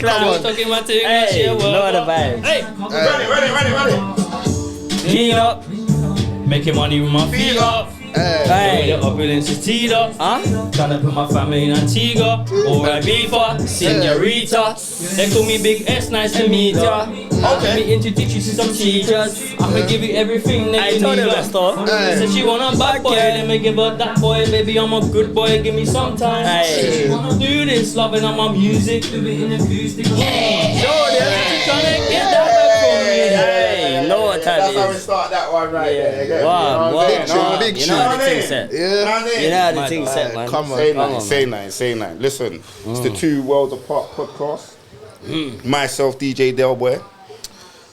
clown. Talking about thing. Hey, know the vibes. Hey, ready. knee up, making money with my feet up. Hey. The opulence is teed up. Tryna put my family in Antigua. Alright, Bifa, Senorita. They call me Big S, nice to meet ya. Let me introduce you to some teachers. I'ma give you everything that you need. Said she want a bad boy, let me give her that boy. Baby, I'm a good boy, give me some time. She wanna do this, loving on my music. Do it in acoustic. Tryna get that back from me. Hey, know what time That's it how we is. start that one right there. Wow, Big tune. you know how the thing set. Yeah. You know how the thing set, man. Come on. Say nine. Listen, it's the Two Worlds Apart podcast. Myself, DJ Delboy.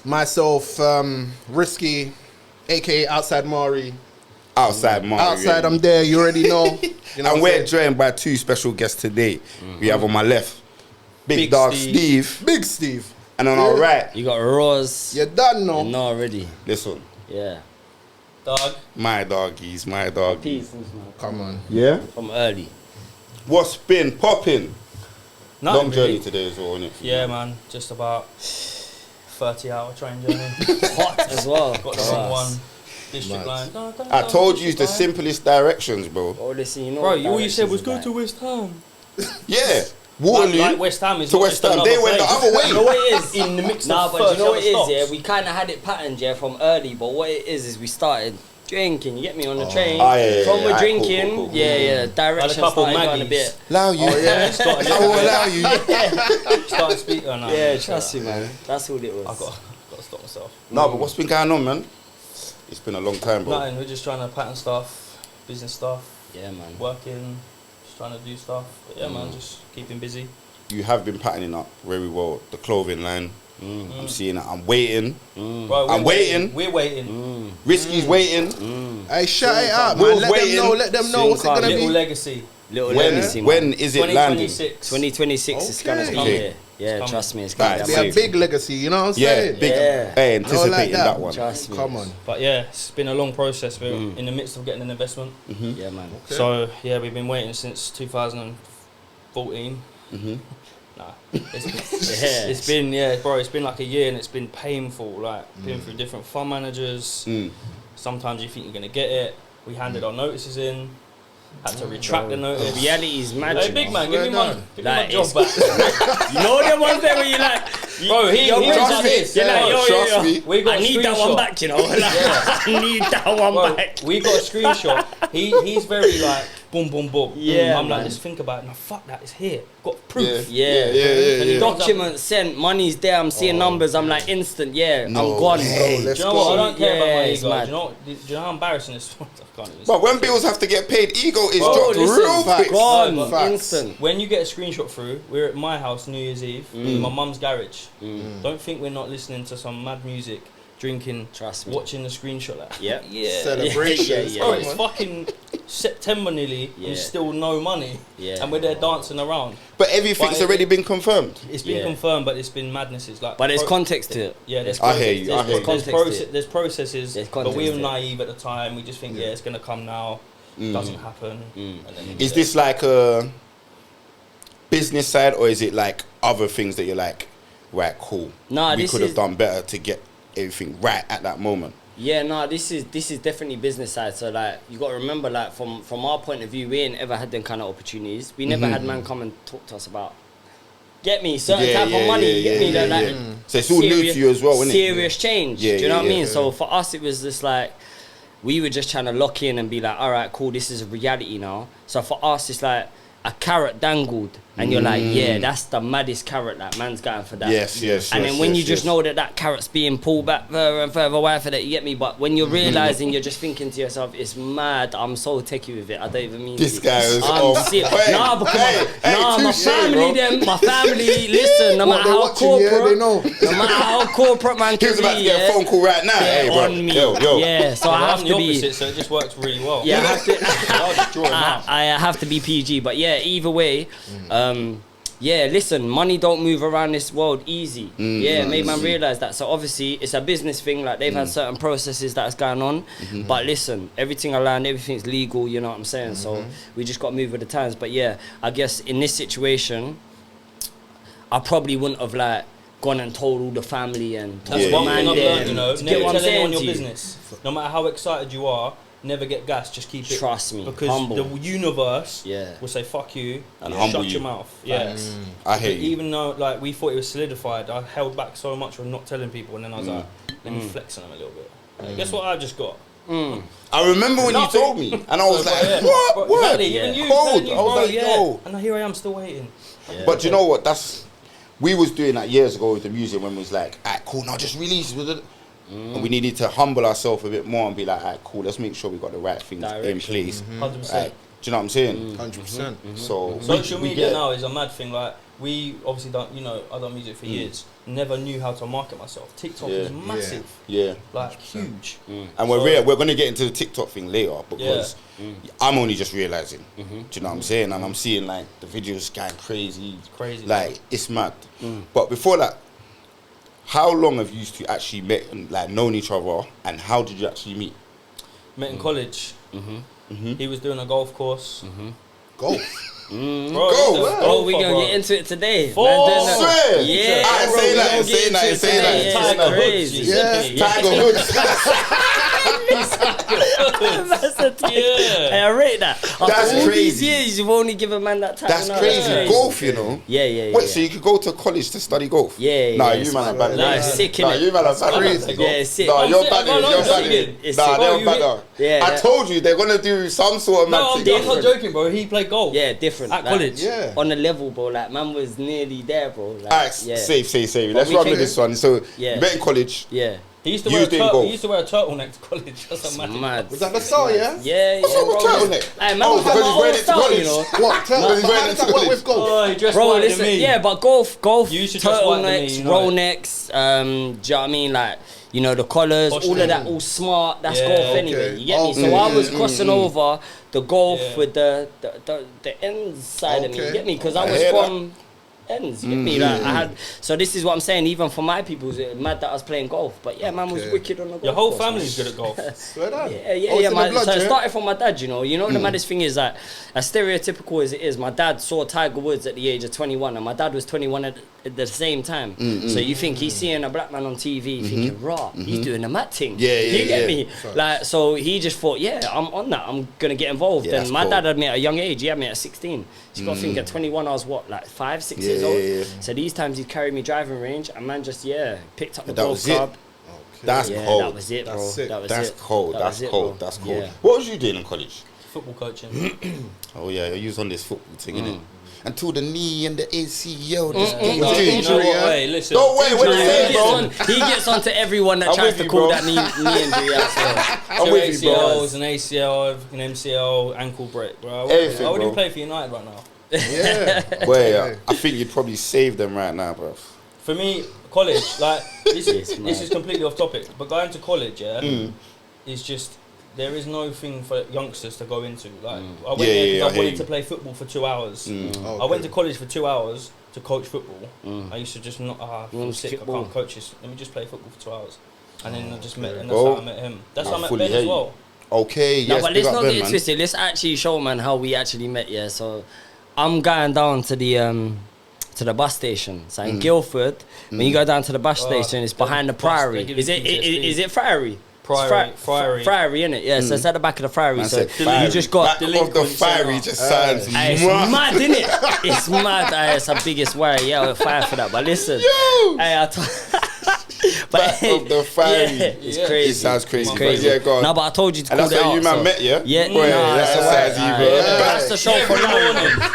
Myself, Risky, aka Outside Mari. Outside, I'm there, you already know. You know and we're joined by two special guests today. We have on my left, Big Dog Steve. Big Steve. And on our right, You got Rose. You done know. You know already. listen, Yeah. Dog. my doggies. Peace. Come on. Yeah? From early. What's been popping? Nothing Long journey really. today as well, innit? Yeah, man. Just about 30-hour train journey. Hot as well. Got the wrong one. District line. I told you it's the simplest directions, bro. Oh, listen, you know. Bro, what all you said was directions go is to West Ham. Yeah. Waterloo. Like West Ham is to not West just Ham. another They went the place. other way. You know what it is? In the mix Nah, of but you know what it is, stops. yeah? We kind of had it patterned, yeah, from early. But what it is we started drinking. You get me on the train. Oh, yeah, from yeah, we're yeah. drinking, Cool. yeah. Direction couple started going a Maggies. bit. Allow you. Oh, yeah. I will allow you. Start speaking. Oh, no, Yeah, trust you, man. That's all it was. I got to stop myself. No, but what's been going on, man? It's been a long time, bro. Nothing. We're just trying to pattern stuff, business stuff, Yeah, man. working, just trying to do stuff. But yeah, man, just keeping busy. You have been patterning up very well the clothing line. I'm seeing it. I'm waiting. Bro, I'm waiting. We're waiting. Risky's waiting. Hey, shout it out, man. Will's Let waiting. them know what's it gonna Little be. legacy. Little When? legacy, man. When is it landing? 2026. 2026 is gonna come Okay. here. Yeah, coming. trust me, it's Right, gonna Be be a Safe. big legacy, you know what I'm Yeah, saying? big. Yeah. Hey, anticipating that. that one. Trust me. Come on. But yeah, it's been a long process. We're in the midst of getting an investment. Yeah, man. So yeah, we've been waiting since 2014. Nah, it's been bro. It's been like a year and it's been painful. Like been through different fund managers. Sometimes you think you're gonna get it. We handed our notices in. Had to retract the notice. Reality is mad. Hey, you big know. man, give me my Like, job back. You know them ones there where you like, Bro, he Trust like me. this. you're like, yo, Trust me. We got I a need that one screenshot. back, you know. Like, I need that one Bro, back. we got a screenshot. He's very like boom, boom, boom. Yeah, I'm like, man. let's think about it. No, fuck that. It's here. Got proof. Yeah. Yeah. Document sent, money's there. I'm seeing numbers. I'm like instant. Yeah, I'm gone, bro. Let's Do you know what? I go. don't care about my it's ego. mad. Do you know how embarrassing this was? I can't even But when bills have to get paid, ego is Bro, dropped listen, real quick. gone, No, but- instant. When you get a screenshot through, we're at my house New Year's Eve in my mum's garage. Don't think we're not listening to some mad music, drinking, Trust me. watching the screenshot. Like, Yeah. yeah. Celebrations. Yeah. Bro, it's fucking September nearly Yeah. and still no money. Yeah. And we're there dancing around. But everything's But already been confirmed. It's been Yeah. confirmed, but it's been madnesses. Like, But there's context to it. Yeah, there's I hear you, There's, I hear you. there's, Context proce- to it. there's processes, There's but context we were to it. naive at the time. We just think, yeah, it's gonna come now. Doesn't happen. And then Is this like a business side or is it like other things that you're like, right, cool. Nah, we this could have is- done better to get everything right at that moment. Yeah, no, this is definitely business side. So like, you got to remember, like from our point of view, we ain't ever had them kind of opportunities. We never had man come and talk to us about, get me certain type of money. You get me? Like, So it's all new to you as well, isn't it? Serious change. Yeah, do you know what I yeah, mean? yeah. So for us, it was just like, we were just trying to lock in and be like, all right, cool, this is a reality now. So for us, it's like a carrot dangled, and you're like, yeah, that's the maddest carrot. Like, man's going for that. Yes. And then when you just yes. know that carrot's being pulled back further and further away for that, you get me? But when you're realising, you're just thinking to yourself, it's mad, I'm so techie with it, I don't even mean This to. guy is I'm on serious. point. Nah, because my touche, family, bro. my family, listen, no matter they're how watching, yeah, corporate, they know. no matter how corporate man He can was about to be, get a phone call right now. they're Hey, bro. on me. Yo. Yeah, so I I'm have the to be. opposite, so it just works really well. Yeah, I have to. I'll just draw him out. I have to be PG, but yeah, either way, yeah, listen, money don't move around this world easy. Made man realise that. So obviously, it's a business thing, like they've had certain processes that's going on. But listen, everything around, everything's legal, you know what I'm saying? So we just got to move with the times. But yeah, I guess in this situation, I probably wouldn't have like gone and told all the family and told That's the one man thing I've there. learned, you know. Do you Never get what I'm tell anyone saying your to you? business. No matter how excited you are, never get gas. Just keep it. Trust me, because humble. the universe will say fuck you And and humble shut you. your mouth. Yeah. I hear you. Even though like we thought it was solidified, I held back so much from not telling people, and then I was like, let me flex on them a little bit. Like, guess what I just got? I remember when Nothing. you told me, and I was like, Yeah. what? Bro, Word? exactly, even you, Cold. telling you, I was bro, like, yeah. yo. And here I am still waiting. But you know what? We was doing that years ago with the music when we was like, alright, cool, now just release it. And we needed to humble ourselves a bit more and be like, alright, cool, let's make sure we got the right things in Direction. place. 100%. Like, do you know what I'm saying? 100%. So Social we media get- now is a mad thing. Like we obviously don't, you know, I've done music for years. Never knew how to market myself. TikTok Yeah. is massive, Yeah. like huge. And we're gonna get into the TikTok thing later because I'm only just realizing. Do you know what I'm saying? And I'm seeing like the videos going crazy. It's crazy. Like it's mad. But before that, how long have you two actually met and like known each other, and how did you actually meet? Met in college. He was doing a golf course. Golf. Bro, Go. he's a Oh, we golfer, gonna bro. get into it today. Four. Man's doing that. Swear. Yeah, Alright, bro, say we that, gonna say get into that, it say today. that, Yeah, say it's that. crazy. Yeah. Tiger Woods. That's a take. Yeah. Hey, I rate that. After That's all these crazy. years, you've only given man that time. That's now. crazy. Golf, you know. Yeah, yeah, yeah. Wait, so you could go to college to study golf? Yeah, Nah, yeah, you it's man are mad. bad. Nah, it's sick, Nah, innit? you man are bad. Crazy. Yeah, it's sick. Nah, I'm you're sick, bad. I'm not You're joking. It's bad. Nah, sick. Oh, they're you better. Yeah, I yeah. told you they're gonna do some sort of No, mad I'm thing. not joking, bro. He played golf. Yeah, different. At like, college. Yeah. On the level, bro. Like, man was nearly there, bro. Like, Alright, yeah. safe. Let's we run can- with this one. So, Yeah. you met in college. Yeah. He used to You wear doing golf? he used to wear a turtleneck to college. That's a mad thing. Mad. Was that the style, yeah? Yeah, yeah, What's wrong with bro. turtleneck? Hey, man, Oh, was because my he's own wearing it to style, college. you know. What? Tell Because he's how wearing does it to that work with college. golf? Oh, he dressed Bro, whiter than listen, me. yeah, but golf, You should dress whiter than me, turtlenecks, you know roll it. necks, do you know what I mean? Like, you know, the collars, Posh all of thing. that, all smart, that's Yeah, golf okay. anyway, you get me? Okay. So I was crossing over the golf Yeah. with the ends side of me, you Okay. get me? Because I I was hear that. from ends, you get me? Like, so this is what I'm saying, even for my people, it's mad that I was playing golf, but yeah, man was Okay. wicked on the golf Your whole course, man. family's good at golf. Swear down. Yeah, Oh, yeah, it's yeah. in My, the blood, so it yeah? started from my dad, you know. You know the maddest thing is that, as stereotypical as it is, my dad saw Tiger Woods at the age of 21, and my dad was 21 at the same time. So you think he's seeing a black man on TV, thinking, "Raw, he's doing a mad thing." Yeah, yeah, You get yeah. me? Like, so he just thought, "Yeah, I'm on that. I'm gonna get involved." Yeah, and that's my cool. dad had me at a young age. He had me at 16. So you got to think at 21, I was what, like 5, 6 years Yeah, old. yeah, yeah. So these times he'd carry me driving range, and man just picked up the That golf was it. club. That's Yeah, cold. that was it, bro. That's sick. That was That's it. cold. That That's was it, cold. bro. That's cold. Yeah. What was you doing in college? Football coaching. Oh yeah, you was on this football thing, innit? Until the knee and the ACL. This No, thing you was know doing. what? Wait, listen. Don't wait, what Nah, you saying, bro? he gets on to everyone that I'm tries with to you, call bro. that knee injury out. So. I'm Two with you, bro. ACLs, an ACL, an MCL, ankle break, bro. Everything, I wouldn't bro. play for United right now. Yeah. Wait, I think you'd probably save them right now, bro. For me, college, like this It's mad. is completely off topic, but going to college, is just there is no thing for youngsters to go into. Like I went Yeah, there yeah, because I I hear wanted you. to play football for 2 hours. Okay. I went to college for 2 hours to coach football. I used to just not I feel want sick. I football. can't coach this. Let me just play football for 2 hours, and then I just met, and that's Bro, how I met him. That's I how I met fully Ben hear as you. well. Okay, No, yes, but big let's up not Ben, get it man. twisted. Let's actually show man how we actually met. Yeah, so I'm going down to the bus station. So in Guildford, when you go down to the bus station, it's behind the bus, Priory. they give Is you it PTSD. is it Priory? Priory, Priory. Priory, innit? Yeah, so it's at the back of the Priory. Man So said fiery. you just got. Back of the fiery Centre. just sounds Hey, it's mwah. mad, innit? It's mad. Hey, it's the biggest worry. Yeah, we're fire for that. But listen, hey, but Back of the fiery. yeah, it's Yeah. crazy. It sounds crazy. It's crazy. But yeah, go on. No, but I told you to And call that's it how out. you man so. met, yeah? Yeah, Boy, nah, that's it's how you, bro. That's the show for now.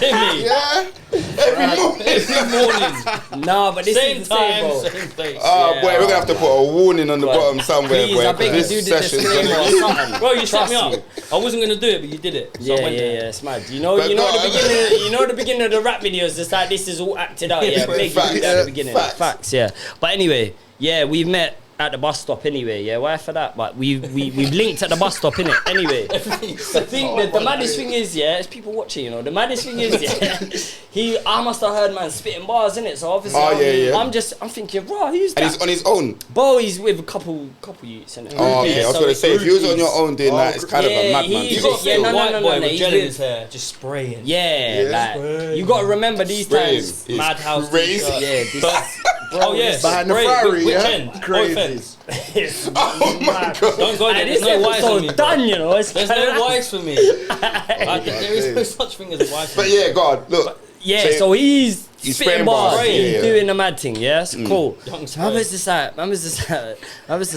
Yeah. Every morning, No, but this same is the same, time, bro. same place. Oh, Yeah. boy, we're going to have to put a warning on the bottom somewhere, Please, boy. I beg you, 'cause do this the session's disclaimer gonna or be- something. Bro, you set me Trust up. I wasn't gonna do it, but you did it. So Yeah, I went yeah, there. yeah, it's mad. You know, But you know no, the beginning. You know the beginning of the rap videos. It's like this is all acted out. Yeah, big Facts, at the beginning. facts. Facts. Yeah. But anyway, yeah, we met at the bus stop anyway. Yeah, why for that? But we've linked at the bus stop innit? Anyway, the maddest thing is, yeah, it's people watching. You know, the maddest thing is, yeah, I must have heard man spitting bars innit. So obviously, I'm thinking, bro, who's that? And he's on his own. Bro, he's with a couple youths innit? Oh, okay. I was gonna say, if you was on your own doing that, it's kind of a madman. You got a white boy with gel in he's his hair, just spraying. Yeah, like you got to remember these times. Madhouse crazy. t-shirt. Yeah, Oh yes, Behind the spray. Ferrari, Which yeah? end? Crazy. No offense. Oh my god. Don't go there. And There's this no wise for me. episode's done, you know. There's no wise for me. There is no such thing as a wise for But me. yeah, God, look. Yeah, so he's He's spitting spraying bars, bars, he's yeah. doing the mad thing, yeah? It's cool. Young So I was just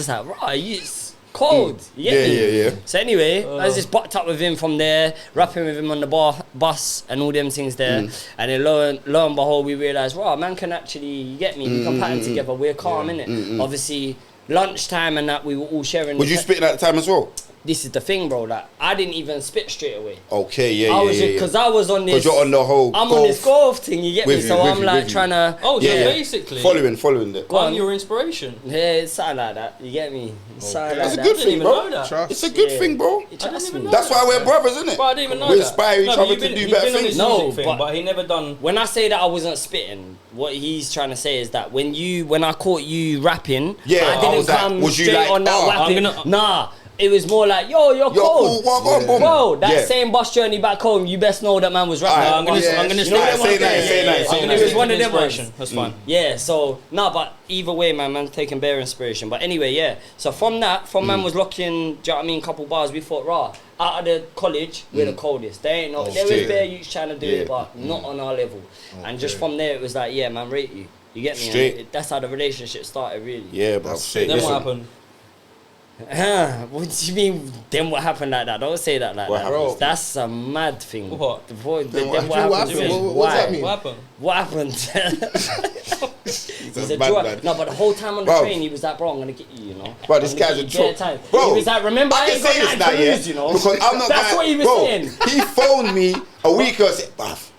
like, right, it's cold. You get me? Yeah. So anyway, I was just bucked up with him from there, rapping with him on the bus and all them things there. And then lo and behold, we realised, wow, man can actually, you get me, we can pattern together, we're calm, innit? Obviously, lunchtime and that, we were all sharing. Was you spitting at the time as well? This is the thing, bro, like, I didn't even spit straight away. Okay, yeah. Because I was on this. Because you're on the whole I'm golf. on this golf thing, you get me? With So you, I'm with like you. trying to. Oh, so Yeah. basically, Following that. Go on. I'm your inspiration. Yeah, it's something like that. You get me? It's something That's like a that. good thing, even bro. know that. Trust. It's a good Yeah. thing, bro. Trust me. know That's why we're brothers, isn't it? But I didn't even know We that. inspire each No, other you've to been- do you've better been on things. his No, music thing, but- but he never done. When I say that I wasn't spitting, what he's trying to say is that when I caught you rapping, Yeah, I I didn't was like, come was you straight like, on that oh, whapping. I'm gonna- Nah. It was more like, yo, you're cool, cold. walk on, boom. Bro, that Yeah. same bus journey back home, you best know that man was rapping. Alright, I'm gonna Yeah. I'm gonna You know start. them say ones that, there? say that, say I'm that. gonna It was stick one with of them ones. inspiration. That's fine. Yeah, so no, but either way, man's taking bare inspiration. But anyway, yeah. So from man was locking, do you know what I mean, couple bars. We thought, rah, out of the college, we're the coldest. There ain't no, there was straight. bare youths trying to do Yeah. it, but not on our level. And just from there, it was like, yeah, man, rate you. You get me? Straight. And that's how the relationship started, really. Yeah, bro. Shit, Then listen. what happened? What do you mean? Then what happened like that? Don't say that like What that. happened? That's a mad thing. What? Then what what happened? happened? What does that mean? What happened? What happened? He's a bad joy. man. No, but the whole time on the Bro. train, he was like, bro, I'm gonna get you, you know. Bro, this I'm gonna guy's a get you bare choke. time. Bro, He was like, remember, I can ain't got say this nothing now, to yeah? lose, you know. Because I'm not That's gonna- what he was bro, saying. He phoned me a week ago and said, bruv,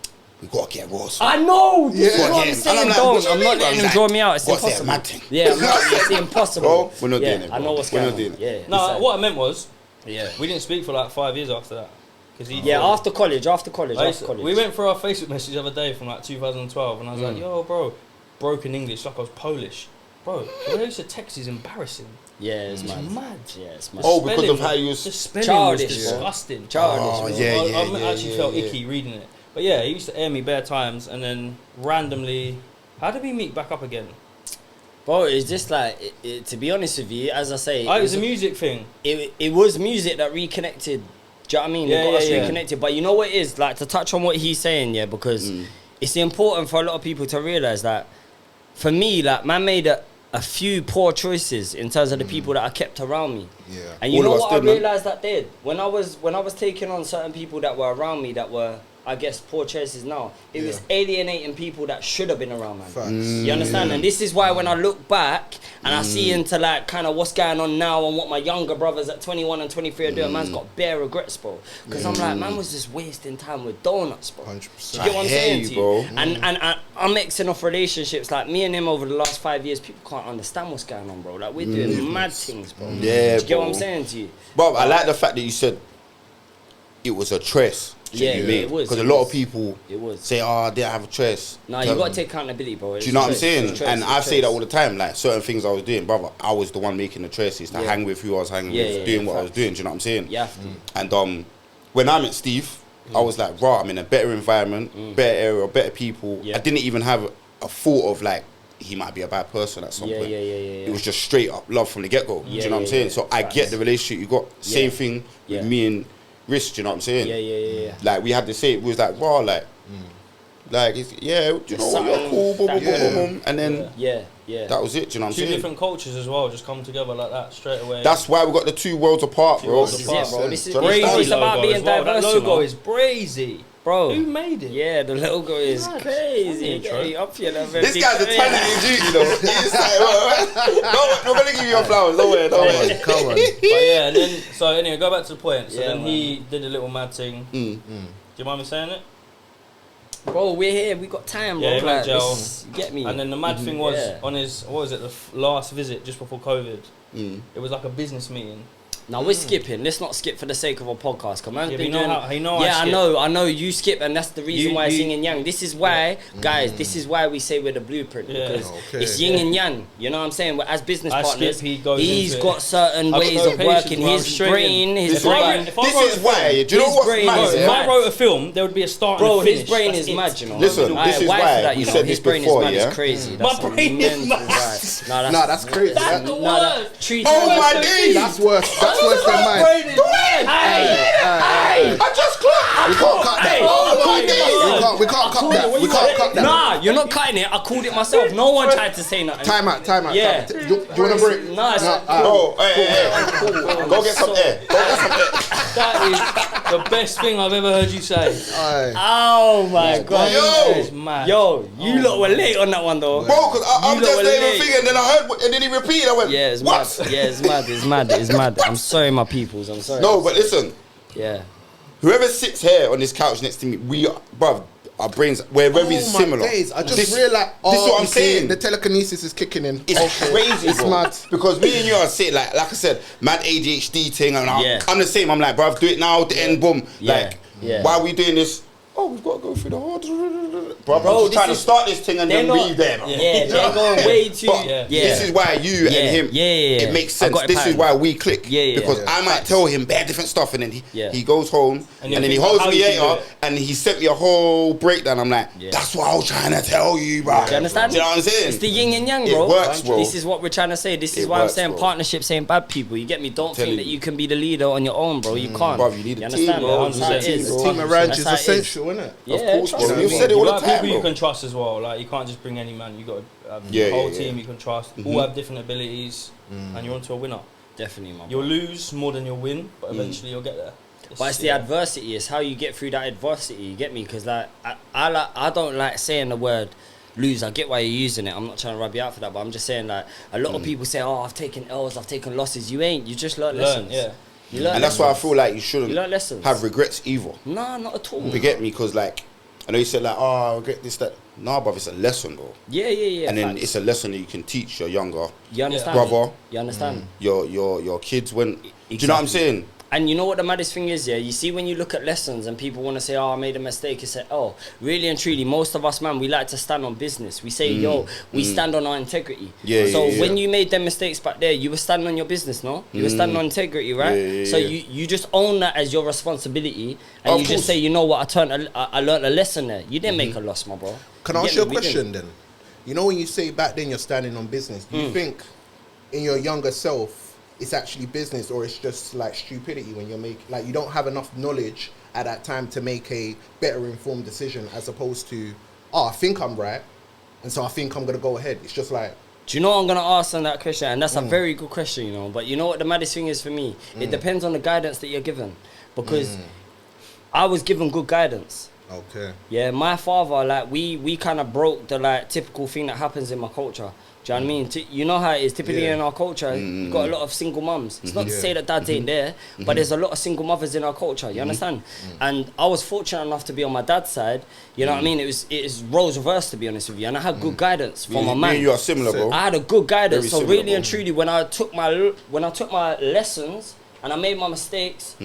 we gotta get Ross. I know. This is Yeah. what I'm And saying. I'm like, Don't. what do you I'm mean, not bro? letting him He's draw like, me out. It's what's that, impossible. mad thing? Yeah, I'm not. It's impossible. Bro, we're not Yeah, doing it, I bro. know what's We're going not on. doing it. Yeah. No, decide. what I meant was, Yeah. we didn't speak for like 5 years after that. Cause he Yeah, after college. we went through our Facebook message the other day from like 2012, and I was like, yo, bro, broken English, like I was Polish. Bro, the way I used to text is embarrassing. Yeah, it's It's mad. mad. Yeah, it's mad. Oh, because of Spelling- how you was the spelling childish, was bro. disgusting. Childish. Oh, bro. yeah. I actually felt icky reading it. But yeah, he used to air me bare times, and then randomly, how did we meet back up again? Bro, it's just like, to be honest with you, as I say, Oh, it was a music thing. it was music that reconnected. Do you know what I mean? Yeah, It got us yeah. reconnected. But you know what it is? Like, to touch on what he's saying, yeah, because it's important for a lot of people to realise that, for me, like, man made a few poor choices in terms of the people that I kept around me. Yeah. And you All know of us what I did, man. realised that did? When I was taking on certain people that were around me that were, I guess, poor choices now, it was alienating people that should have been around, man. Facts. You understand? And this is why when I look back and I see into like kind of what's going on now and what my younger brothers at 21 and 23 are doing, man's got bare regrets, bro. Because I'm like, man was just wasting time with donuts, bro. 100%. Do you get what I'm I hear saying you, to bro. you? And I'm mixing off relationships. Like me and him over the last 5 years, people can't understand what's going on, bro. Like we're doing mad things, bro. Yeah, Do you get what bro. I'm saying to you? Bob, I like the fact that you said it was a choice. Yeah, you yeah, made. it was, Because it a lot was. of people It was. say, oh, I didn't have a choice. No, you got to take accountability, bro. Do you know what I'm saying? And I say that all the time. Like certain things I was doing, brother, I was the one making the choices to Yeah. hang with who I was hanging Yeah, with, yeah, doing yeah, what I was facts. doing. Do you know what I'm saying? You have to. And when I met Steve, I was like, raw, I'm in a better environment, better area, better people. Yeah. I didn't even have a thought of like, he might be a bad person at some Yeah, point. yeah. It was just straight up love from the get go. Do Yeah, you know what I'm yeah, saying? yeah. So I Facts. get the relationship you got. Same Yeah. thing Yeah. with me and Riss, do you know what I'm saying? Yeah. Like we had to say, it was like, raw, like, it's, yeah, do you know what, Something you're cool, boom, boom, that- boom, boom, boom. And then Yeah. that was it, do you know what I'm Two saying? different cultures as well, just come together like that straight away. That's why we got the 2 worlds apart, bro. worlds This is apart. it, bro. This is Do you it's understand? always about being as well. diverse. That you logo know? is brazy. Bro. Who made it? Yeah, the logo is Mad. crazy. Intro. Getting up here, that This very guy's a big- talented dude, you know. He's like, we're gonna give you your flowers. Don't worry, don't worry. Come on. But yeah, and then so anyway, go back to the point. So Yeah, then man. he did a little mad thing. Do you mind me saying it? Bro, we're here. We got time, bro. Yeah, he went Like, jail. you get me? And then the mad thing was Yeah. on his, what was it, the last visit just before COVID. It was like a business meeting. Now we're skipping. Let's not skip for the sake of a podcast. Come on, Yeah, but you know how- you know I yeah, skip. I know. You skip, and that's the reason why it's yin and yang. This is why, guys. This is why we say we're the blueprint Yeah. because Okay. it's yin and yang. You know what I'm saying? As business I partners, skip, he goes he's into it. got certain I've got ways no of patience, working. bro. His I'm straight brain, in. his This is If I brain. wrote- if I This wrote is a why. film, Do you know his what's brain mad? is If Yeah? I wrote a film, there would be a start Bro, and a finish. his brain That's is it. mad, you know. Listen, Alright, this is why why for that, we you know, said his this brain before, is mad. yeah? It's crazy. My That's brain is mental, mad. right. Nah, Nah, that's crazy. That's the Nah, that word. treat Oh him my like- days! That's worse. That's worse than mine. I just clocked. We can't cut that. Oh my days! We can't cut that. We can't cut that. Nah, you're not cutting it. I called it myself. No one tried to say nothing. Time out. Yeah. Do you want to break? Nah, it's Bro, hey. Go get some air. Go get some air. That is the best thing I've ever heard you say. Aye. Oh my god. Yo. That is mad. Yo, you lot were late on that one though. Bro, because I'm You just lot were there late. thinking, and then I heard, and then he repeated. I went, Yeah, it's what? mad. Yeah, it's mad. It's mad. It's mad. I'm sorry, my peoples. I'm sorry. No, but listen, Yeah. whoever sits here on this couch next to me, bruv, our brains, we're very Oh my similar. days. I just This- realized. This is what I'm you see, saying. The telekinesis is kicking in. It's crazy, It's bro. mad. Because me and you are sitting like I said, mad ADHD thing, and Yeah. I'm the same. I'm like, bruv, do it now, the end, boom. Yeah. Like, Yeah. why are we doing this? Oh, we've got to go through the whole. Bro, Bro, I'm just this trying to is- start this thing and They're then not. leave there. Yeah, they're going way too. But Yeah. this is why you Yeah, and him, yeah. it makes I sense. got it This is patterned. why we click. Yeah. Because I might tell him bare different stuff, and then he goes home, And and you'll then he think holds how me you can do later, it. and he sent me a whole breakdown. I'm like, Yeah. that's what I was trying to tell you, bro. Do you understand? Do you know what I'm saying? It's the yin and yang, It bro. works, bro. This is what we're trying to say. This is It why I'm works, saying bro. partnerships ain't bad people. You get me? Don't Telling think that you. you can be the leader on your own, bro. You can't. Bruv, you need a understand? team, bro. That's how it is. A Team around That's is how it essential, isn't it? Yeah, Of course, trust bro. me. You said it all You the got time, people you bro. can trust as well. Like you can't just bring any man. You got to have Yeah, the whole yeah, team yeah. you can trust. All have different abilities, and you're onto a winner. Definitely, man. You'll lose more than you'll win, but eventually you'll get there. But it's the adversity. It's how you get through that adversity. You get me? Because like I don't like saying the word lose. I get why you're using it. I'm not trying to rub you out for that. But I'm just saying like a lot of people say, "Oh, I've taken L's. I've taken losses." You ain't. You just learn lessons. Yeah. You learn. And that's why I lessons. feel like you You shouldn't learn lessons. have regrets either. Nah, not at all. You get me? Because like, I know you said like, oh, I regret this, that. Nah, bruv, it's a lesson, bro. Yeah. And then facts. it's a lesson that you can teach your younger You understand? brother, You understand? your kids when. Do you know what I'm saying? And you know what the maddest thing is, yeah? You see when you look at lessons and people want to say, oh, I made a mistake, you say, oh, really and truly, most of us, man, we like to stand on business. We say, yo, we stand on our integrity. Yeah, so yeah. when you made them mistakes back there, you were standing on your business, no? You were standing on integrity, right? Yeah. So you just own that as your responsibility and Of you course. just say, you know what, I learned a lesson there. You didn't make a loss, my bro. Can I You ask get you a me? We didn't. question then? You know when you say back then you're standing on business, do you think in your younger self it's actually business or it's just like stupidity when you're you don't have enough knowledge at that time to make a better informed decision as opposed to, oh, I think I'm right and so I think I'm going to go ahead. It's just like, Do you know what I'm going to ask on that question? And that's a very good question, you know. But you know what the maddest thing is for me? It depends on the guidance that you're given. Because I was given good guidance. okay. Yeah, my father, like, we kind of broke the, like, typical thing that happens in my culture. Do you know what I mean? You know how it is. Typically Yeah. in our culture, you've got a lot of single mums. It's not to Yeah. say that dads ain't there, but there's a lot of single mothers in our culture. You understand? And I was fortunate enough to be on my dad's side. You know what I mean? It is roles reversed, to be honest with you. And I had good guidance from my Me man. and you are similar, bro. I had a good guidance. Very So similar, really and bro. truly, when I took my lessons and I made my mistakes,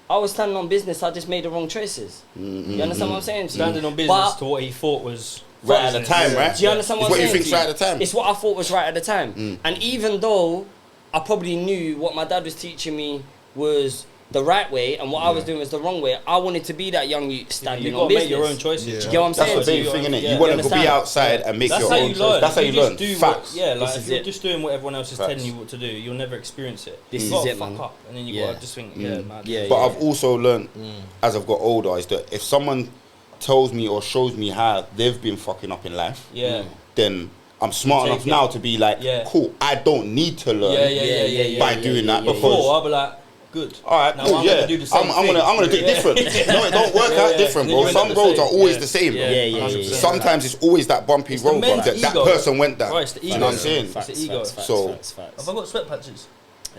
I was standing on business. I just made the wrong choices. You understand what I'm saying? to you? Standing on business But- to what he thought was Right at the time, right? do you understand what It's I'm what you saying? think's to right at the time. It's what I thought was right at the time. And even though I probably knew what my dad was teaching me was the right way and what I was doing was the wrong way, I wanted to be that young youth standing You've on got to business. make your own choices. Do you get what I'm That's saying? the big you thing, innit? yeah. You want You to be understand? outside and make That's your how own you choice. learn. That's how If you just learn. do Facts. What, yeah, like This if is you're it. just doing what everyone else is Facts. telling you what to do, you'll never experience it. This you is gotta it, fuck man. up, and then you Yeah. gotta just think, yeah, man. Yeah, But yeah. I've also learned as I've got older is that if someone tells me or shows me how they've been fucking up in life, Yeah. then I'm smart You enough take now it. to be like, Yeah. cool, I don't need to learn Yeah. by doing that because Before, I'll be like, good. all right, Now cool, I'm yeah, gonna do the same I'm gonna do it thing. different. No, it don't work out different, Then bro. you end Some up the roads same. are always Yeah. the same. Yeah, yeah, 100%. Sometimes it's always that bumpy It's the road, bro. men's That ego. person went that. Right, it's the You ego. know what I'm saying? It's the ego. So- Have I got sweat patches?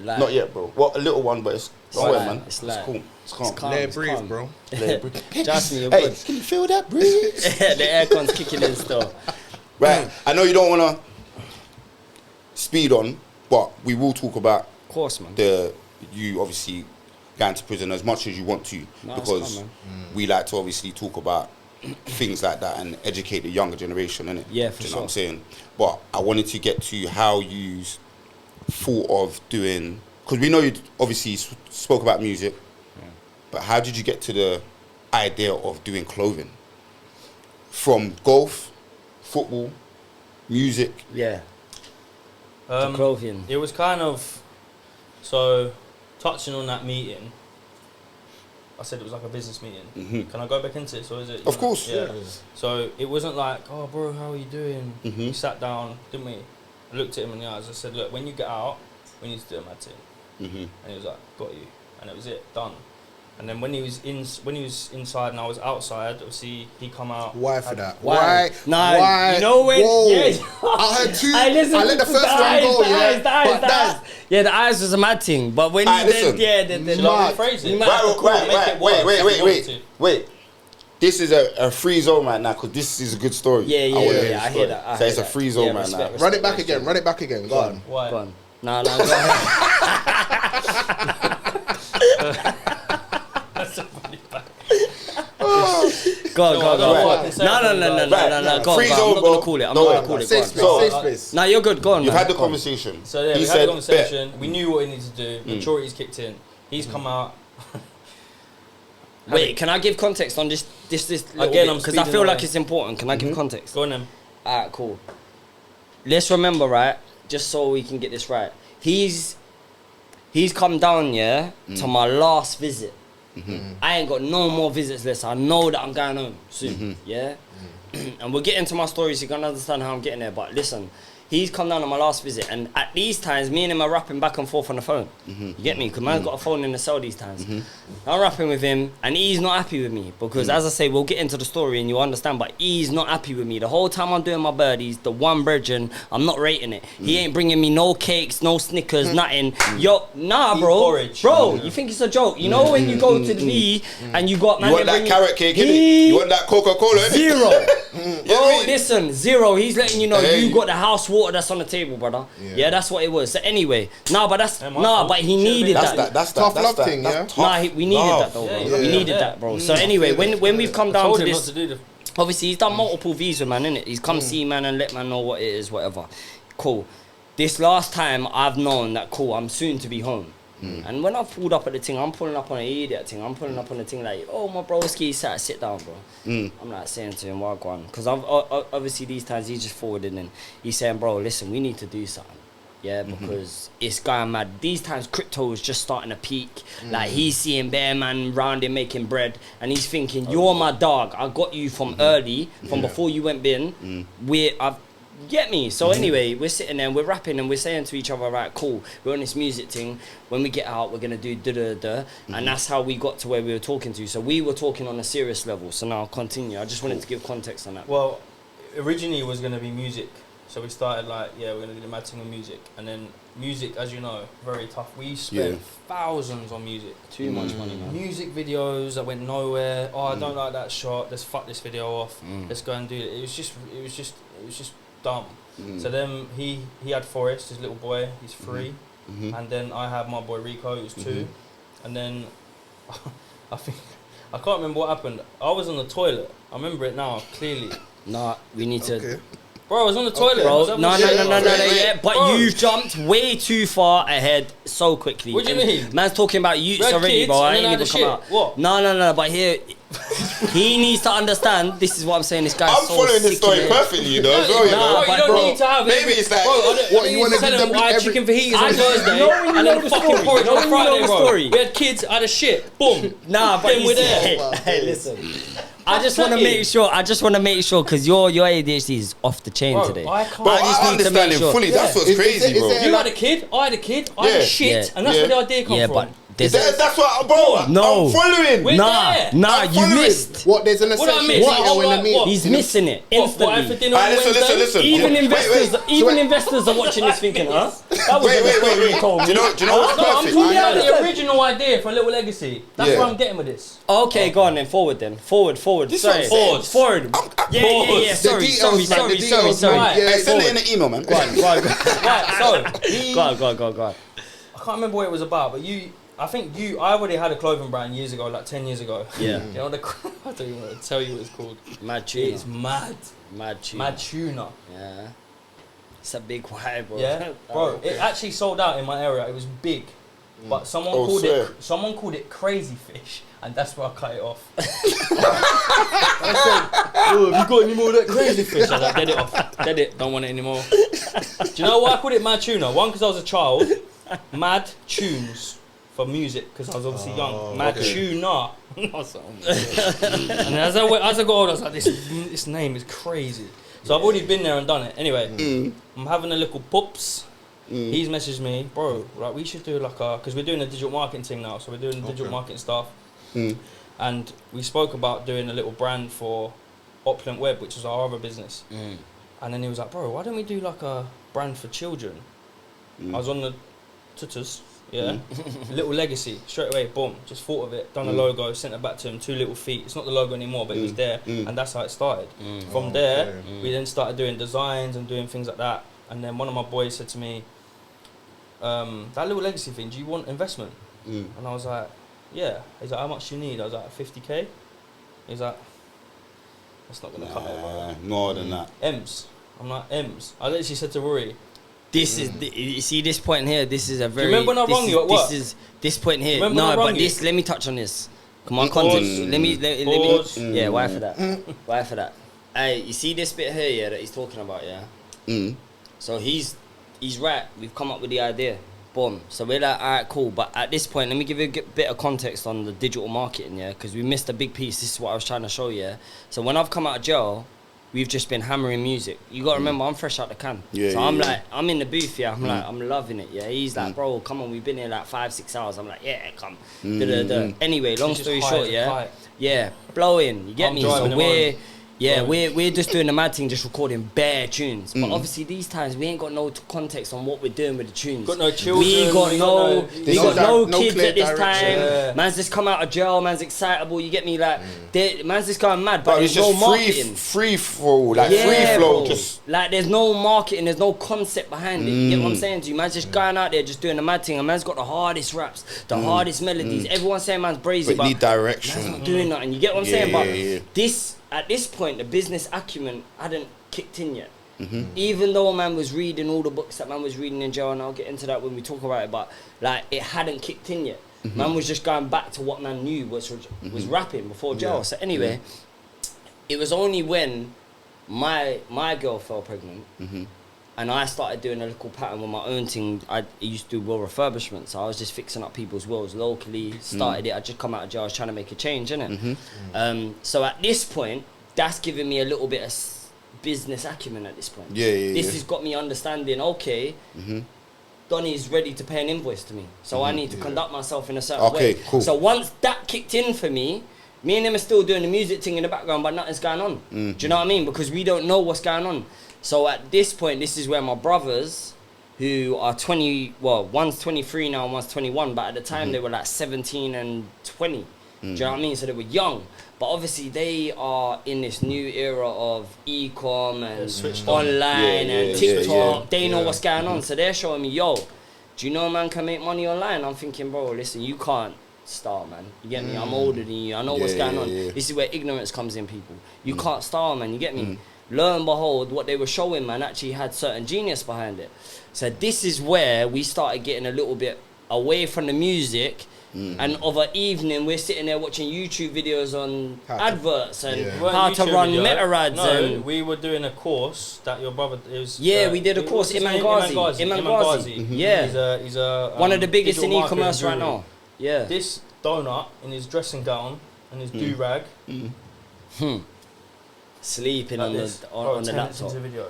Like, Not yet, bro. Well, a little one, but it's don't worry, man. It's It's like- cool. It's calm. calm. Let it it's breathe, calm. bro. Let it breathe. Trust me, you're Hey, good. can you feel that breeze? The aircon's kicking in still. Right. I know you don't want to speed on, but we will talk about Of course, man. you obviously going to prison as much as you want to, No, it's because calm, we like to obviously talk about things like that and educate the younger generation, innit? Yeah, for Do you know sure. what I'm saying? But I wanted to get to how you thought of doing, because we know you obviously spoke about music, but how did you get to the idea of doing clothing? From golf, football, music. Yeah. The clothing. It was kind of, so touching on that meeting, I said it was like a business meeting. Mhm. Can I go back into it? So is it? Of course. Yeah. So it wasn't like, oh, bro, how are you doing? Mhm. We sat down, didn't we? I looked at him in the eyes. I said, look, when you get out, we need to do a mad thing. Mm-hmm. And he was like, got you. And it was it, done. And then when he was inside and I was outside, obviously he come out. Why for that? Why? Nah, Why? you know when- Whoa. yeah. I heard two. Hey, listen, I let the first one go. Yeah, but that. Yeah, the eyes was a mad thing, but when Alright, you did, listen. yeah, Should I Mad. rephrase You it? might have to call it, make it worse if you want to. Wait. This is a free zone right now, because this is a good story. Yeah, I wanna hear the I hear story. that. I So hear it's a that. free zone Yeah, right respect, now. Run it back again. Run it back again. Go on. Why? Go on. Nah, go ahead. That's a funny fact. Go on. Right. No. Go on. Free I'm zone, not bro. gonna call it. I'm No not way. gonna call it. Go Safe on. space. So- Safe space. Nah, you're good. Go on. You've man. had the Go on. conversation. So yeah, He we had said, a conversation. We knew what he needed to do. Maturity's kicked in. He's come out. Wait, can I give context on this Again, I'm because I speeding feel like away. it's important. Can I give context? Go on then. Alright, cool. Let's remember, right? Just so we can get this right. He's come down, yeah, to my last visit. I ain't got no more visits left. I know that I'm going home soon. Yeah, and we'll get into my story so you can understand how I'm getting there. But listen, he's come down on my last visit, and at these times, me and him are rapping back and forth on the phone. You get me? Because man's got a phone in the cell these times. I'm rapping with him, and he's not happy with me because, as I say, we'll get into the story and you'll understand. But he's not happy with me the whole time I'm doing my birdies. The one brethren, I'm not rating it. He ain't bringing me no cakes, no Snickers, nothing. Yo, nah, Eat bro. porridge. Bro, you think it's a joke? You know when you go to the V and you got You want that bringing- carrot cake, innit? He- You want that Coca-Cola, innit? Zero. Yeah, Bro, me. listen, zero. He's letting you know Hey. you got the house water that's on the table, brother. Yeah, that's what it was. So anyway, but he Should've needed been- that. That's Tough that. love That's thing, that. yeah? That's tough We needed love. that though, bro. Yeah, We yeah, needed yeah. that, bro. So anyway, when we've come down Told to him not this, to do the. obviously he's done multiple V's with man, innit? He's come see man and let man know what it is, whatever. Cool. This last time I've known that cool, I'm soon to be home. And when I've pulled up at the thing, I'm pulling up on an idiot thing. I'm pulling up on the thing like, oh my broski, sit down, bro. I'm like saying to him, well, go on. Because obviously these times he's just forwarding and he's saying, bro, listen, we need to do something. Yeah, because it's going mad. These times crypto is just starting to peak. Like he's seeing bear man round him making bread and he's thinking, you're my dog. I got you from early, from before you went bin. Get me? So anyway, we're sitting there, we're rapping and we're saying to each other, right, cool, we're on this music thing. When we get out, we're going to do da-da-da. And that's how we got to where we were talking to. So we were talking on a serious level. So now I'll continue. I just wanted to give context on that. Well, originally it was going to be music. So we started like, yeah, we're going to do the mad thing with music. And then music, as you know, very tough. We spent thousands on music. Too much money, man. Music videos that went nowhere. Oh, I don't like that shot. Let's fuck this video off. Let's go and do it. It was just dumb. So then he had Forrest, his little boy. He's 3. And then I had my boy Rico, who's 2. And then I can't remember what happened. I was on the toilet. I remember it now clearly. Nah, we need to... Bro, I was on the toilet. I Bro, was having no, a shit. yeah, but Bro. you've jumped way too far ahead so quickly. What do you mean? Man's talking about youths We had already, kids bro. I and ain't then I even had come the out. shit. What? No, but here, he needs to understand. This is what I'm saying. This guy's I'm so following sick his story in it. perfectly, you know. So, you Nah, know. Bro, you don't need to have Maybe it's like, What, you wanna tell give them them I had every- chicken fajitas I on know, Thursday no, when you and know then the fucking story. porridge No, on when you know Friday, the bro. story. We had kids, I had a shit, boom. Nah, but Then we're there. Hey, listen. I just want to make sure because your ADHD is off the chain Bro, today. I can't. Bro, just I need to understand make him sure. fully. That's what's Is crazy, there- bro. is there- You had a kid, I had a kid, I had Yeah. a shit, Yeah. and that's where the idea come Yeah, from. but That's what, bro. No. I'm following. We're there. I'm you following. missed. What? There's an What I essential miss? video in the meal. What? He's missing it instantly. What, for dinner on Wednesday? Listen. Even Wait, investors are watching this thinking, huh? That was Wait. Do you know what's No, I'm perfect? talking about the original idea for a little legacy. That's Yeah. where I'm getting with this. Okay, go on then. Forward. This Sorry. one's Forward. Yeah. Sorry. Right. Hey, send it in an email, man. Go on. Right, so Go on. I can't remember what it was about, but I already had a clothing brand years ago, like 10 years ago. Yeah. You know, I don't even want to tell you what it's called. Mad tuna. It's mad. Mad tuna. Yeah. It's a big vibe, bro. Yeah, bro. It actually sold out in my area. It was big, but someone called it crazy fish, and that's where I cut it off. I said, "Oh, have you got any more of that crazy fish?" I was like, "Dead it off. Dead it. Don't want it anymore." Do you know why I called it mad tuna? One, because I was a child. Mad tunes for music, because I was obviously young. Mad tuna. And as I got older, I was like, this name is crazy. So I've already been there and done it. Anyway, I'm having a little pups. He's messaged me, bro, like we should do like because we're doing a digital marketing thing now, so we're doing digital marketing stuff. And we spoke about doing a little brand for Opulent Web, which is our other business. And then he was like, bro, why don't we do like a brand for children? I was on the tutters, little legacy, straight away, boom, just thought of it, done a logo, sent it back to him, 2 little feet. It's not the logo anymore, but it was there, and that's how it started. From there, we then started doing designs and doing things like that. And then one of my boys said to me, that little legacy thing, do you want investment? And I was like, yeah. He's like, how much do you need? I was like, 50k. He's like, that's not going to cut it. More than that. M's. I'm like, M's. I literally said to Rory, this is you see this point here. This is a very. Do you remember when I rung you at work? This point here. Remember when I No, rung but you? this. Let me touch on this. Come on, context. Let me. Yeah, why for that? Hey, you see this bit here, yeah, that he's talking about, yeah. So he's right. We've come up with the idea. Boom. So we're like, all right, cool. But at this point, let me give you a bit of context on the digital marketing, yeah, because we missed a big piece. This is what I was trying to show you. Yeah? So when I've come out of jail, we've just been hammering music. You got to remember, I'm fresh out the can. So I'm like, I'm in the booth, yeah. I'm like, I'm loving it, yeah. He's like, bro, come on, we've been here like 5-6 hours. I'm like, yeah, come. Anyway, long story short, yeah. Yeah, blowing. You get me? So we're just doing the mad thing, just recording bare tunes. But obviously these times we ain't got no context on what we're doing with the tunes. Got no children. We got no kids at this time. Yeah. Man's just come out of jail. Man's excitable. You get me? Like, man's just going mad. But it's there's just no marketing. free flow, free flow. Bro. Just like there's no marketing. There's no concept behind it. You get what I'm saying to you? Man's just going out there, just doing the mad thing. And man's got the hardest raps, the hardest melodies. Everyone's saying man's brazy, but need direction. man's not doing nothing. You get what I'm saying? But this. At this point, the business acumen hadn't kicked in yet. Even though man was reading all the books that man was reading in jail, and I'll get into that when we talk about it, but like it hadn't kicked in yet. Man was just going back to what man knew was rapping before jail. So anyway, it was only when my girl fell pregnant and I started doing a little pattern with my own thing. I used to do will refurbishment, so I was just fixing up people's wills locally. Started it. I just come out of jail. I was trying to make a change, innit? So at this point, that's given me a little bit of business acumen. At this point, this has got me understanding. Okay, Donny's ready to pay an invoice to me, so I need to conduct myself in a certain way. Cool. So once that kicked in for me. Me and him are still doing the music thing in the background, but nothing's going on. Do you know what I mean? Because we don't know what's going on. So at this point, this is where my brothers, who are 20, well, one's 23 now and one's 21, but at the time they were like 17 and 20. Do you know what I mean? So they were young. But obviously they are in this new era of e-com and online and TikTok. They know what's going on. So they're showing me, yo, do you know man can make money online? I'm thinking, bro, listen, you can't star, man. You get me? I'm older than you. I know what's going on. This is where ignorance comes in, people. You can't star, man. You get me? Lo and behold, what they were showing, man, actually had certain genius behind it. So this is where we started getting a little bit away from the music. And of an evening, we're sitting there watching YouTube videos on adverts and how to run meta ads. No, we were doing a course that your brother is. Yeah, we did a course. Imam Ghazi. Yeah, he's a one of the biggest in e-commerce right now. Yeah. This donut in his dressing gown and his do-rag. Sleeping like on this. the laptop. Into the video.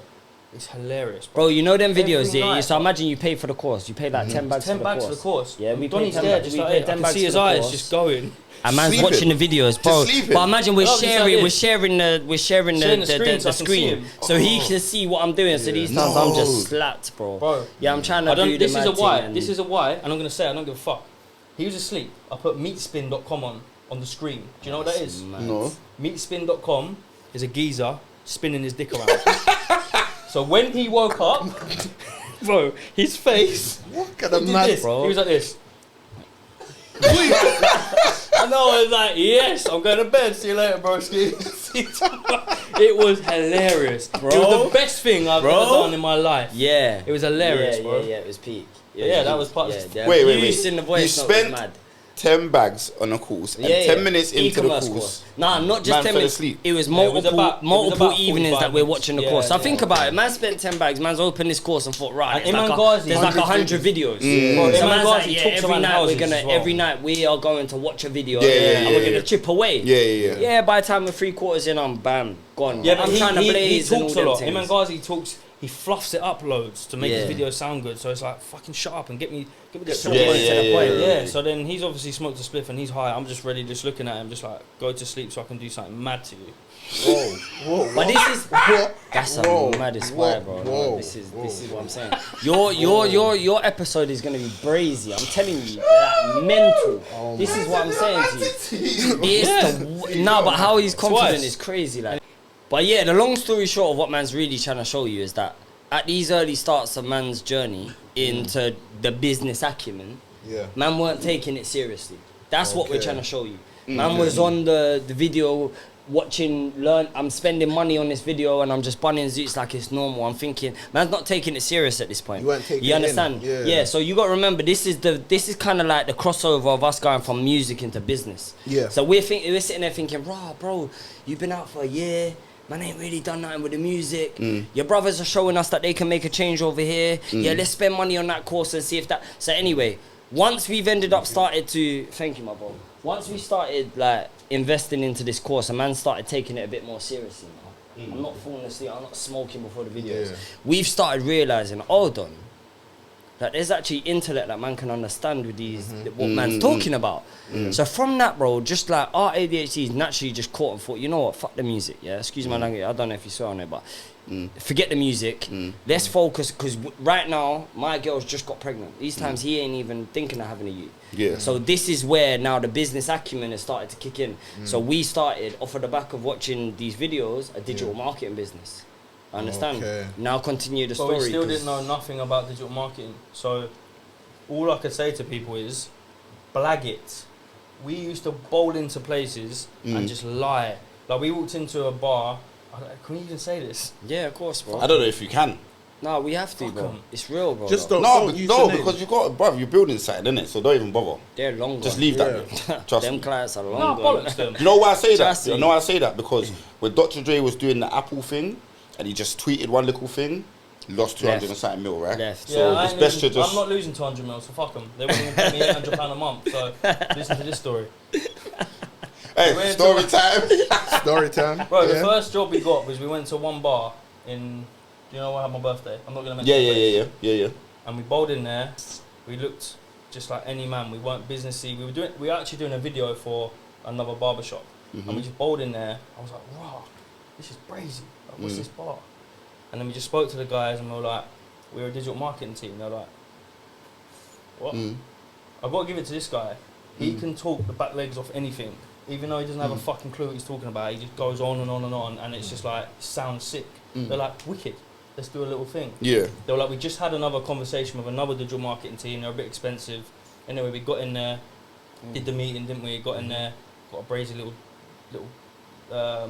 It's hilarious, Bro, you know them Every videos, yeah? night, So bro. imagine you pay for the course. You pay like 10 bags 10 for the bags course. for the course. Yeah, we Donnie's paid 10 there, bags. just We like, paid I 10 can bags see for his the eyes course. just going. And man's Sleeping. watching the videos, bro. Just sleeping. But imagine we're Oh, just like sharing this. the Sharing the screen so I can see screen, him. so he can see what I'm doing. So these times I'm just slapped, bro. Bro. Yeah, I'm trying to I don't, do the this is mad a why. thing. This is a why, and I'm gonna say I don't give a fuck. He was asleep. I put meatspin.com on the screen. Do you know what that is? No. Meatspin.com is a geezer spinning his dick around. So when he woke up, bro, his face. What kind He of did mad, this. bro? He was like this. I know, I was like, yes, I'm going to bed. See you later, broski. It was hilarious, bro. It was the best thing I've ever done in my life. Yeah. It was hilarious, bro. Yeah, it was peak. Yeah, that was part of yeah, the- yeah. Wait. You seen the voice You note was spent mad. 10 bags on a course, and 10 minutes into the E-commerce course, Nah, not just man 10 fell minutes. asleep. It was Yeah, it was multiple about evenings 45 that we're watching the minutes. course. So Yeah, think yeah. about it. Man spent 10 bags. Man's opened this course and thought, right, And there's like, Imam Ghazi, there's like 100 videos. Bro, So Imam man's like, Ghazi yeah, talks every around night houses we're gonna, as well. every night we are going to watch a video. Yeah, and we're yeah. gonna chip away. Yeah. Yeah, by the time we're 3/4 in, I'm bam, gone. Yeah, but I'm trying to he blaze and all talks a them lot. things. Imam Ghazi talks. He fluffs it up loads to make his Yeah. videos sound good. So it's like, fucking shut up and get me the to short the point point, to to the the point. point. yeah. Yeah. So then he's obviously smoked a spliff and he's high. I'm just ready, just looking at him, just like go to sleep so I can do something mad to you. Whoa. But this is that's Whoa. a maddest Whoa. why, bro. Whoa. This is Whoa. what I'm saying. Your episode is gonna be brazy. I'm telling you, like, mental. This is what I'm saying to you. But how he's confident Twice. is crazy, like. But yeah, the long story short of what man's really trying to show you is that at these early starts of man's journey into the business acumen, Yeah. man weren't taking it seriously. That's what we're Okay. trying to show you. Man was on the video watching, I'm spending money on this video and I'm just bunning zoots like it's normal. I'm thinking, man's not taking it serious at this point. You weren't taking You it understand? in. Yeah, so you got to remember, this is kind of like the crossover of us going from music into business. Yeah. So we're sitting there thinking, rah, bro, you've been out for a year. Man ain't really done nothing with the music. Your brothers are showing us that they can make a change over here. Yeah, let's spend money on that course and see if that. So anyway, once we've ended up thank you, my bro. Once we started like investing into this course, a man started taking it a bit more seriously now. I'm not falling asleep. I'm not smoking before the videos. Yeah. We've started realizing, hold on, that there's actually intellect that man can understand with these what man's talking about. So from that, bro, just like our ADHD is naturally just caught and thought, you know what, fuck the music, yeah. Excuse my language. I don't know if you saw on it, but forget the music. Let's focus, because right now my girl's just got pregnant. These times he ain't even thinking of having a youth. Yeah. So this is where now the business acumen has started to kick in. So we started off of the back of watching these videos, a digital marketing business. Understand? Okay. Now continue the But story. we still 'cause- didn't know nothing about digital marketing. So all I could say to people is, blag it. We used to bowl into places and just lie. Like we walked into a bar. Can we even say this? Yeah, of course, bro. I don't know if you can. No, we have to, Fuck bro. 'em. It's real, bro. Just though. don't use the name. because you got, bruv, you're building something, innit? So don't even bother. They're long Just gone. leave that. Yeah. bit. Trust Them me. clients are long No, gone. bollocks them. Do you know why I say that? Trust You me. know why I say that? Because when Dr. Dre was doing the Apple thing, and he just tweeted one little thing, lost 200 and something mil, right? Left. So I it's ain't best to losing- just... I'm not losing 200 mil, so fuck them. They wouldn't even pay me £800 a month. So listen to this story. Hey, We're story talking- time. Story time. Bro, the Yeah. first job we got was we went to one bar in. Do you know where I had my birthday? I'm not gonna mention. the place. Yeah. And we bowled in there. We looked just like any man. We weren't businessy. We were actually doing a video for another barbershop. And we just bowled in there. I was like, wow, this is crazy. Like, what's this bar? And then we just spoke to the guys and we were like, we're a digital marketing team. They're like, what? I've got to give it to this guy. He can talk the back legs off anything. Even though he doesn't have a fucking clue what he's talking about, he just goes on and on and on, and it's just like, sounds sick. They're like, wicked, let's do a little thing. Yeah. They were like, we just had another conversation with another digital marketing team, they're a bit expensive. Anyway, we got in there, did the meeting, didn't we? Got in there, got a brazy little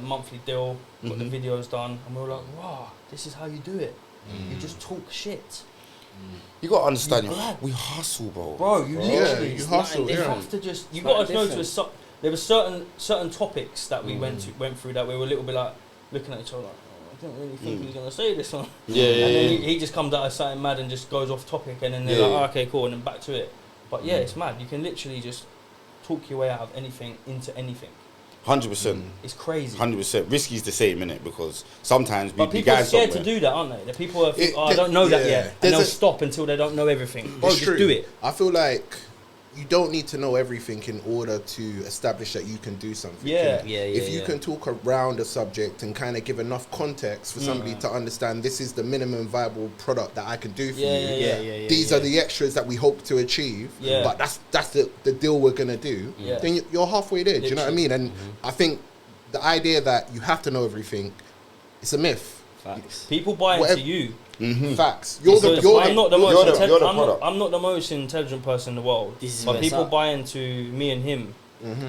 monthly deal, got the videos done, and we were like, wow, this is how you do it. You just talk shit. You got to understand, You glad. we hustle, bro. Bro, you literally, you hustle, you yeah. have to just, you It's got not to know different. there were certain topics that we went through that we were a little bit like, looking at each other like, oh, I didn't really think he was going to say this one. Yeah, And then yeah. he just comes out of something mad and just goes off topic, and then they're Yeah, like, yeah. oh, okay, cool, and then back to it. But yeah, it's mad. You can literally just talk your way out of anything into anything. 100%. It's crazy. 100%. Risky's the same, innit? Because sometimes But we people are guys scared somewhere. to do that, aren't they? The people think, I don't know that yet. And they'll stop until they don't know everything. Bro, It's just true. do it. I feel like you don't need to know everything in order to establish that you can do something. Yeah. If you can talk around a subject and kind of give enough context for somebody to understand this is the minimum viable product that I can do for you. These are the extras that we hope to achieve. Yeah. But that's the deal we're gonna do. Yeah. Then you're halfway there. Do you know what I mean? And Mm-hmm. I think the idea that you have to know everything, it's a myth. Facts. People buy Whatever- into you. Facts. You're the I'm not the most you're the intelligent. product. I'm not the most intelligent person in the world. This is But where it's people at. buy into me and him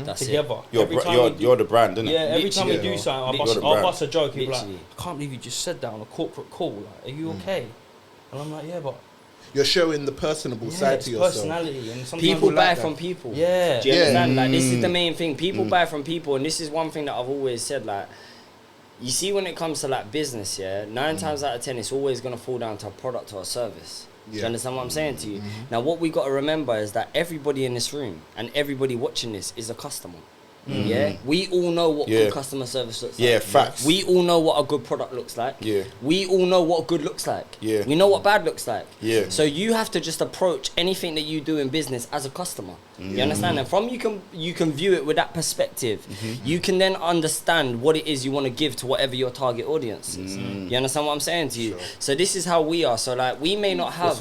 That's it. together. You're, Every time we do- you're the brand, innit? Yeah, every time we Literally, do something, You're the I'll brand. bust a joke. People like, Literally. I can't believe you just said that on a corporate call. Like, are you okay? And I'm like, yeah, but You're showing the personable yeah, side it's to yourself. personality. And sometimes People we buy like that. from people. Yeah. Do you Yeah. understand? Like, this is the main thing. People buy from people, and this is one thing that I've always said. Like, you see, when it comes to like business, 9 times out of 10, it's always gonna fall down to a product or a service. Do you Yeah. understand what I'm saying to you? Now, what we got to remember is that everybody in this room and everybody watching this is a customer. Yeah, we all know what Yeah. good customer service looks Yeah, like. facts. We all know what a good product looks like. Yeah. We all know what good looks like. Yeah. We know what bad looks like. Yeah. So you have to just approach anything that you do in business as a customer. You understand? And from you can view it with that perspective. You can then understand what it is you want to give to whatever your target audience is. You understand what I'm saying to you? Sure. So this is how we are. So like we may not have.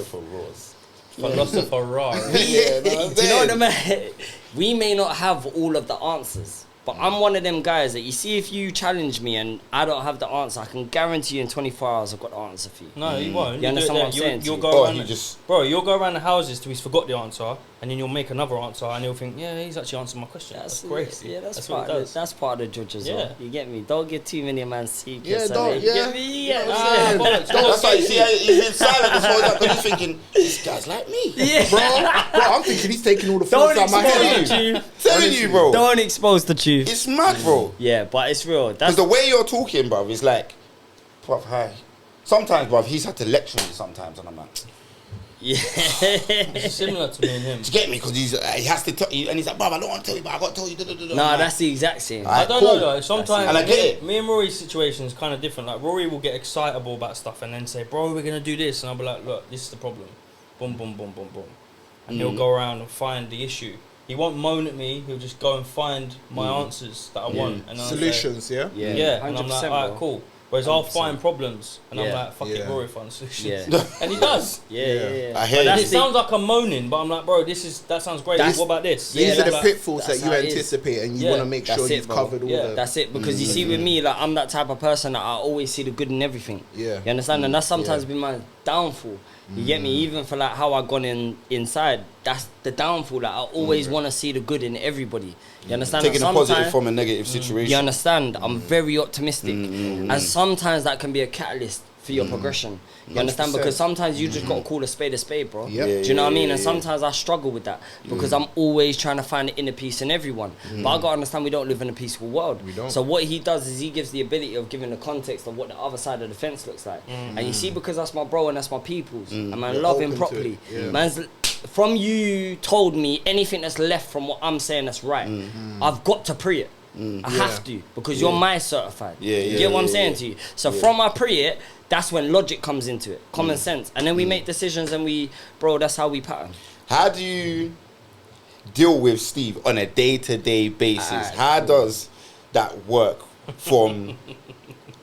Philosopher raw. Do you know what I mean? We may not have all of the answers. But I'm one of them guys that you see, if you challenge me and I don't have the answer, I can guarantee you in 24 hours I've got the answer for you. No, you won't. You understand what I'm saying to You'll you? go Oh, around he the- just- Bro, you'll go around the houses till he's forgot the answer, and then you'll make another answer, and he'll think, yeah, he's actually answered my question. That's crazy. Yeah, that's what part it of does. that's part of the judge as well. Yeah. You get me? Don't get too many man's secrets. Yeah, and don't- then- you yeah. get me? Yeah, You know what yeah. I'm saying? That's why you see how he's been silent this whole time because he's thinking, this guy's like me. bro, I'm thinking he's taking all the Don't thoughts out my expose head. the truth. Telling you, bro. Don't expose the truth. It's mad, bro. Yeah, but it's real. Because That's the way you're talking, bruv, is like, bruv, hi. Sometimes, bruv, he's had to lecture me sometimes, and I'm like, yeah. It's similar to me and him. do you get me? Because he has to tell you, and he's like, bruv, I don't want to tell you, but I got to tell you. No, that's the exact same. Alright, I don't cool. know though. Sometimes And I get it. me and Rory's situation is kind of different. Like Rory will get excitable about stuff and then say, "Bro, we're gonna do this," and I'll be like, "Look, this is the problem." Boom, boom, boom, boom, boom, and he'll go around and find the issue. He won't moan at me. He'll just go and find my answers that I want and I'll say, Solutions, yeah? yeah, and I'm like, alright, bro. cool. Whereas I'll find problems and I'm Yeah. like, fuck it, Yeah. Rory finds solutions. Yeah. And he does. Yeah. I hear But you. that's It sounds like I'm moaning, but I'm like, bro, that sounds great. That's- What about this? Yeah, These are the that's- pitfalls that that's you how it is. anticipate and you Yeah. want to make That's sure it, you've bro. covered all Yeah. the... That's it, because you see with me, like I'm that type of person that I always see the good in everything. Yeah. You understand? And that's sometimes been my downfall. You get me? Even for like how I gone inside, that's the downfall. Like I always want to see the good in everybody. You understand? Taking a And positive sometimes- from a negative situation. You understand? I'm very optimistic. And sometimes that can be a catalyst for your progression. You understand? 100%. Because sometimes you just got to call a spade, bro. Yep. Yeah, Do you know what I mean? yeah, And yeah. sometimes I struggle with that because I'm always trying to find the inner peace in everyone. But I got to understand we don't live in a peaceful world. We don't. So what he does is he gives the ability of giving the context of what the other side of the fence looks like. And you see, because that's my bro and that's my peoples, and man, You're love open him to it. properly. Yeah. Man's from you told me anything that's left from what I'm saying that's right. I've got to pre it. I have to because you're my certified. Yeah, You yeah, get what I'm yeah, saying yeah. to you? So from I pre it, that's when logic comes into it, common sense, and then we make decisions and bro, that's how we pattern. How do you deal with Steve on a day-to-day basis? Alright, How does that work from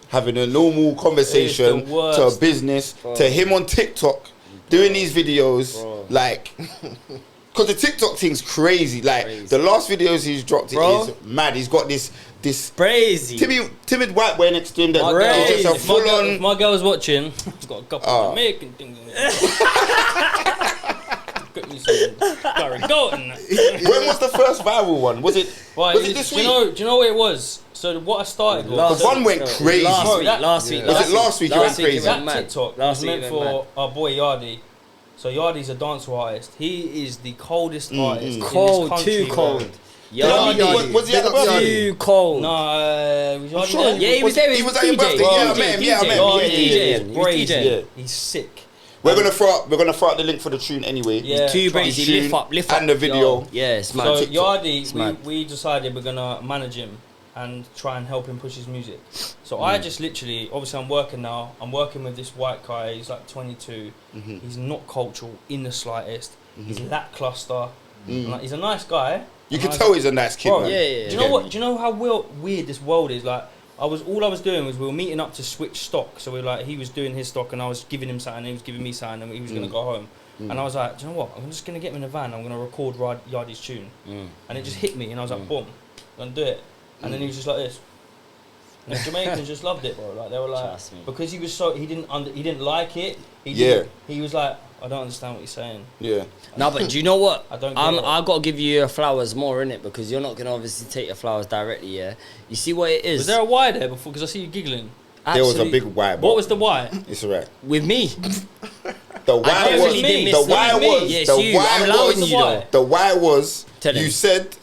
having a normal conversation It's the worst. to a business to him on TikTok doing these videos like because the TikTok thing's crazy. Like the last videos he's dropped Bro. is mad. He's got this Crazy. timid white boy next to him that My is girl- just a If full if on. my girl's watching, I've got a couple of Jamaican things. Got me some Gary Golden. When was the first viral one? Was it Right, was it this do week? you know what it was? So what I started was Last- one went crazy. Last Bro, week. that- Last week. Was it last week it went crazy? that mad. TikTok Last was week meant it went for our boy Yardi. So Yardi's a dancehall artist. He is the coldest artist. in Cold, this country, too bro. cold. Yeah, Yardi. was he at the Big up birthday? Too cold. No, was Yardi sure. there? Yeah, he was there. He was at your birthday. DJ. Yeah, I met him. Yeah, I met him. Yardi Yeah, is yeah, yeah. He was crazy. DJing. Yeah. He's sick. We're gonna throw out the link for the tune anyway. Yeah. Too try- crazy. tune Lift up. and the video. Yo. Yeah, it's So mad. TikTok. Yardi, It's mad. we decided we're gonna manage him. and try and help him push his music. So I just literally, obviously I'm working now, I'm working with this white guy, he's like 22, he's not cultural in the slightest, he's lackluster, and, like, he's a nice guy. You can tell he's a nice kid, Bro, man. yeah. Do you know what? Do you know how weird this world is? Like, all I was doing was we were meeting up to switch stock. So we were like, he was doing his stock and I was giving him something, and he was giving me something, and he was gonna go home. And I was like, do you know what? I'm just gonna get him in a van. I'm gonna record Yardi's tune, and it just hit me, and I was like, boom, I'm gonna do it. And then he was just like this. And the Jamaicans just loved it, bro. Like they were like, because he was so he didn't like it. He was like, I don't understand what you're saying. Yeah. No, but do you know what? I don't. I got to give you your flowers more, innit? Because you're not gonna obviously take your flowers directly. Yeah. You see what it is? Was there a why there before? Because I see you giggling. There was a big why. What was the why? It's alright. With me. The why was. The why was. Yes, the you. why I'm allowing was. you though. The why was. Tell him. You said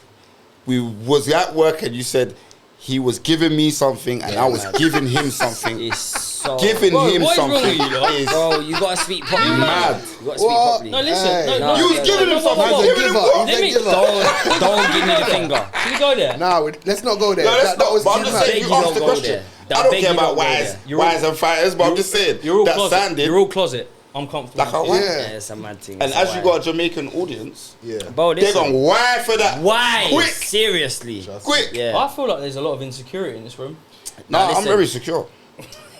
we was at work and you said he was giving me something and I was giving him something. It's so. Giving him what is wrong something. with you, lot? Bro, you gotta speak properly. Mad. You gotta speak properly. No, listen. Hey. No, You was giving him something. Man's a Giving him giver. what? He's a Let me- giver. Don't give me the finger. Should we go there? Nah, let's not go there. No, let's that not. was But I'm too just much. saying, beg you you asked don't the go question. there. I don't beg care you about don't go whys, there. whys and fighters, but I'm just saying You're all that closet. sounded You're all closet. I'm comfortable. like a why. Yeah. Yeah, it's a mad thing. And it's as a you why. got a Jamaican audience, Yeah. Bro, they're listen. going why for that. Why? Quick. Seriously. Quick. Yeah. I feel like there's a lot of insecurity in this room. No, Nah, I'm listen. very secure.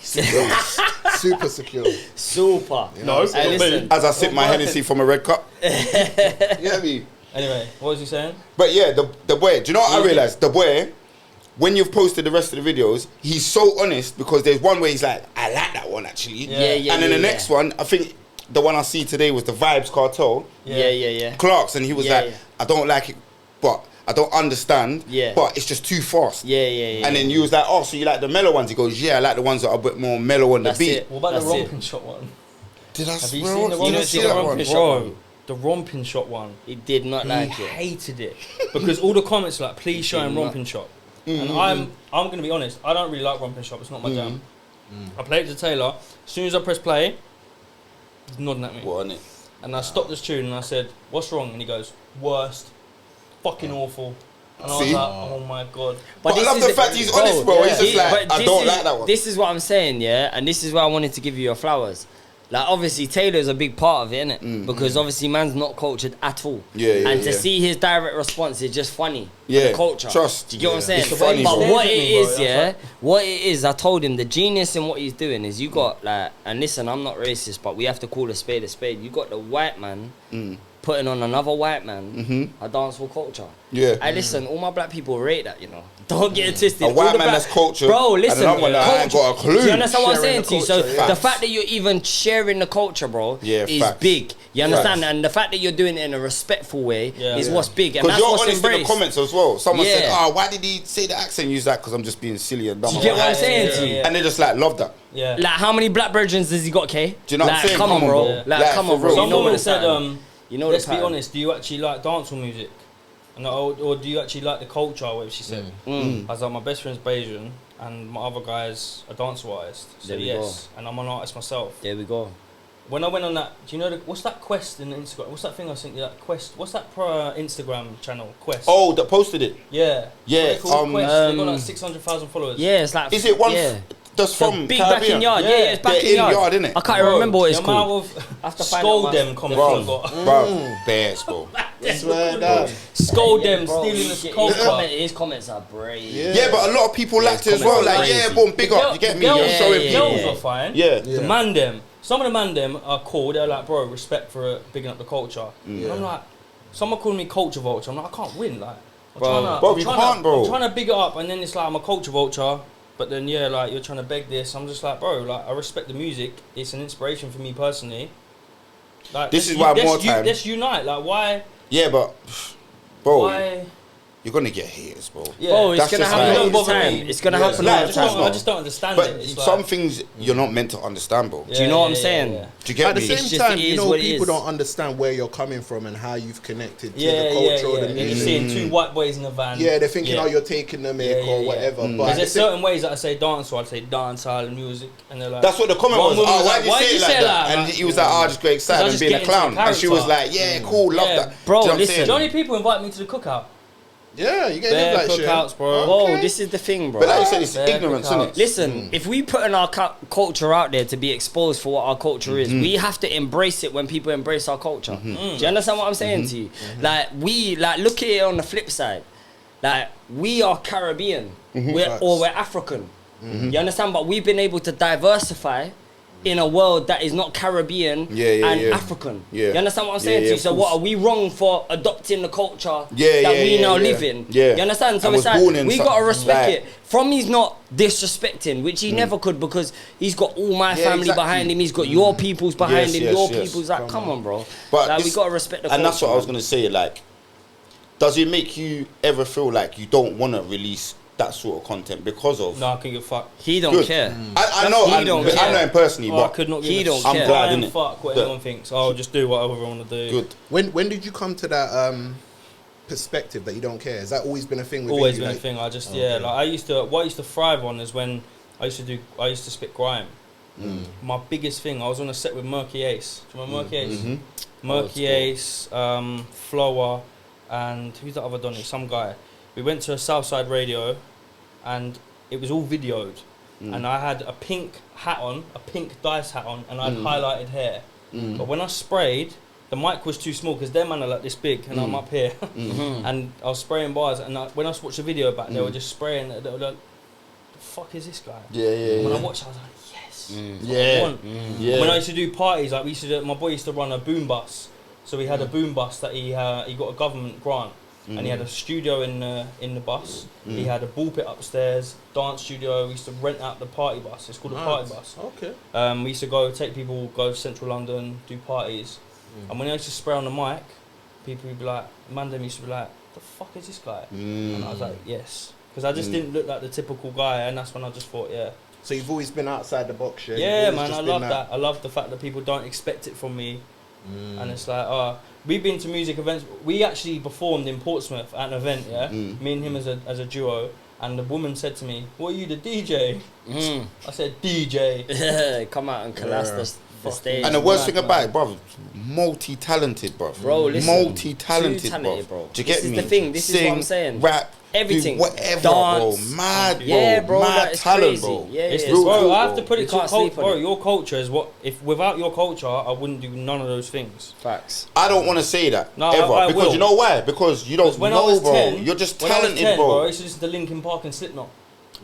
Super secure. Super. No, Hey, listen. as I sip my Hennessy from a red cup. You get me? Anyway, what was he saying? But yeah, the boy, do you know what I realised? The boy, when you've posted the rest of the videos, he's so honest because there's one where he's like, I like that one actually. Yeah. And then the next one, I think the one I see today was the Vibes Cartel. Yeah. Clarks, and he was Yeah, like, I don't like it, but I don't understand. Yeah. But it's just too fast. Yeah. And then you was like, oh, so you like the mellow ones? He goes, yeah, I like the ones that are a bit more mellow on the That's beat. it. What about That's the it. romping shot one? Did I Have you bro, seen the you romping didn't see that one? shot Bro, one? the romping shot one. He did not He like it. hated it because all the comments are like, please show him romping shot. And I'm gonna be honest, I don't really like romping shot. It's not my jam. I played it to Taylor. As soon as I press play, he's nodding at me. What, innit? And I stopped this tune and I said, what's wrong? And he goes, worst, fucking awful. And I was See? like, oh my god. But I this love is the fact he's honest, bro. He's just like, but I this don't is- like that one. This is what I'm saying, yeah, and this is why I wanted to give you your flowers. Like, obviously, Taylor's a big part of it, innit? Because obviously, man's not cultured at all. Yeah, and to yeah. see his direct response is just funny. For Yeah, the culture. trust. Do you get what I'm saying? It's funny, but bro. what it Stares at me, is, bro, yeah, that's what it is, I told him the genius in what he's doing is you got like, and listen, I'm not racist, but we have to call a spade a spade. You got the white man putting on another white man a dancehall culture. Yeah. Hey, listen, all my black people rate that, you know. Don't get it twisted. A All white the man black- that's cultured, Bro, and listen. another one that I ain't got a clue. Do you understand what I'm Sharing saying the to you? So culture, yeah. the Facts. fact that you're even sharing the culture, bro, Yeah, is facts. big. You understand? Facts. And the fact that you're doing it in a respectful way Yeah. is Yeah. what's big. And Because that's you're what's honest in the embraced. comments as well. Someone said, Yeah. oh, why did he say the accent? Use that because I'm just being silly and dumb. Do you get what I'm Like, saying to you? Yeah. And they just like love that. Yeah. Like, how many black virgins has he got, K? Do you know what I'm like, saying? Come on, bro. Yeah. Like, Like, come for on, bro. real. You know Someone what said, you know let's the be pattern. honest, do you actually like dancehall music? And or do you actually like the culture, whatever she said? I was like, my best friend's Bayesian and my other guy's a dancehall artist. So There we yes, and I'm an artist myself. There we go. When I went on that, do you know, what's that Quest in Instagram? What's that thing I sent you, that Quest? What's that Instagram channel, Quest? Oh, that posted it. Yeah. Yeah, What they call Quest? They've got like um, 600,000 followers. Yeah, it's like. Is it one Yeah. that's The from big Caribbean? backyard. Yeah, it's They're in backyard. yard, innit? I can't even remember what it's the called. amount I have to of find scold out them comments I Bro, got. bro, bears, bro. Swear down. Scold Yeah, them, bro, stealing his the culture. his comments are brave. Yeah, but a lot of people liked it as well. Like, crazy. yeah, boom, big up. You get me? Girls, You're Yeah, showing yeah, people. girls yeah. were fine. Yeah. The man them. Some of the man them are cool. They're like, bro, respect for bigging up the culture. And I'm like, someone calling me culture vulture. I'm like, I can't win. Like, Bro, you can't, bro. I'm trying to big it up, and then it's like I'm a culture vulture. But then yeah, like you're trying to beg this. I'm just like, bro, like I respect the music. It's an inspiration for me personally. Like This is why more time- Let's unite. Like why? Yeah, but, bro, Why? you're going to get haters, bro. Yeah. Bro, it's That's gonna just happen like- all the Don't bother time. me. It's gonna Yeah. happen Nah, all the it's time. not. I just don't understand But it. It's some like, things you're not meant to understand, bro. Do you know what I'm saying? Do you get At the me? same It's just- time, it you is know, what it people is. don't understand where you're coming from and how you've connected to Yeah, the yeah, culture or yeah. the And you're music. seeing two white boys in a van. Yeah, they're thinking, Yeah. oh, you're taking the mic Yeah, yeah, or yeah. whatever. But Because at there's the same- certain ways that I say dance, or I say dance, style, and music, and they're like. That's what the comment One was. woman Oh, was why like, did you say it like that? And he was like, oh, I just got excited Because I and being a just get into clown. the And she was character. like, yeah, cool, love Yeah. that. Bro, Do you know what I'm listen. saying? Do you know how many people invite me to the cookout? Yeah, you get Bare live like shit. cookouts, bro. Whoa, this is the thing, bro. But like you said, it's Bare ignorance, isn't cookouts. it? Listen, if we put our culture out there to be exposed for what our culture is, we have to embrace it when people embrace our culture. Do you understand what I'm saying to you? Like, look at it on the flip side. Like, we are Caribbean, we're African. You understand? But we've been able to diversify in a world that is not Caribbean and African. You understand what I'm saying to you? So what, are we wrong for adopting the culture that we now live in? You understand? So And it's was born like, in we some- got to respect like- it. From he's not disrespecting, which he never could, because he's got all my family exactly. behind him, he's got your people's behind him, your yes. people's, like, come on, bro. But Like, we this- got to respect the culture. And that's what I was man. gonna say. Like, does it make you ever feel like you don't want to release that sort of content because of? No, I couldn't give a fuck. He don't Good. care. I know. He don't I care. know him personally, Oh, I but could not give he a don't fuck. care. I'm glad, And innit? fuck what That- anyone thinks. I'll just do whatever I want to do. good. When did you come to that perspective that you don't care? Has that always been a thing with Always you? been a Like, thing. I just Okay. like I used to thrive on is when I used to spit grime. My biggest thing, I was on a set with Murky Ace. Do you remember Murky Ace? Murky Ace, Flower, and who's the other Donny? Some guy. We went to a Southside radio, and it was all videoed. And I had a pink hat on, a pink dice hat on, and I had highlighted hair. But when I sprayed, the mic was too small because their man are like this big, and I'm up here. And I was spraying bars, and when I watched the video back, they were just spraying. They were like, "The fuck is this guy?" Yeah. When I watched, I was like, "Yes." Yeah. Yeah. When I used to do parties, like my boy used to run a boom bus, so we had a boom bus that he got a government grant, and he had a studio in the bus. He had a ball pit upstairs, dance studio. We used to rent out the party bus. It's called a party bus. Okay. We used to go to Central London, do parties, and when I used to spray on the mic, people would be like, Mandem used to be like, "The fuck is this guy?" And I was like, "Yes," because I just didn't look like the typical guy, and that's when I just thought, yeah. So you've always been outside the box, yeah? You've Yeah, always man, just I been love that. I love the fact that people don't expect it from me. And it's like, we've been to music events. We actually performed in Portsmouth at an event, yeah? Me and him as a duo. And the woman said to me, "What are you, the DJ?" I said, "DJ." Come out and collapse the stage. And the worst mad, thing about it, bro, multi-talented, bro. Bro, listen, multi-talented, too talented, bro. Do you get This is me? the thing, this is what I'm saying. Rap, Everything. do whatever, Dance. bro. Mad, Yeah, bro, Mad that is talent, crazy. bro. Yeah, It's yeah. real bro, cool, I have bro. to put You it to can't sleep culture. on Bro, it. your culture is what. If without your culture, I wouldn't do none of those things. Facts. I don't want to say that No, ever I because will. you know why? Because you don't Because when I know, was bro. 10, You're just when I was talented, 10, I bro. used to listen to Linkin Park and Slipknot.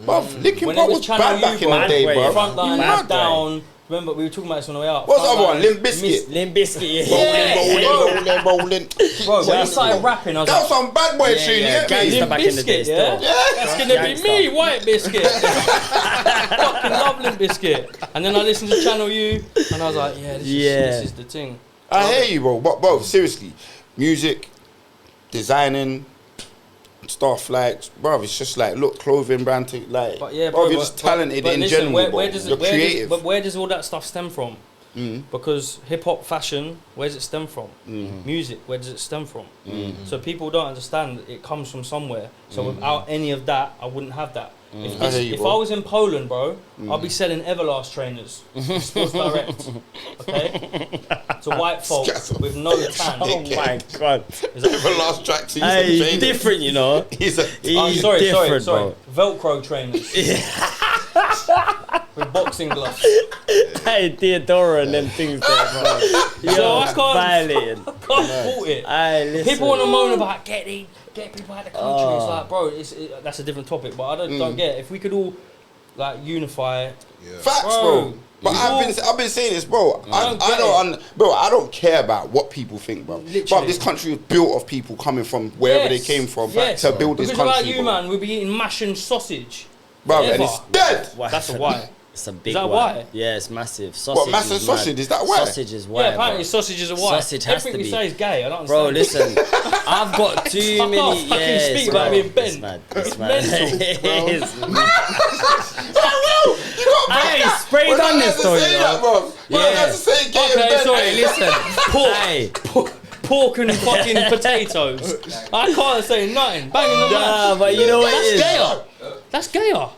Bruv, Linkin When Park it was was Channel bad U, back in bro. the day, Mad bro. way. Frontline, Mad down. Remember, we were talking about this on the way out. What's the other one? Frontline, Limp Bizkit. Limp Bizkit, yeah. Rolling. Bro, when he started rapping, I was That was like, some bad boy tune, yeah, Gangsta me? Limp back in the day Bizkit, still. yeah? That's gonna be Gangsta. me, White Biscuit. Fucking love Limp Bizkit. And then I listened to Channel U, and I was like, yeah, this is the thing. I hear you, bro. But bro, seriously, music, designing, stuff like, bro, it's just like, look, clothing brand, like, But yeah, bro, bro, you're just talented in general, bro. You're creative. But where does all that stuff stem from? Because hip hop, fashion, where does it stem from? Music, where does it stem from? So people don't understand that it comes from somewhere. So without any of that, I wouldn't have that. I hear you, If bro. I was in Poland, bro, I'll be selling Everlast trainers, Sports Direct, okay? To white folk with no tan. Oh my god. Is that The last track, so Hey, he's he's different, you know. He's a He's sorry, different, Velcro trainers. With boxing gloves. Hey, Theodora and them things there, bro. So I can't- violating. Can't fault it. Hey, listen. People want to moan about get people out of the country. It's like, bro, that's a different topic. But I don't get it. If we could all like unify. facts, Bro, bro. But you I've been saying this, bro. don't get I don't care about what people think, bro. Literally. But this country is built of people coming from wherever they came from to build this because country, without you, bro. man, we'd be eating mash and sausage. Bro, and Forever. it's dead. Why? That's a why. It's a big that why. why? Yeah, it's massive. Sausage. massive is sausage? mad. Is that why? Sausage is why. Yeah, apparently bro. sausage is a why. Sausage has Everything to we be. say is gay. I don't understand. Bro, listen. I've got too I many. can't fucking Yeah, speak it's about mad. being bent. It's mad. It's It's mad. mental, It's mad. You got Hey, sprayed on this though, you know. bro. Yeah. Yeah. That's to say gay Okay, and bent. sorry, Hey, listen. Hey. pork and fucking potatoes. I can't say nothing. Banging the Nah, match. but you know what it is. That's gayer. That's gayer.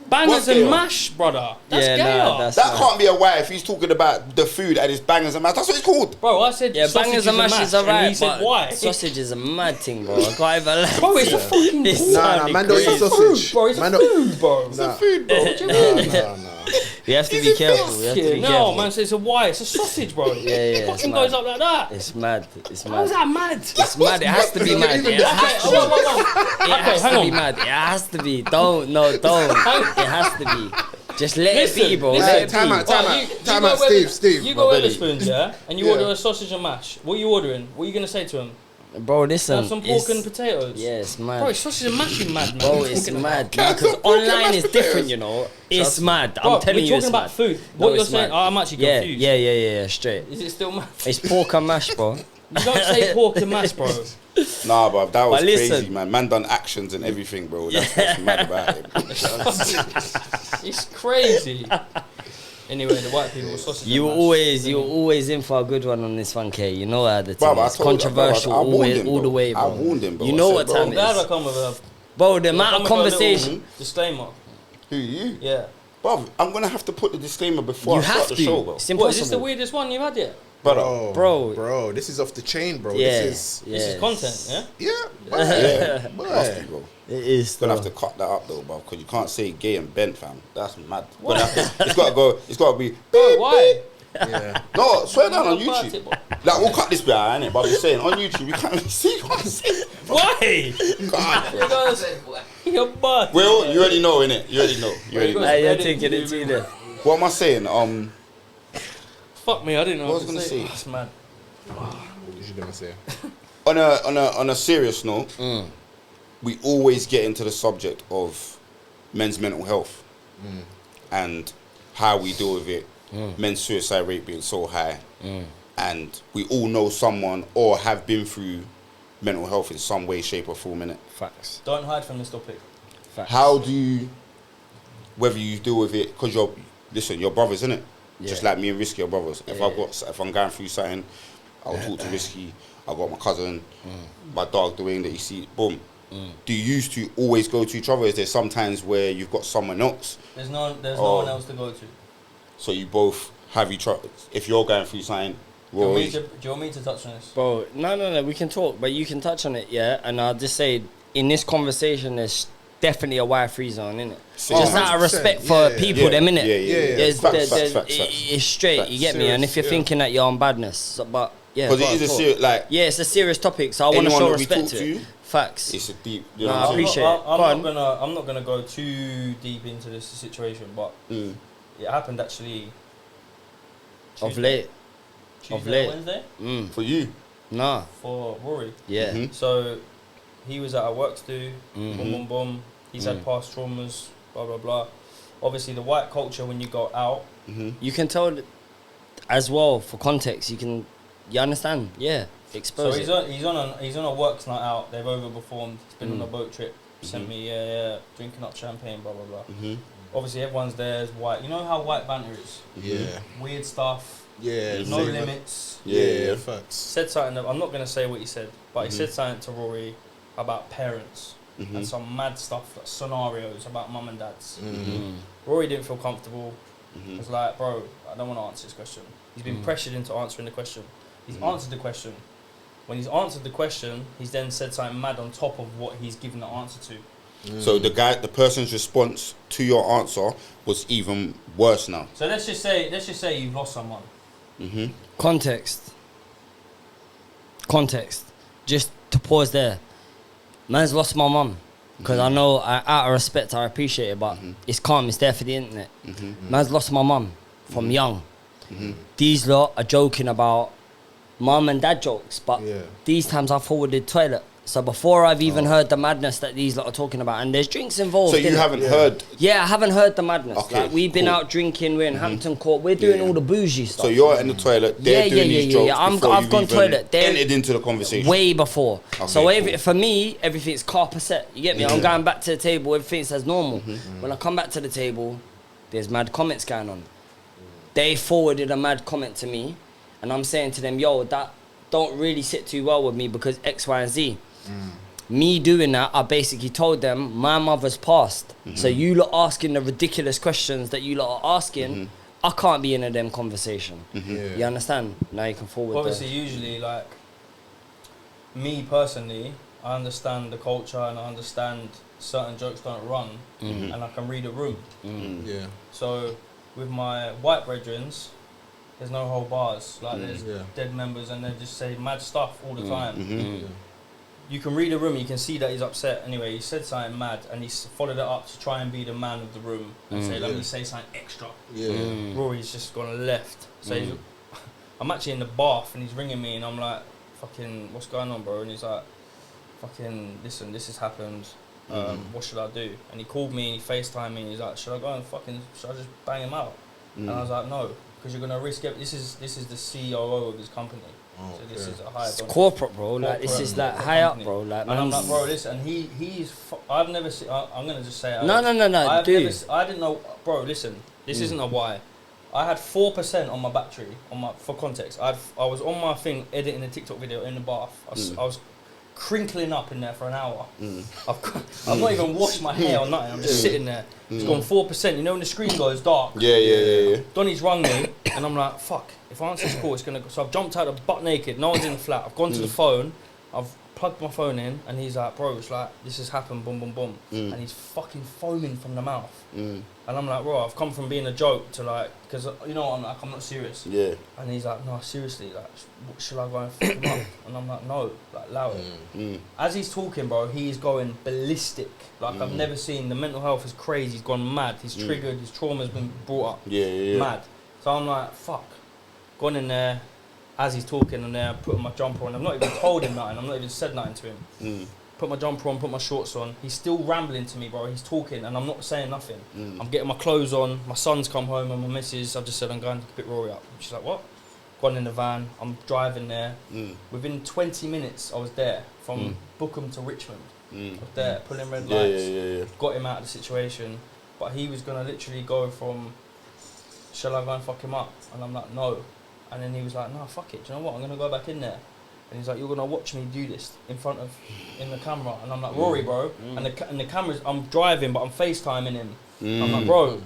Bangers What's and gayer? mash, brother. That's Yeah, gayer. nah, that's- That can't be a why if he's talking about the food and it's bangers and mash. That's what it's called. Bro, I said Yeah, sausages bangers and mash is and alright, he said but why? sausage is a mad thing, bro. I can't even lie. Bro, it's a fucking It's food. Nah, man, don't eat crazy. sausage. Bro, it's a Man, don't- food, bro. Nah. Food, bro. What do you mean? Nah. We have to be careful. We have to Yeah, be no, careful. man, so it's a why. It's a sausage, bro. Yeah, It it's fucking mad. goes up like that. It's mad. It's How's mad. that mad? It's mad. It has to be mad. It has to be. It has hang to on. be mad. It has to be. Don't. It has to be. Just let it be, bro. Listen, Let it time be. out, time Right, out, time out, Steve. You go My belly. Weatherspoons, yeah? And you Yeah. order a sausage and mash. What are you ordering? What are you going to say to him? Bro, listen. Have some pork and potatoes? Yeah, it's mad. Bro, it's sausage and mash is mad, man. Bro, What are you it's talking mad. about? Because online is different, you know. It's mad. Bro, I'm telling we're you, it's talking about mad. food. No, What you're it's saying, mad. I'm actually Yeah, confused. yeah. Straight. Is it still mad? It's pork and mash, bro. You don't say pork and mash, bro. Nah, bro, that was But listen. crazy, man. Man done actions and everything, bro. That's what's mad about it. It's crazy. Anyway, the white people were sausage You and mash. were always in for a good one on this one, K. You know how the thing Bro, I is told you, controversial bro, I warned always, him, all the bro. way, bro. I warned him, bro. You I know said, what bro, time I'm it glad I is, come with a bro. The amount of conversation. disclaimer. Who, you? Yeah. Bro, I'm going to have to put the disclaimer before You I start have the to. show, bro. It's What, is this the impossible. weirdest one you've had yet? Brother. Bro. This is off the chain, bro. Yeah, This This is content, yeah? is Yeah, must be, bro. It is. Gonna Though. have to cut that up though, bro, because you can't say gay and bent, fam. That's mad. It's gotta go. It's gotta be. Bro, why? yeah. No, swear down on What about YouTube. it, bro? Like we'll cut this bit out, innit? But I'm just saying on YouTube, you can't even see what I'm saying. Why? God, You guys, you're butt. Will, you already know, innit? You already know. You already know. Hey, you're Edit taking it to to there. What am I saying? Fuck me, I didn't know What what was I to gonna say? That's mad. What was you gonna say? On a serious note, we always get into the subject of men's mental health and how we deal with it. Men's suicide rate being so high, and we all know someone or have been through mental health in some way, shape, or form. Innit? Facts. Don't hide from this topic. Facts. How do you, whether you deal with it, because you're brothers, innit? Just Yeah. like me and Risky are brothers. If I'm going through something, I'll talk to Risky. I got my cousin, my dog Dwayne that you see. Boom. Do you used to always go to each other? Is there sometimes where you've got someone else, There's no Oh. one else to go to. so you both have each other? If you're going through something, Do you, want me Rory, to, do you want me to touch on this? Bro, no, we can talk, but you can touch on it, yeah? And I'll just say, in this conversation, there's definitely a wire free zone, innit? Oh, Just out of 100%, respect for yeah. people, them, innit? Yeah. There's, Facts. it's straight, you get me? And if you're Serious, thinking that you're on badness, so, but yeah. because go it on, is a talk. serious, like, Yeah, it's a serious topic, so I want to anyone show that we respect talk to to, it. Facts. it's a deep, you know Nah, what I'm saying? appreciate it. Go on. I'm not gonna go too deep into this situation, but it happened actually. Of Tuesday- late. Tuesday, of late. Wednesday For you, Nah. for Rory. Yeah. Mhm. So he was at work to do, Mm-hmm. boom, boom, boom. He's had past traumas, blah, blah, blah. Obviously, the white culture, when you go out, You can tell as well, for context, you understand? Yeah. so Expose he's it. on a works night out. They've overperformed. He's been on a boat trip. Sent me, drinking up champagne, blah, blah, blah. Obviously, everyone's there is white. You know how white banter is? Yeah. Weird stuff, Yeah. no same. limits. Yeah. Facts. Said something, I'm not going to say what he said, but he said something to Rory about parents and some mad stuff, like scenarios about mum and dads. Rory didn't feel comfortable. He was like, bro, I don't want to answer this question. He's been pressured into answering the question. He's answered the question. When he's answered the question, he's then said something mad on top of what he's given the answer to. So the person's response to your answer was even worse now. So let's just say you've lost someone. Context. Just to pause there. Man's lost my mum. Because I know, out of respect, I appreciate it, but it's calm, it's there for the internet. Man's lost my mum from young. These lot are joking about mum and dad jokes, but these times I forwarded toilet. So before I've even heard the madness that these lot are talking about, and there's drinks involved. So you innit? haven't heard. Yeah, I haven't heard the madness. Okay, Like, we've been cool. out drinking, we're in Hampton Court, we're doing all the bougie stuff. So you're in the toilet. They're doing these jokes before I've you've gone even toilet. They're entered into the conversation. way before. Okay, So cool. for me, everything's carpet set. You get me? I'm going back to the table, everything's as normal. When I come back to the table, there's mad comments going on. They forwarded a mad comment to me, and I'm saying to them, yo, that don't really sit too well with me because X, Y, and Z. me doing that, I basically told them my mother's passed. So you lot asking the ridiculous questions that you lot are asking, I can't be in a them conversation. You understand? Now you can forward. Obviously, usually, like me personally, I understand the culture and I understand certain jokes don't run, and I can read a room. Yeah. So with my white brethrens, there's no whole bars. Like there's dead members and they just say mad stuff all the time. You can read a room, you can see that he's upset. Anyway, he said something mad and he followed it up to try and be the man of the room and say, let me say something extra. Rory's just gone left. So I'm actually in the bath and he's ringing me and I'm like, fucking, what's going on, bro? And he's like, fucking, listen, this has happened. What should I do? And he called me and he FaceTimed me and he's like, should I go and should I just bang him out? And I was like, no, because you're gonna risk it. This is the COO of his company. So this is a higher. It's corporate, bro. Like this is like high up, bro. Like, and I'm like, bro, listen. He's. I've never seen. I'm gonna just say it. No, dude. I didn't know, bro. Listen, this isn't a why. I had 4% on my battery. For context, I was on my thing editing a TikTok video in the bath. I was crinkling up in there for an hour. I've not even washed my hair or nothing. I'm just sitting there. It's gone 4%. You know when the screen goes dark? Yeah. Donnie's rung me, and I'm like, fuck. If I answer this call, it's gonna go. So I've jumped out butt naked. No one's in the flat. I've gone to the phone. I've plugged my phone in, and he's like, bro, it's like this has happened. Boom, boom, boom. And he's fucking foaming from the mouth. And I'm like, bro, I've come from being a joke to like, because you know, I'm not serious. Yeah. And he's like, no, seriously, like, should I go and fuck him up? And I'm like, no, like, allow it. As he's talking, bro, he's going ballistic. Like, I've never seen. The mental health is crazy. He's gone mad. He's triggered. His trauma's been brought up. Yeah. Mad. So I'm like, fuck. Gone in there, as he's talking in there, putting my jumper on. I've not even told him nothing. I've not even said nothing to him. Put my jumper on, put my shorts on. He's still rambling to me, bro. He's talking and I'm not saying nothing. I'm getting my clothes on. My son's come home and my missus, I've just said I'm going to pick Rory up. She's like, what? Gone in the van. I'm driving there. Within 20 minutes, I was there. From Bookham to Richmond. I was there, pulling red lights. Got him out of the situation. But he was going to literally go from, shall I go and fuck him up? And I'm like, no. And then he was like, no, fuck it. Do you know what? I'm going to go back in there. And he's like, you're going to watch me do this in the camera. And I'm like, Rory, bro. And the camera's, I'm driving, but I'm FaceTiming him. I'm like, bro,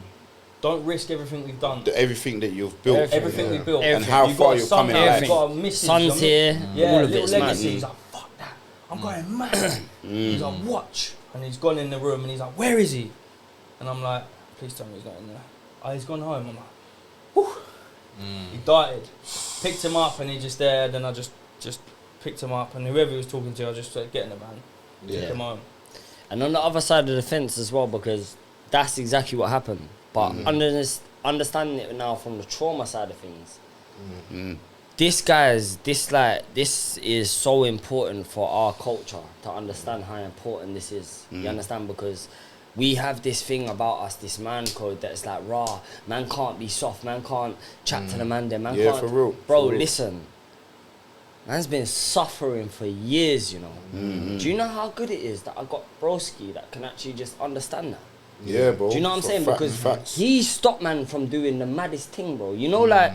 don't risk everything we've done. Everything that you've built. Everything we've built. And how far you're coming out. You've got a missus. Son's here. Yeah, all of little it's legacy. mad. He's like, fuck that. I'm going mad. He's like, watch. And he's gone in the room and he's like, where is he? And I'm like, please tell me he's not in there. Oh, he's gone home. I'm like, whew. He died. Picked him up and he's just there. Then I just picked him up and whoever he was talking to, I just said, get in the van. Take him home. And on the other side of the fence as well, because that's exactly what happened. But understanding it now from the trauma side of things, this is so important for our culture to understand how important this is. You understand? Because we have this thing about us, this man code that's like, rah, man can't be soft, man can't chat to the man there, man can't. For real. Bro, for real. listen. Man's been suffering for years, you know. Do you know how good it is that I got broski that can actually just understand that? Yeah, bro. Do you know what I'm saying? Because facts. he stopped man from doing the maddest thing, bro. You know, like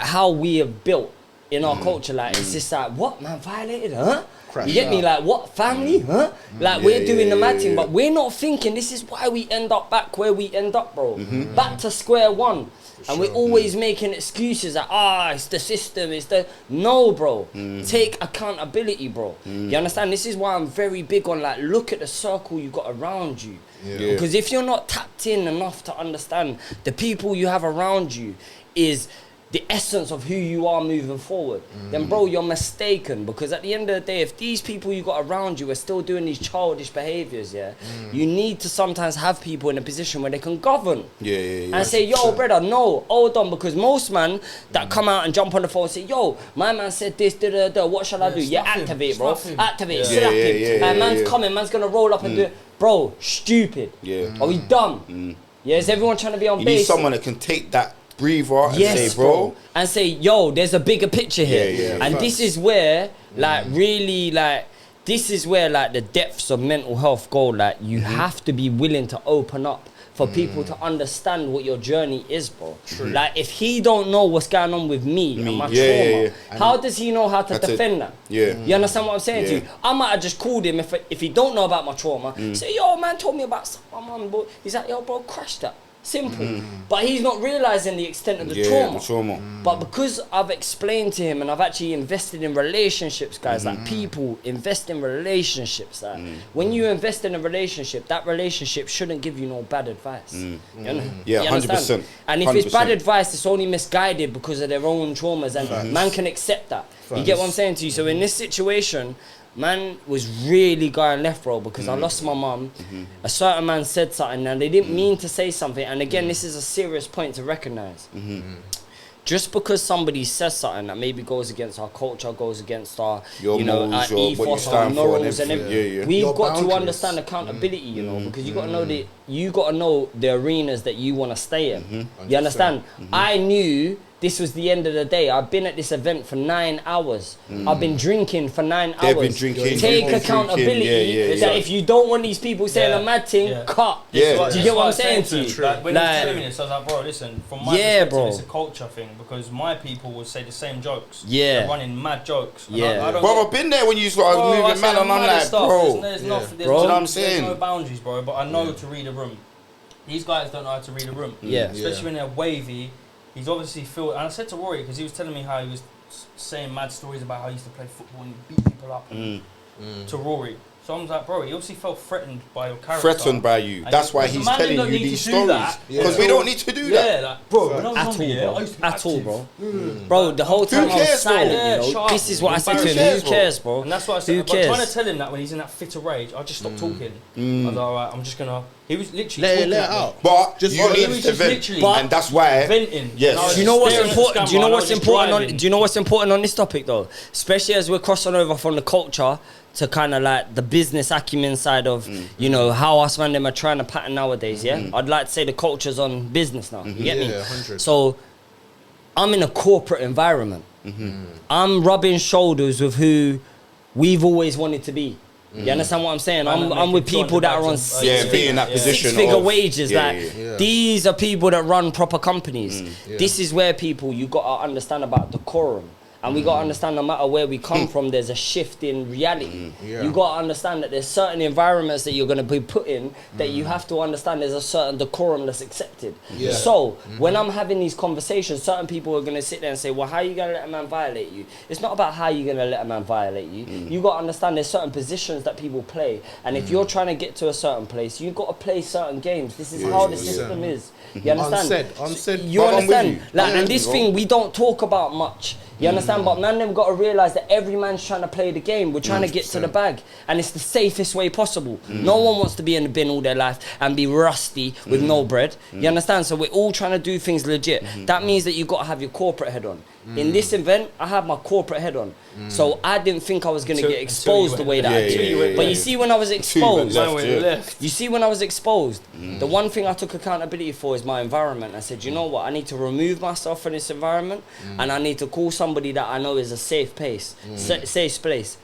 how we have built in our culture, like it's just like, what, man violated, huh? You get me? Like, what, family, huh? Like, we're doing the mad thing, but we're not thinking this is why we end up back where we end up, bro. Back to square one. And we're always making excuses like, it's the system, it's the... No, bro. Take accountability, bro. You understand? This is why I'm very big on, like, look at the circle you got around you. Because if you're not tapped in enough to understand the people you have around you is the essence of who you are moving forward, then bro, you're mistaken. Because at the end of the day, if these people you got around you are still doing these childish behaviors, you need to sometimes have people in a position where they can govern. And say, yo, brother, no, hold on, because most man that come out and jump on the phone and say, yo, my man said this, what shall I do? Activate, bro. Activate, slap him. And man's coming, man's gonna roll up and do it. Bro, stupid. Are we dumb? Is everyone trying to be on base? You need someone that can take that breather and say, bro, and say, yo, there's a bigger picture here. And this is where, like, really, like, this is where, like, the depths of mental health go. Like, you have to be willing to open up for people to understand what your journey is, bro. Like, if he don't know what's going on with me and my trauma, how does he know how to defend that? You understand what I'm saying to you? I might have just called him if he don't know about my trauma. Say, yo, man told me about my mum, bro. He's like, yo, bro, crash that. Simple. But he's not realising the extent of the trauma. But because I've explained to him and I've actually invested in relationships, guys, like people invest in relationships. Like, when you invest in a relationship, that relationship shouldn't give you no bad advice. You know? Yeah, 100%. And if it's bad advice, it's only misguided because of their own traumas, and man can accept that. You get what I'm saying to you? So in this situation, man was really going left, bro, because I lost my mum. A certain man said something and they didn't mean to say something. And again, this is a serious point to recognise. Just because somebody says something that maybe goes against our culture, goes against our, our ethos, our morals, and everything, we've got to understand accountability, you know, because you got to know the arenas that you want to stay in. You understand? I knew this was the end of the day. I've been at this event for 9 hours. I've been drinking for 9 hours. They've been drinking. Take accountability that if you don't want these people saying a mad thing, cut. Do you get what I'm saying to you? Like, when you were telling me this, I was like, bro, listen, from my perspective, it's a culture thing, because my people would say the same jokes. They're running mad jokes. Bro, I've been there when you started moving mad, and I'm like, bro. There's no boundaries, bro, but I know to read a room. These guys don't know how to read a room. Especially when they're wavy. He's obviously and I said to Rory, because he was telling me how he was saying mad stories about how he used to play football and beat people up to Rory. So I was like, bro, he obviously felt threatened by your character. Threatened by you. That's why he's telling you these stories. Because we don't need to do that. Like, bro, when I was younger, at all, bro. Bro, the whole time I was silent, you know. This is what I said to him. Who cares, bro? And that's what I said. But trying to tell him that when he's in that fit of rage, I just stopped talking. I was like, all right, I'm just gonna. He was literally let it out. But just you need to vent, and that's why. Venting. Yes. Do you know what's important? Do you know what's important? Do you know what's important on this topic though? Especially as we're crossing over from the culture to kind of like the business acumen side of, you know, how us man them are trying to pattern nowadays, I'd like to say the culture's on business now, you get me? 100. So, I'm in a corporate environment. I'm rubbing shoulders with who we've always wanted to be. You understand what I'm saying? I'm with people that are on six-figure wages. These are people that run proper companies. This is where people, you got to understand about decorum. And we got to understand no matter where we come from, there's a shift in reality. You got to understand that there's certain environments that you're going to be put in that you have to understand there's a certain decorum that's accepted. So, when I'm having these conversations, certain people are going to sit there and say, well, how are you going to let a man violate you? It's not about how you're going to let a man violate you. You got to understand there's certain positions that people play. And if you're trying to get to a certain place, you've got to play certain games. This is how the system is. You understand? Unsaid. You understand? Like, and this thing we don't talk about much. You understand? But man, they've got to realise that every man's trying to play the game. We're trying to get to the bag. And it's the safest way possible. No one wants to be in the bin all their life and be rusty with no bread. You understand? So we're all trying to do things legit. That means that you've got to have your corporate head on. In this event, I had my corporate head on. So I didn't think I was going to get exposed the way that I did. But you see when I was exposed, you see when I was exposed, the one thing I took accountability for is my environment. I said, you know what, I need to remove myself from this environment and I need to call somebody that I know is a safe space.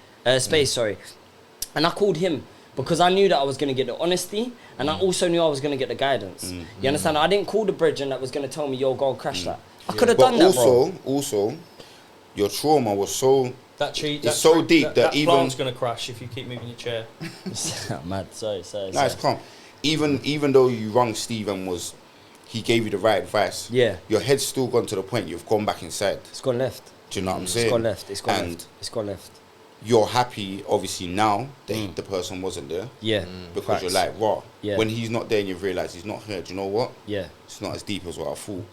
And I called him because I knew that I was going to get the honesty and I also knew I was going to get the guidance. You understand? I didn't call the bridge and that was going to tell me, yo, go and crash that. I could have done that, bro. Also, your trauma was so so deep that even plant's gonna crash if you keep moving your chair. Mad, sorry. No, it's calm. Even though you rung Steve and he gave you the right advice. Your head's still gone to the point you've gone back inside. It's gone left. Do you know what I'm saying? It's gone left. You're happy, obviously, now that the person wasn't there. Because you're like, raw. When he's not there and you've realised he's not here, do you know what? It's not as deep as what I thought.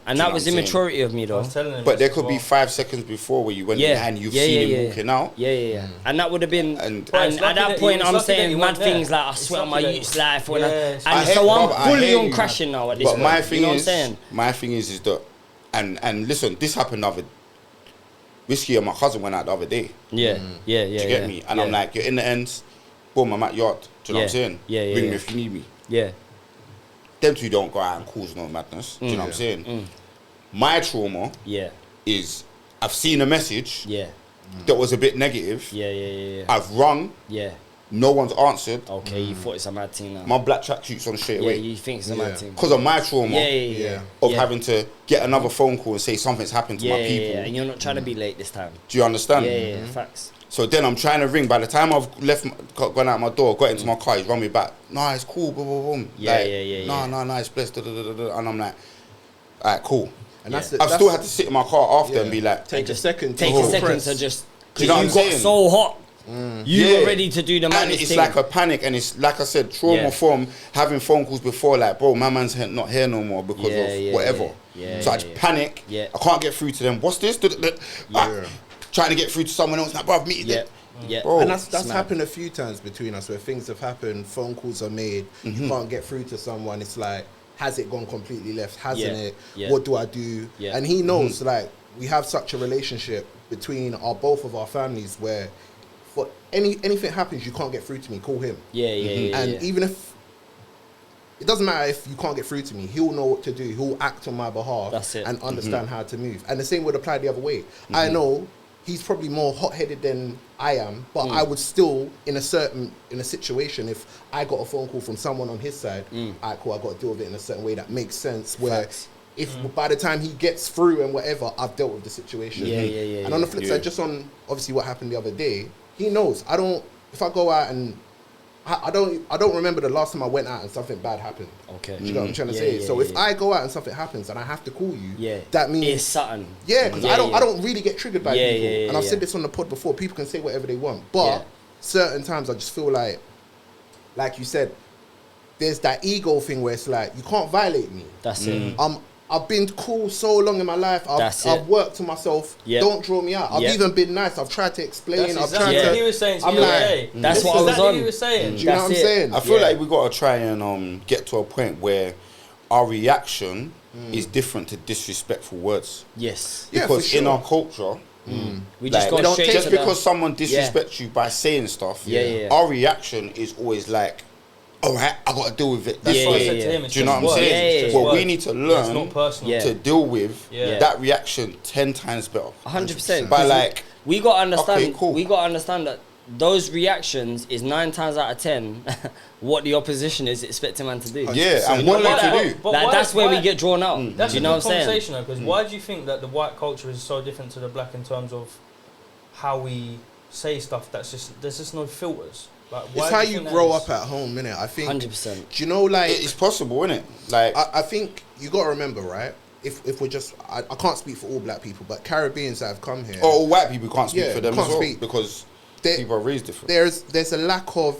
And that was immaturity of me, though. But there could be 5 seconds before where you went in and you've seen him walking out. And that would have been... And at that point, I'm saying mad things like, I swear on my youth's life. So I'm fully on crashing now at this point. But my thing is that... And listen, this happened the other... Whiskey and my cousin went out the other day. Do you get me? And I'm like, you're in the ends. Boom, I'm at yard. Do you know what I'm saying? Ring me if you need me. Them two don't go out and cause no madness. Do you know what I'm saying? My trauma is I've seen a message that was a bit negative. I've rung no one's answered. Okay, you thought it's a mad thing now. My black tracksuit's on straight Yeah, away. you think it's a mad thing. Because of my trauma Yeah. of having to get another phone call and say something's happened to my people. Yeah, and you're not trying to be late this time. Do you understand? Yeah, facts. So then I'm trying to ring. By the time I've gone out my door, got into my car, he's run me back. Nah, it's cool, boom, boom, boom. Nah, it's blessed. And I'm like, all right, cool. And I've still had to sit in my car after and be like, take a second to just, do you know what I'm got saying? so hot. You were ready to do the and maddest it's thing. like a panic, and it's like I said, trauma from having phone calls before, like, bro, my man's not here no more because of whatever. So I just panic. I can't get through to them. What's this? Trying to get through to someone else. Like, bro, meet it. Bro, and that's happened a few times between us where things have happened, phone calls are made, you can't get through to someone. It's like, has it gone completely left? Hasn't it? What do I do? And he knows, like, we have such a relationship between both of our families where for anything happens, you can't get through to me, call him. And even if it doesn't matter if you can't get through to me, he'll know what to do. He'll act on my behalf and understand how to move. And the same would apply the other way. I know he's probably more hot-headed than I am, but I would still, in a situation, if I got a phone call from someone on his side, alright, cool, I got to deal with it in a certain way that makes sense. Where if by the time he gets through and whatever, I've dealt with the situation. And on the flip side, just on obviously what happened the other day, he knows if I go out and I don't remember the last time I went out and something bad happened. Okay. Do you know what I'm trying to say? So if I go out and something happens and I have to call you, that means it's something. Yeah, because I don't really get triggered by people. And I've said this on the pod before, people can say whatever they want. But certain times I just feel like you said, there's that ego thing where it's like, you can't violate me. That's it. I've been cool so long in my life. I've worked to myself. Don't draw me out. I've even been nice. I've tried to explain. That's exactly what he was saying to you today. That's what I was on. He was saying. Do you know what I'm saying? I feel like we got to try and get to a point where our reaction is different to disrespectful words. Yes. Because in our culture, we just go straight just to because someone disrespects you by saying stuff, our reaction is always like, all right, I got to deal with it. That's what I said to him. Do you know what I'm saying? Well, we need to learn to deal with that reaction 10 times better. 100%. By like, we got to understand. Okay, cool. We got to understand that those reactions is 9 times out of 10 what the opposition is expecting man to do. Yeah, and what they to do. Like, that's where we get drawn out. That's do you know what I'm saying? Conversation though, because why do you think that the white culture is so different to the black in terms of how we say stuff? There's just no filters. Like, it's how you grow up at home, innit? I think 100%. Do you know, like, it's possible, innit? Like, I think you got to remember, right? If we're just, I can't speak for all black people, but Caribbeans that have come here, or all white people can't speak for them as well, because people are raised different. There's a lack of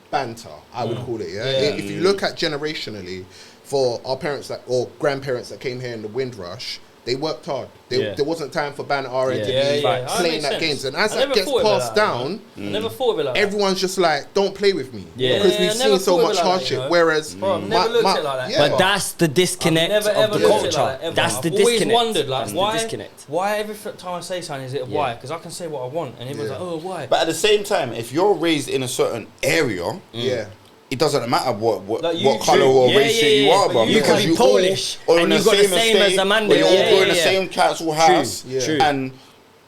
banter, I would call it. If you look at generationally, for our parents or grandparents that came here in the Windrush, they worked hard. There wasn't time for banter and to be playing that games. And as that gets passed down, I never thought of it like everyone's just like, don't play with me. Because we've seen so much hardship. Whereas, bro, I've never looked at it like that. But that's the disconnect of the culture. That's the disconnect. I've always wondered, like, why every time I say something is it a why? Because I can say what I want, and everyone's like, oh, why? But at the same time, if you're raised in a certain area, it doesn't matter what colour or race you are, bro. You can be Polish and you've got the same as Amanda. We all go in the same council house. And,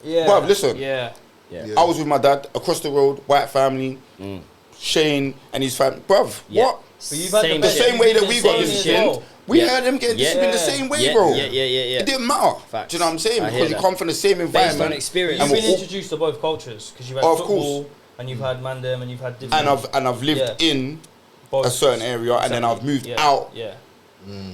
bro, listen. I was with my dad across the road, white family, Shane and his family. Bruv, what? The same way that we got disciplined, we had them getting disciplined the same way, bro. It didn't matter. Facts. Do you know what I'm saying? Because you come from the same environment. Based on experience. You've been introduced to both cultures because you've had football and you've had Mandem and you've had different. And I've lived in a certain area, and then I've moved out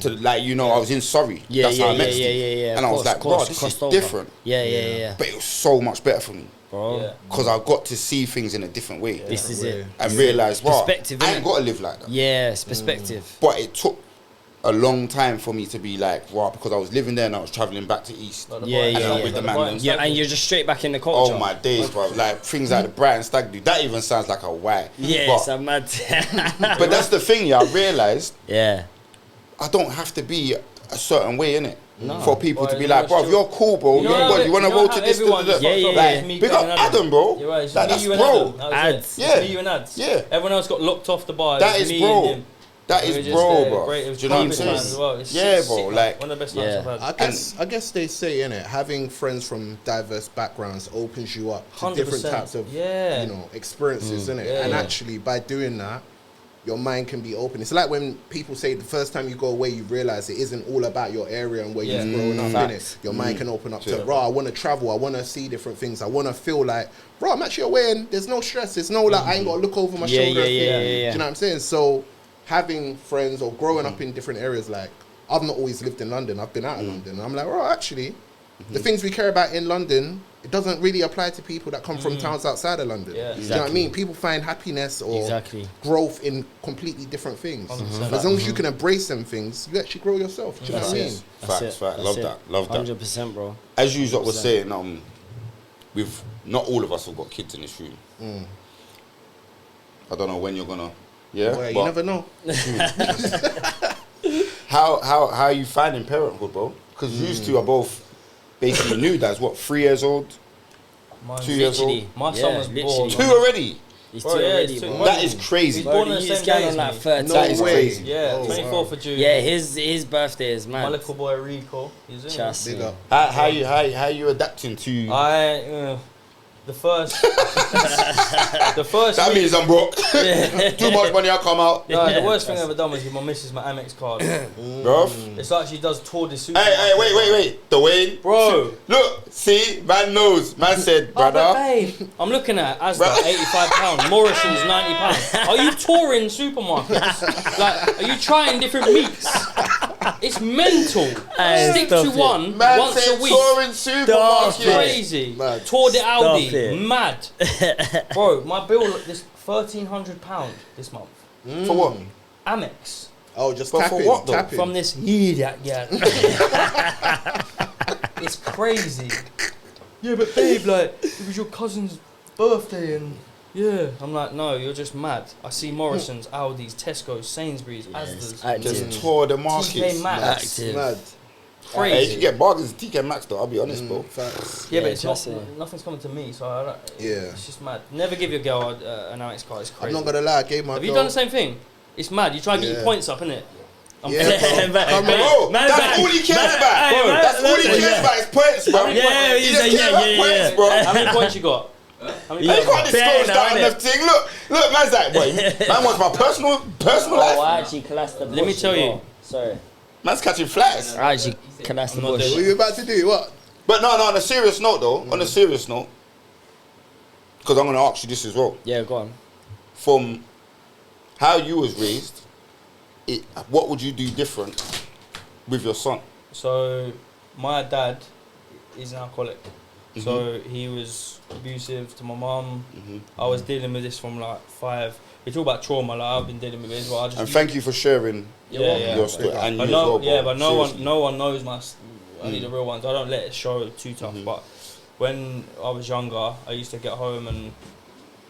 to, like, you know, I was in Surrey. That's how I met Steve. And I was like, bro, this is different. But it was so much better for me. Because I got to see things in a different way. This is it. And realise, wow, I perspective, ain't got to live like that. Yeah, it's perspective. But it took a long time for me to be like, wow, because I was living there and I was travelling back to East. With the man. Yeah, and you're just straight back in the culture. Oh my days, bro. Like things like the Brighton Stag do. That even sounds like a why. Yeah, it's a mad. But that's the thing, I realised. Yeah. I don't have to be a certain way, innit? For people to be like, bro, you're cool, bro. You want to roll to this? Big up Adam, bro. You're right. That's bro. Ads. Yeah. Me, you and Ads. Yeah. Everyone else got locked off the bar. That is bro. That It is was just bro, a bro. great- it Do was you know what I'm perfect saying? times as well. It's Yeah, sick, bro. man. Like, one of the best Yeah. times I've had. I guess they say in it, having friends from diverse backgrounds opens you up to different 100%. types of Yeah. experiences, innit? Yeah, And yeah. actually, by doing that, your mind can be open. It's like when people say the first time you go away, you realize it isn't all about your area and where Yeah. you've grown up, Facts. innit? Your mind can open up to, Yeah. I want to travel, I want to see different things, I want to feel like, I'm actually away and there's no stress. There's no like, I ain't got to look over my Yeah, shoulder. yeah, thing. yeah, yeah, Do yeah. you know what I'm saying? So having friends or growing up in different areas, like, I've not always lived in London. I've been out of London. And I'm like, actually, the things we care about in London, it doesn't really apply to people that come from towns outside of London. Yeah. Do you know what I mean? People find happiness or Exactly. growth in completely different things. 100%. And as long as you can embrace them things, you actually grow yourself. Do you know what I mean? Facts. Love that. Love that. 100%, bro. As you was saying, we've not all of us have got kids in this room. I don't know when you're gonna. Yeah. Well, you but never know. how are you finding parenthood, bro? Because you two are both basically new. That's what, 3 years old, Mine's 2 years old. Literally. My Yeah, son was literally. born. 2 already. He's Bro, too yeah, already, he's bro. too- That is crazy. He's born on the He's same going day on as like me. 13. That is way. crazy. Yeah, Oh, 24th of June. Yeah, his birthday is My mad. little boy Rico. He's in. Trust Big me. up. How you adapting to? The first That week- means I'm broke. Too much money, I come out, No, the worst thing I've ever done was give my missus my Amex card. bro. It's like she does tour de suit. Hey, wait, Dwayne, Bro. Look, see, man knows. Man said, Oh, but brother. babe, I'm looking at Asda, £85, Morrison's £90. Are you touring supermarkets? Like, are you trying different meats? It's mental. Hey, Stick stop to it. one Man once said a week. touring supermarket. Crazy. Mad. Tour de Audi. it. Mad. Bro, my bill this £1,300 this month. For what? Amex. Oh, just But for tapping. what though? Tapping. From this yeah. It's crazy. Yeah, but babe, like, it was your cousin's birthday and yeah. I'm like, no, you're just mad. I see Morrison's, Aldi's, Tesco's, Sainsbury's, Asda's. Just tour the markets. TK Maxx. Active. Mad. Hey, if Crazy. you get bargains, TK Maxx though. I'll be honest, bro. Facts. Yeah, but Yeah, it's trust not, me. nothing's coming to me, so I don't, Yeah. it's just mad. Never give your girl an Amex card, it's I'm crazy. not gonna lie, I gave my Have girl. you done the same thing? It's mad, you try and get Yeah. your points up, innit? Yeah, bro. Come Man, Bro, man, that's man, all he cares man, about. hey, Bro, man, that's all he man, cares yeah. about is points, bro. Yeah, he he's just a- cares yeah, about yeah, points, yeah. bro. How many points you got? How many You points? can't disclose Fair that on now, the thing. Look, man's like, boy, man wants my personal Oh, life. I actually collapsed the bush. Let me tell as you. well. Sorry. Man's catching flies. I actually collapsed the I'm not bush. doing What are you about to do? What? But no, on a serious note though, on a serious note, because I'm going to ask you this as well. Yeah, go on. From how you was raised, what would you do different with your son? So, my dad is an alcoholic. So, he was abusive to my mum. I was dealing with this from like 5. We talk about trauma, like I've been dealing with it as well. And thank you for sharing Yeah. your story. And But you as well, bro. but Seriously. no one knows my. I need the real ones. I don't let it show too tough. But when I was younger, I used to get home and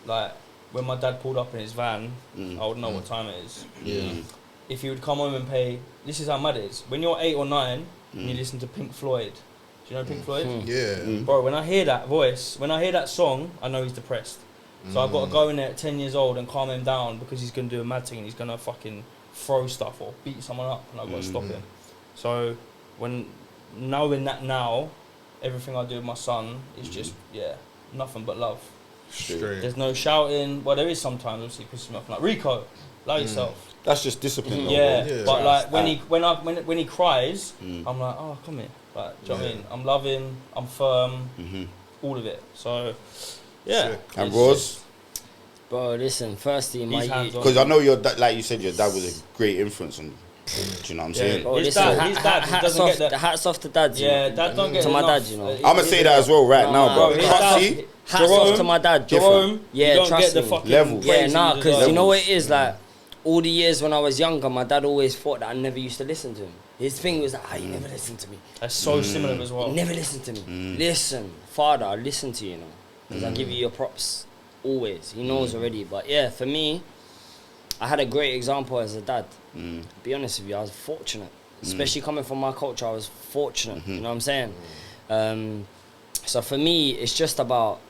like when my dad pulled up in his van, I would know what time it is. Yeah. If he would come home and pay, this is how mad it is. When you're 8 or 9 and you listen to Pink Floyd, do you know Pink Floyd? Yeah. Bro, when I hear that voice, when I hear that song, I know he's depressed. So I've got to go in there at 10 years old and calm him down because he's going to do a mad thing and he's going to fucking throw stuff or beat someone up and I've got to stop him. So when knowing that now, everything I do with my son is just, nothing but love. Straight. There's no shouting. Well, there is sometimes, obviously, it pisses me off. Like, Rico, love yourself. That's just discipline, though, Yeah, bro. Yeah. but like when he cries, I'm like, oh, come here. Like, do you know what I mean? I'm loving, I'm firm, all of it. So, yeah. Sick. And It's Rose? just- Bro, listen, firstly, my He's hands on. Because I know your dad, like you said, your dad was a great influence on you. Do you know what I'm saying? Bro, His listen, dad doesn't get that. hats off to dads. you Yeah, know. dad don't get To my enough. dad, you know. I'm going to say that as well right No, now, no, bro. bro, his Can't dad- see? Hats off to my dad. Jerome, Yeah, you don't trust get the me. fucking Level. Yeah, praise nah, he because deserves. you know what it is, like, all the years when I was younger, my dad always thought that I never used to listen to him. His thing was like, you never listen to me. That's so similar as well. You never listen to me. Listen, father, I listen to you, because I give you your props always. He knows already. But yeah, for me, I had a great example as a dad. Be honest with you, I was fortunate. Especially coming from my culture, I was fortunate. You know what I'm saying? So for me, it's just about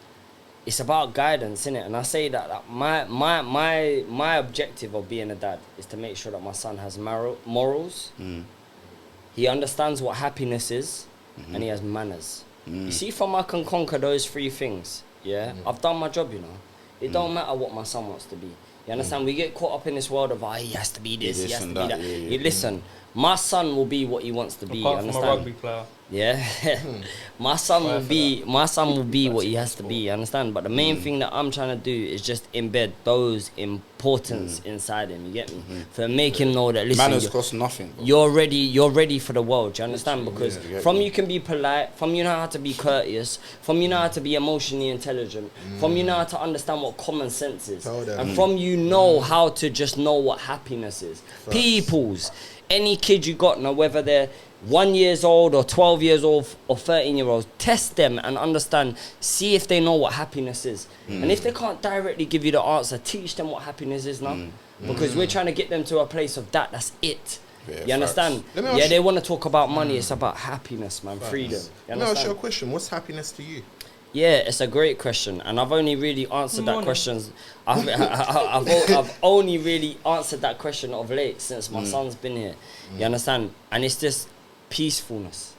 it's about guidance, innit? And I say that my objective of being a dad is to make sure that my son has morals. He understands what happiness is, and he has manners. You see, if I can conquer those 3 things, I've done my job, you know. It don't matter what my son wants to be. You understand? We get caught up in this world of, he has to be this, he has to be that. You listen, my son will be what he wants to be. Apart You from understand? a rugby player. Yeah, my son will be what he has to be. You understand? But the main thing that I'm trying to do is just embed those importance inside him. You get me? For make him know that, listen, Manners cost nothing, bro. you're ready for the world. Do you understand? Because from you can be polite, from you know how to be courteous, from you know how to be emotionally intelligent, from you know how to understand what common sense is, and from you know how to just know what happiness is. People's any kid you got now, whether they're 1 year old or 12 years old or 13-year-olds, test them and understand, see if they know what happiness is. And if they can't directly give you the answer, teach them what happiness is now. Because we're trying to get them to a place of that's it. You understand? They want to talk about money, it's about happiness, man, freedom. Let me ask you a question, what's happiness to you? Yeah, it's a great question, and I've only really answered that question. I've only really answered that question of late since my son's been here. You understand? And it's just peacefulness.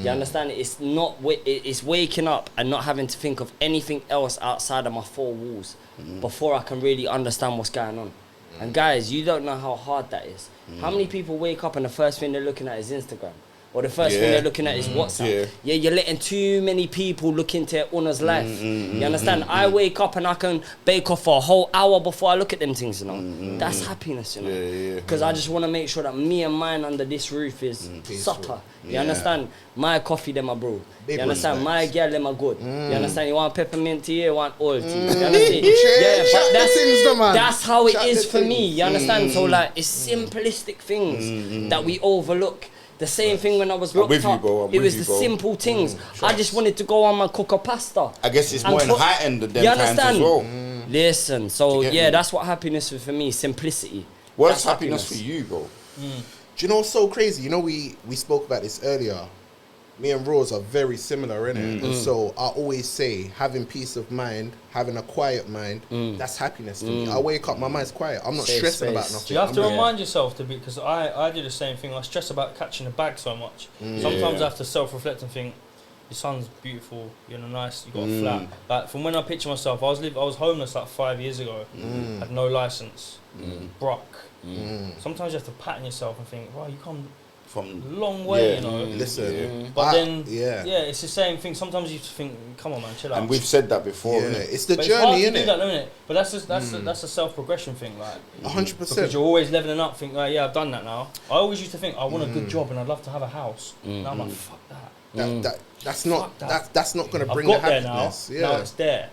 You understand? It's not. It's waking up and not having to think of anything else outside of my 4 walls before I can really understand what's going on. And guys, you don't know how hard that is. How many people wake up and the first thing they're looking at is Instagram? Or the first thing they're looking at is WhatsApp. You're letting too many people look into Una's life. You understand? I wake up and I can bake off for a whole hour before I look at them things, you know. That's happiness, you know. Because I just want to make sure that me and mine under this roof is supper. You understand? My coffee, them are bro. You understand? My girl, them are good. You understand? You want peppermint tea, you want oil tea. You understand? But that's how it is for me. You understand? So like, it's simplistic things that we overlook. The same thing when I was locked up. It was the simple things. I just wanted to go on and cook a pasta. I guess it's more heightened than them times as well. Listen, so that's what happiness is for me. Simplicity. What's happiness for you, bro? Do you know what's so crazy? You know, we spoke about this earlier. Me and Rose are very similar, innit? And so I always say, having peace of mind, having a quiet mind, that's happiness to me. I wake up, my mind's quiet. I'm not stressing about nothing. You have to remind yourself to be, because I do the same thing. I stress about catching a bag so much. Sometimes I have to self-reflect and think, your son's beautiful, you're nice, you got a flat. Like from when I picture myself, I was homeless like 5 years ago, had no license, broke. Sometimes you have to pat on yourself and think, wow, you come from a long way, you know. Listen, but then, it's the same thing. Sometimes you think, come on, man, chill out. And we've said that before, innit? It's the journey, innit? That, isn't it? But that's a self-progression thing, like 100%. Because you're always leveling up. Think, like, I've done that now. I always used to think, I want a good job and I'd love to have a house. Now I'm like, fuck that. That's not gonna bring the happiness. Now it's there.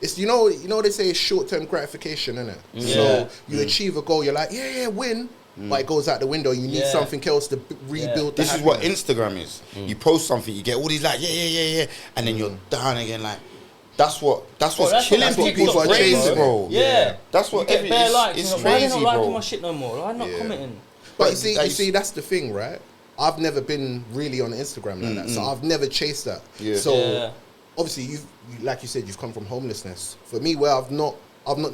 It's you know they say it's short-term gratification, innit? So you achieve a goal, you're like, win. But it goes out the window. You need something else to rebuild. This is what Instagram is. You post something, you get all these like and then you're down again. Like that's what's killing people's brains, bro. Yeah, that's what every likes. It's crazy, why are you not liking bro. my shit no more? Why not commenting? But you see, that's the thing, right? I've never been really on Instagram like that, so I've never chased that. So obviously, you like you said, you've come from homelessness. For me, where I've not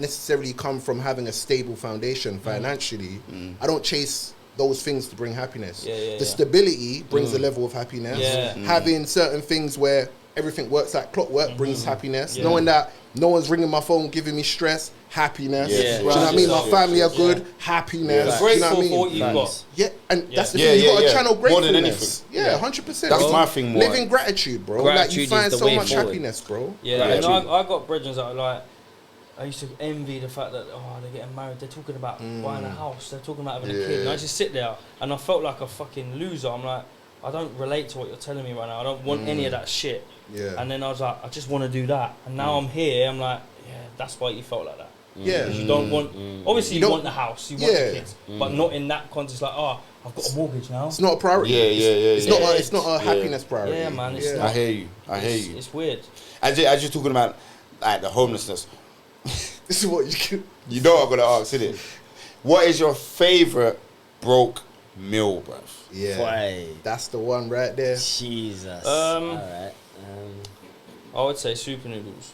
necessarily come from having a stable foundation financially. I don't chase those things to bring happiness. The stability brings a level of happiness. Having certain things where everything works like clockwork brings happiness. Knowing that no one's ringing my phone giving me stress, happiness. Do you know what I mean? My family are good, happiness. Grateful you know what I mean? for what you've got. Yeah, and that's the thing. You got to channel gratefulness. More than anything. 100%. That's my thing more. Live in gratitude, bro. Like you find so much happiness, bro. Yeah, and I got brethren that are like, I used to envy the fact that, they're getting married, they're talking about buying a house, they're talking about having a kid, and I just sit there and I felt like a fucking loser. I'm like, I don't relate to what you're telling me right now, I don't want any of that shit. And then I was like, I just want to do that, and now I'm here, I'm like, that's why you felt like that. Because you don't want, obviously you want the house, you want the kids, but not in that context, like, I've got a mortgage now. It's not a priority. It's not a happiness priority. Yeah, man, it's I hear you. It's weird. As you're talking about like the homelessness, this is what you know I'm gonna ask, isn't it? What is your favourite broke meal, bruv? That's the one right there. Jesus. Alright. I would say super noodles.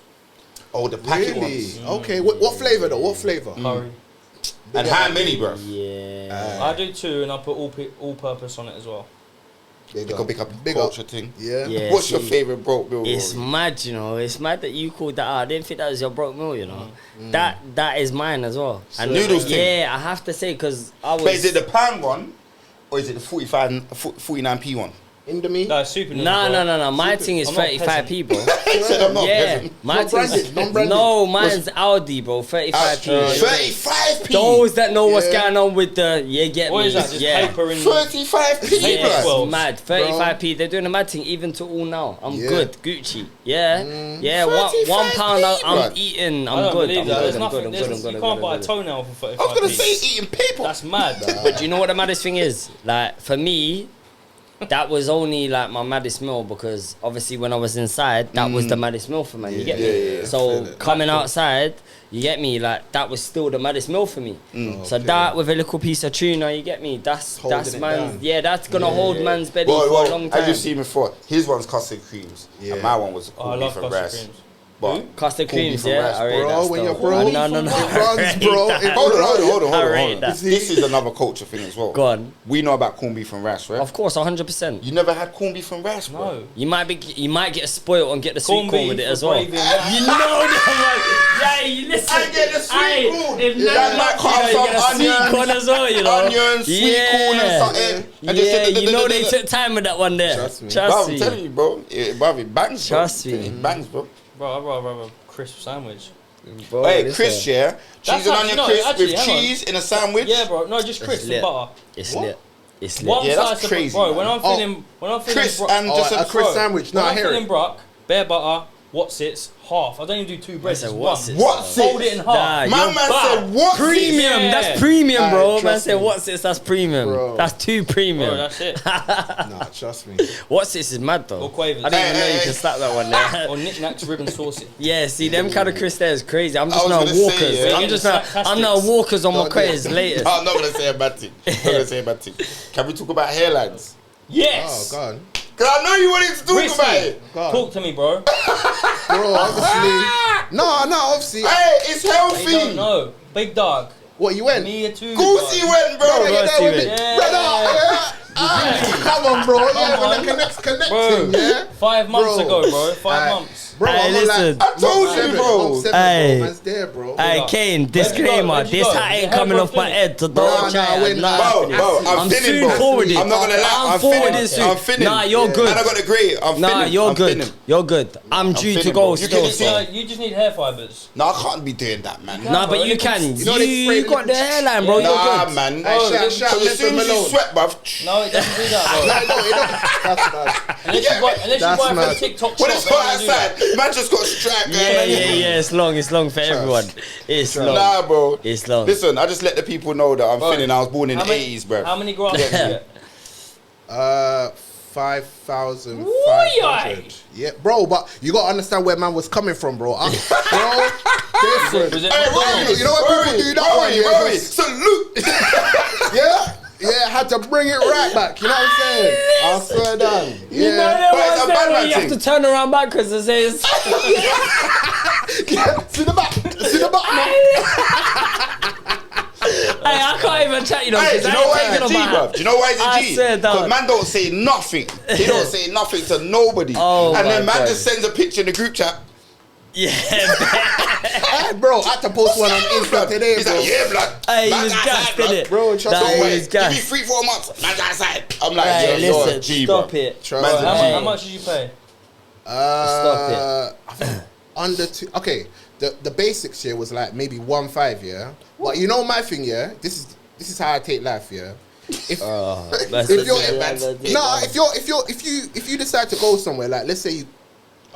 Oh, the packet Really? ones. Okay. What flavor though? What flavor? Curry. And how many, bro? Yeah. I do 2, and I put all purpose on it as well. Big They up. got big up Big culture up. thing. Yeah. Yeah. What's your see, favorite broke meal? It's Rory? mad, you know. It's mad that you called that out. I didn't think that was your broke meal, you know. That is mine as well. And Noodles thing. yeah, I have to say because I was. But is it the pound one, or is it the 49p one? Indomie. No, super. No. My thing is I'm not 35p, bro. He said I'm not Yeah, peasant. my Non-branded, thing's non-branded. no, mine's Audi, bro. 35p. 35p. Those that know what's Yeah. going on with the get What me. is that? Just yeah. paper and 35p, Paper Yeah, bro. swell. it's mad. 35p. They're doing a mad thing even to all now. I'm Yeah. good. Gucci. Yeah. Yeah. One 35p, pound. I'm blood. eating. I I'm don't good. believe I'm that. good. There's I'm nothing. good. I'm there's- good. I'm good. You I'm can't good, buy I'm a good. toenail for 35p. I was gonna say eating paper. That's mad. But you know what the maddest thing is? Like for me, that was only like my maddest meal because obviously when I was inside, that was the maddest meal for me. You get me? yeah, So coming outside, you get me? Like that was still the maddest meal for me. So Okay. that with a little piece of tuna, you get me? That's Holding that's it man. down. Yeah, that's gonna hold man's belly for a Well, long as time. you've seen before, his one's custard creams, Yeah. and my one was Oh, I corned love beef and custard rice. creams. But Custard corned creams, beef and yeah. rice, I rate bro, that when still. you're broke, No. it I runs, rate bro. that. It Hold on. I rate that. This is another culture thing as well. Go on. We know about corned beef and rice, right? Of course, 100%. You never had corned beef and rice, bro? No. You might get spoiled and get the sweet Corned corn beef with it with as well. gravy and rice. You know that, man. Yeah, you listen. I get the sweet Aye, corn. if Yeah, not, that might come you get a from sweet onions, corn as well, you know. onions, sweet corn and something. And just Yeah, say you know they took time with that one there. Trust me. Bro, Trust I'm me. telling you, bro. It bangs, bro. Trust me. It bangs, bro. Bro, I'd rather have a crisp sandwich. Bro, Hey, listen. crisp, yeah? That's Cheese and actually- onion no, crisp actually, with hang on. cheese in a sandwich. Yeah, bro. No, just crisp lit. and butter. It's What? lit. It's lit. One Yeah, that's slice of crazy, bro. man. When I'm feeling Crisp bro- and just a a crisp bro, sandwich. No, when I I'm hear feeling it. brock, bare butter, Watsits, half. I don't even do 2 breads. said It's one. Watsits. What's Fold it? it in half. Nah, My you're man bad. said, what's Premium, Yeah. that's premium, bro. Aye, Man trust said, me. what's this? That's premium. Bro. That's too premium. Bro, that's it. Nah, trust me. What's this is mad though. Or quavers. I didn't even know you Hey. can slap that one there. Or knickknacks, ribbon sauce. Yeah, see them kind of crisp there is crazy. I'm I just was now gonna say, walkers. yeah. I'm just now. Fantastic. I'm now walkers on my Don't do quiz it. latest. No, I'm not going to say a bad thing. I'm not going to say a bad thing. Can we talk about hairlines? Yes. Oh, God. Because I know you wanted to talk Risky. about it. God. Talk to me, bro. Bro, obviously. No, obviously. Hey, it's You don't healthy. know. Big dog. What, you went? Me too. Goosey went, bro. Brother, Bro, get there with Steven. me. Yeah. Brother, yeah. Aye, come on, bro. Yeah, Come when on. the connect's Bro. connecting, yeah? 5 months Bro. ago, bro. 5 Aye. months. Bro, Hey, I'm on listen. I told you, seven, bro. I'm 7, Hey. bro. Man's there, bro. Hey, up? Kane, disclaimer. Where'd you This go? hat ain't The coming hair off my got head to Nah, don't nah, chat. wait, Nah, Bro, I'm I'm thinning, soon bro. forwarded. I'm not gonna lie, I'm I'm forwarding thinning. soon. I'm thinning. Nah, you're And good. I got a grey. I'm Nah, thinning. you're I'm good. thinning. You're good. I'm due thinning, to bro. go You still. can So. see- You just need hair fibers. No, I can't be doing that, man. Nah, but bro, you you can. you know they spray You the got the little- hairline, bro. Yeah. You're Nah, good. man. Hey, shout Because as Mr. soon as you Malone. sweat, bruv. No, it doesn't do that, bro. No, it don't. That's bad. Unless you buy That's from mad. TikTok When shop, it's hot then you do that. outside, man just got strap. Yeah. It's long for everyone. It's long. Nah, bro. It's long. Listen, I just let the people know that I'm Bro, thinning. I was born in the How many- 80s, bruv. How many grams did you get? 5,500. Yeah, bro, but you gotta understand where man was coming from, bro. Bro, different. Was it Hey, McDonald's? Rory, You know what people do that one, yeah, Rory, just- salute. Yeah, had to bring it right back. You know what I'm saying? I swear down. You know Yeah. that But it's a one bad there where man you have to thing. turn around backwards and say it's... See the back. See the back, man. Hey, I can't even chat, you know, Hey, because do you I know ain't why taking he's a on G, my bruv? Do you know why he's a I G? swear, dog. Because man don't say nothing. He don't say nothing to nobody. Oh, and then my man God. just sends a picture in the group chat. Yeah, Hey, bro, I had to post one on Insta today, He's bro. like, yeah, blood. Hey, he Man's was outside, gassed, blood. innit? Bro, trust That me. he Wait, was give me gassed. 3-4 months. Man's outside. I'm like, Hey, you're a listen, G, stop bro. it. Trust Man's me. a G. How much did you pay? Stop I think under 2. Okay, the basics here was like maybe 1.5, yeah. But you know my thing, yeah. This is how I take life, yeah. If if you decide to go somewhere, like let's say you,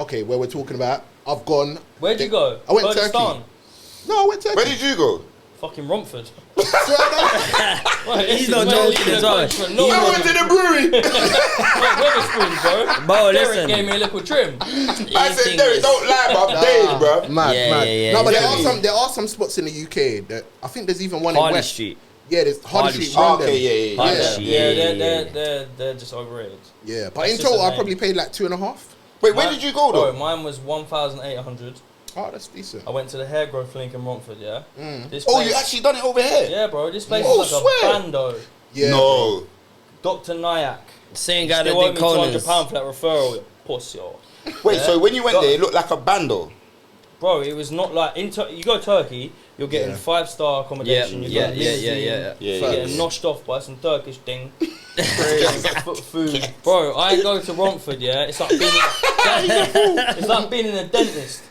okay, where we're talking about, I've gone. Where'd you go? I went Turkey. Kurdistan? No, I went Turkey. Where did you go? Fucking Romford. Swear down. Right, He's listen, not man, joking leaving as the well. country for He's no I not- went to the brewery. Weatherspoons, bro. Bro, Derek listen. gave me a little trim. I said, Derek, don't lie, bro. I'm dead, bro. Mad, Yeah, mad. yeah, yeah, No, but yeah. there are some spots in the UK that I think there's even one in Harley West. Street. Yeah, there's Harley Harley Street. Street. London. Okay, yeah. Harley Yeah. Street. Yeah, they're just overrated. Yeah, but That's in just total, a I name. probably paid like 2.5. Wait, where did you go, Bro, though? mine was 1,800. Oh, that's decent. I went to the hair growth link in Romford, yeah? This Oh, place, you actually done it over here? Yeah, bro, this place Oh, is like swear. a bando. Yeah. No. Dr. Nyack. Same guy that Still owe did me Conan's. £200 for that referral, you pussy. Wait, Yeah. so when you went there, it looked like a bando. Bro, it was not like you go to Turkey, you're getting 5-star accommodation. You're getting limousine, Yeah, you're yeah. getting noshed off by some Turkish thing. Food. Bro, I go to Romford, yeah. It's like being in a dentist.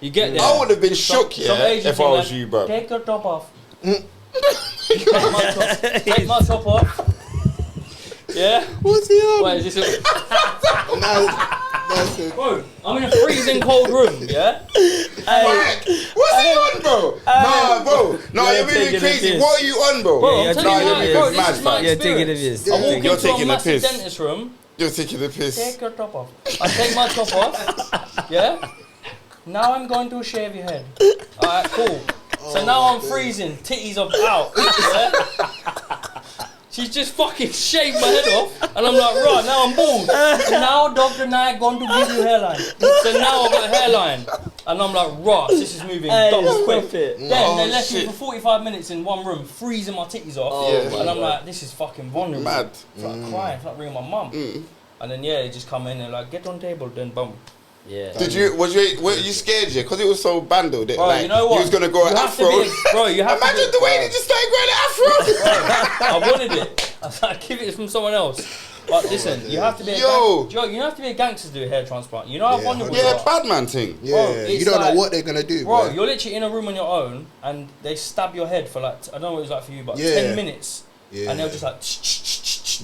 You get there. I would have been shook, some yeah, Asian if I thing was like, you, bro. Take your top off. Take my top off. Yeah? What's he on? Wait, is this That's it. Bro, I'm in a freezing cold room, yeah? Hey, what's he on, bro? Nah, bro. No, You're you're moving taking crazy. the piss. What are you on, bro? Bro, Yeah, I'm you're telling you, taking bro, the this piss. is my You're taking the experience. piss. I walk You're into taking a the massive piss. dentist room. You're taking the piss. Take your top off. I take my top off. Yeah? Now I'm going to shave your head. Alright, cool. So now I'm freezing. Titties are out. Yeah? She's just fucking shaved my head off. And I'm like, right, now I'm bald. Now Dr. Nyack going to give you hairline. So now I've got a hairline. And I'm like, right, this is moving double quick. Then they left me for 45 minutes in one room, freezing my titties off. Yeah. And I'm like, this is fucking vulnerable. Mad. It's like crying, it's like ringing my mum. And then they just come in and like, get on table, then boom. Yeah. Were you scared, yeah? Because it was so bando that Bro, like, you know what? you was going to go You have afro. to be- bro, you have to Imagine be- the way they just started growing an afro. I wanted it. I was like, give it from someone else. But listen, you have to be a you have to be a gangster to do a hair transplant. You know how vulnerable you Yeah, are. bad man thing. Yeah, Bro, you it's don't like- know what they're gonna do, Bro, bro. you're literally in a room on your own and they stab your head for like, I don't know what it was like for you, but Yeah. 10 minutes. Yeah. And they'll just like,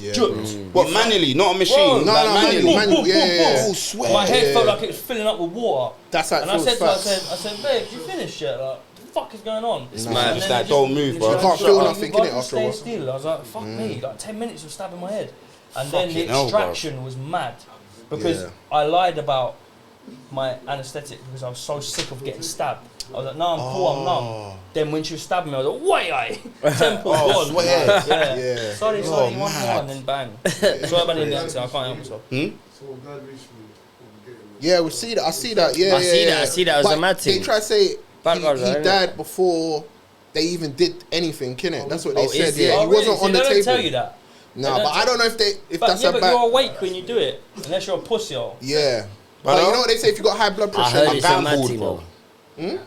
Yeah, juts. What, manually, not a machine? Bro, No, like no, manually. manual, yeah. Oh, swear. My head Yeah. felt like it was filling up with water. That's how it And I feels said to her, fast. I said, babe, you finished yet? Like, what the fuck is going on? It's And mad. then It's they like, just- don't move, they bro. just You like, can't feel "Oh, nothing, you've got innit, to after a stay while." still. I was like, fuck me, like 10 minutes of stabbing my head. And then the Fucking hell, bro. extraction was mad. Because Yeah. I lied about my anaesthetic because I was so sick of getting stabbed. I was like, no, I'm cool, I'm numb. Then when she was stabbing me, I was like, wait, temple gone. swear. Yeah. Yeah. Sorry, you want more? mad. And then bang. Sorry about the accent, I can't help myself. Yeah, we see that. I see that. Yeah, I see that. I see that. It was But a mad They thing. try to say Bad he guys, innit? died before they even did anything, innit? That's what they Oh, said. is it? Yeah, Oh, he really? wasn't So on the they don't table. tell you that. No, They but don't I don't know if But that's yeah, a but bad. you're awake when you do it, unless you're a pussy. Yeah, but you know what they say if you got high blood I pressure. heard I'm it's a mad gambled, thing, bro. though.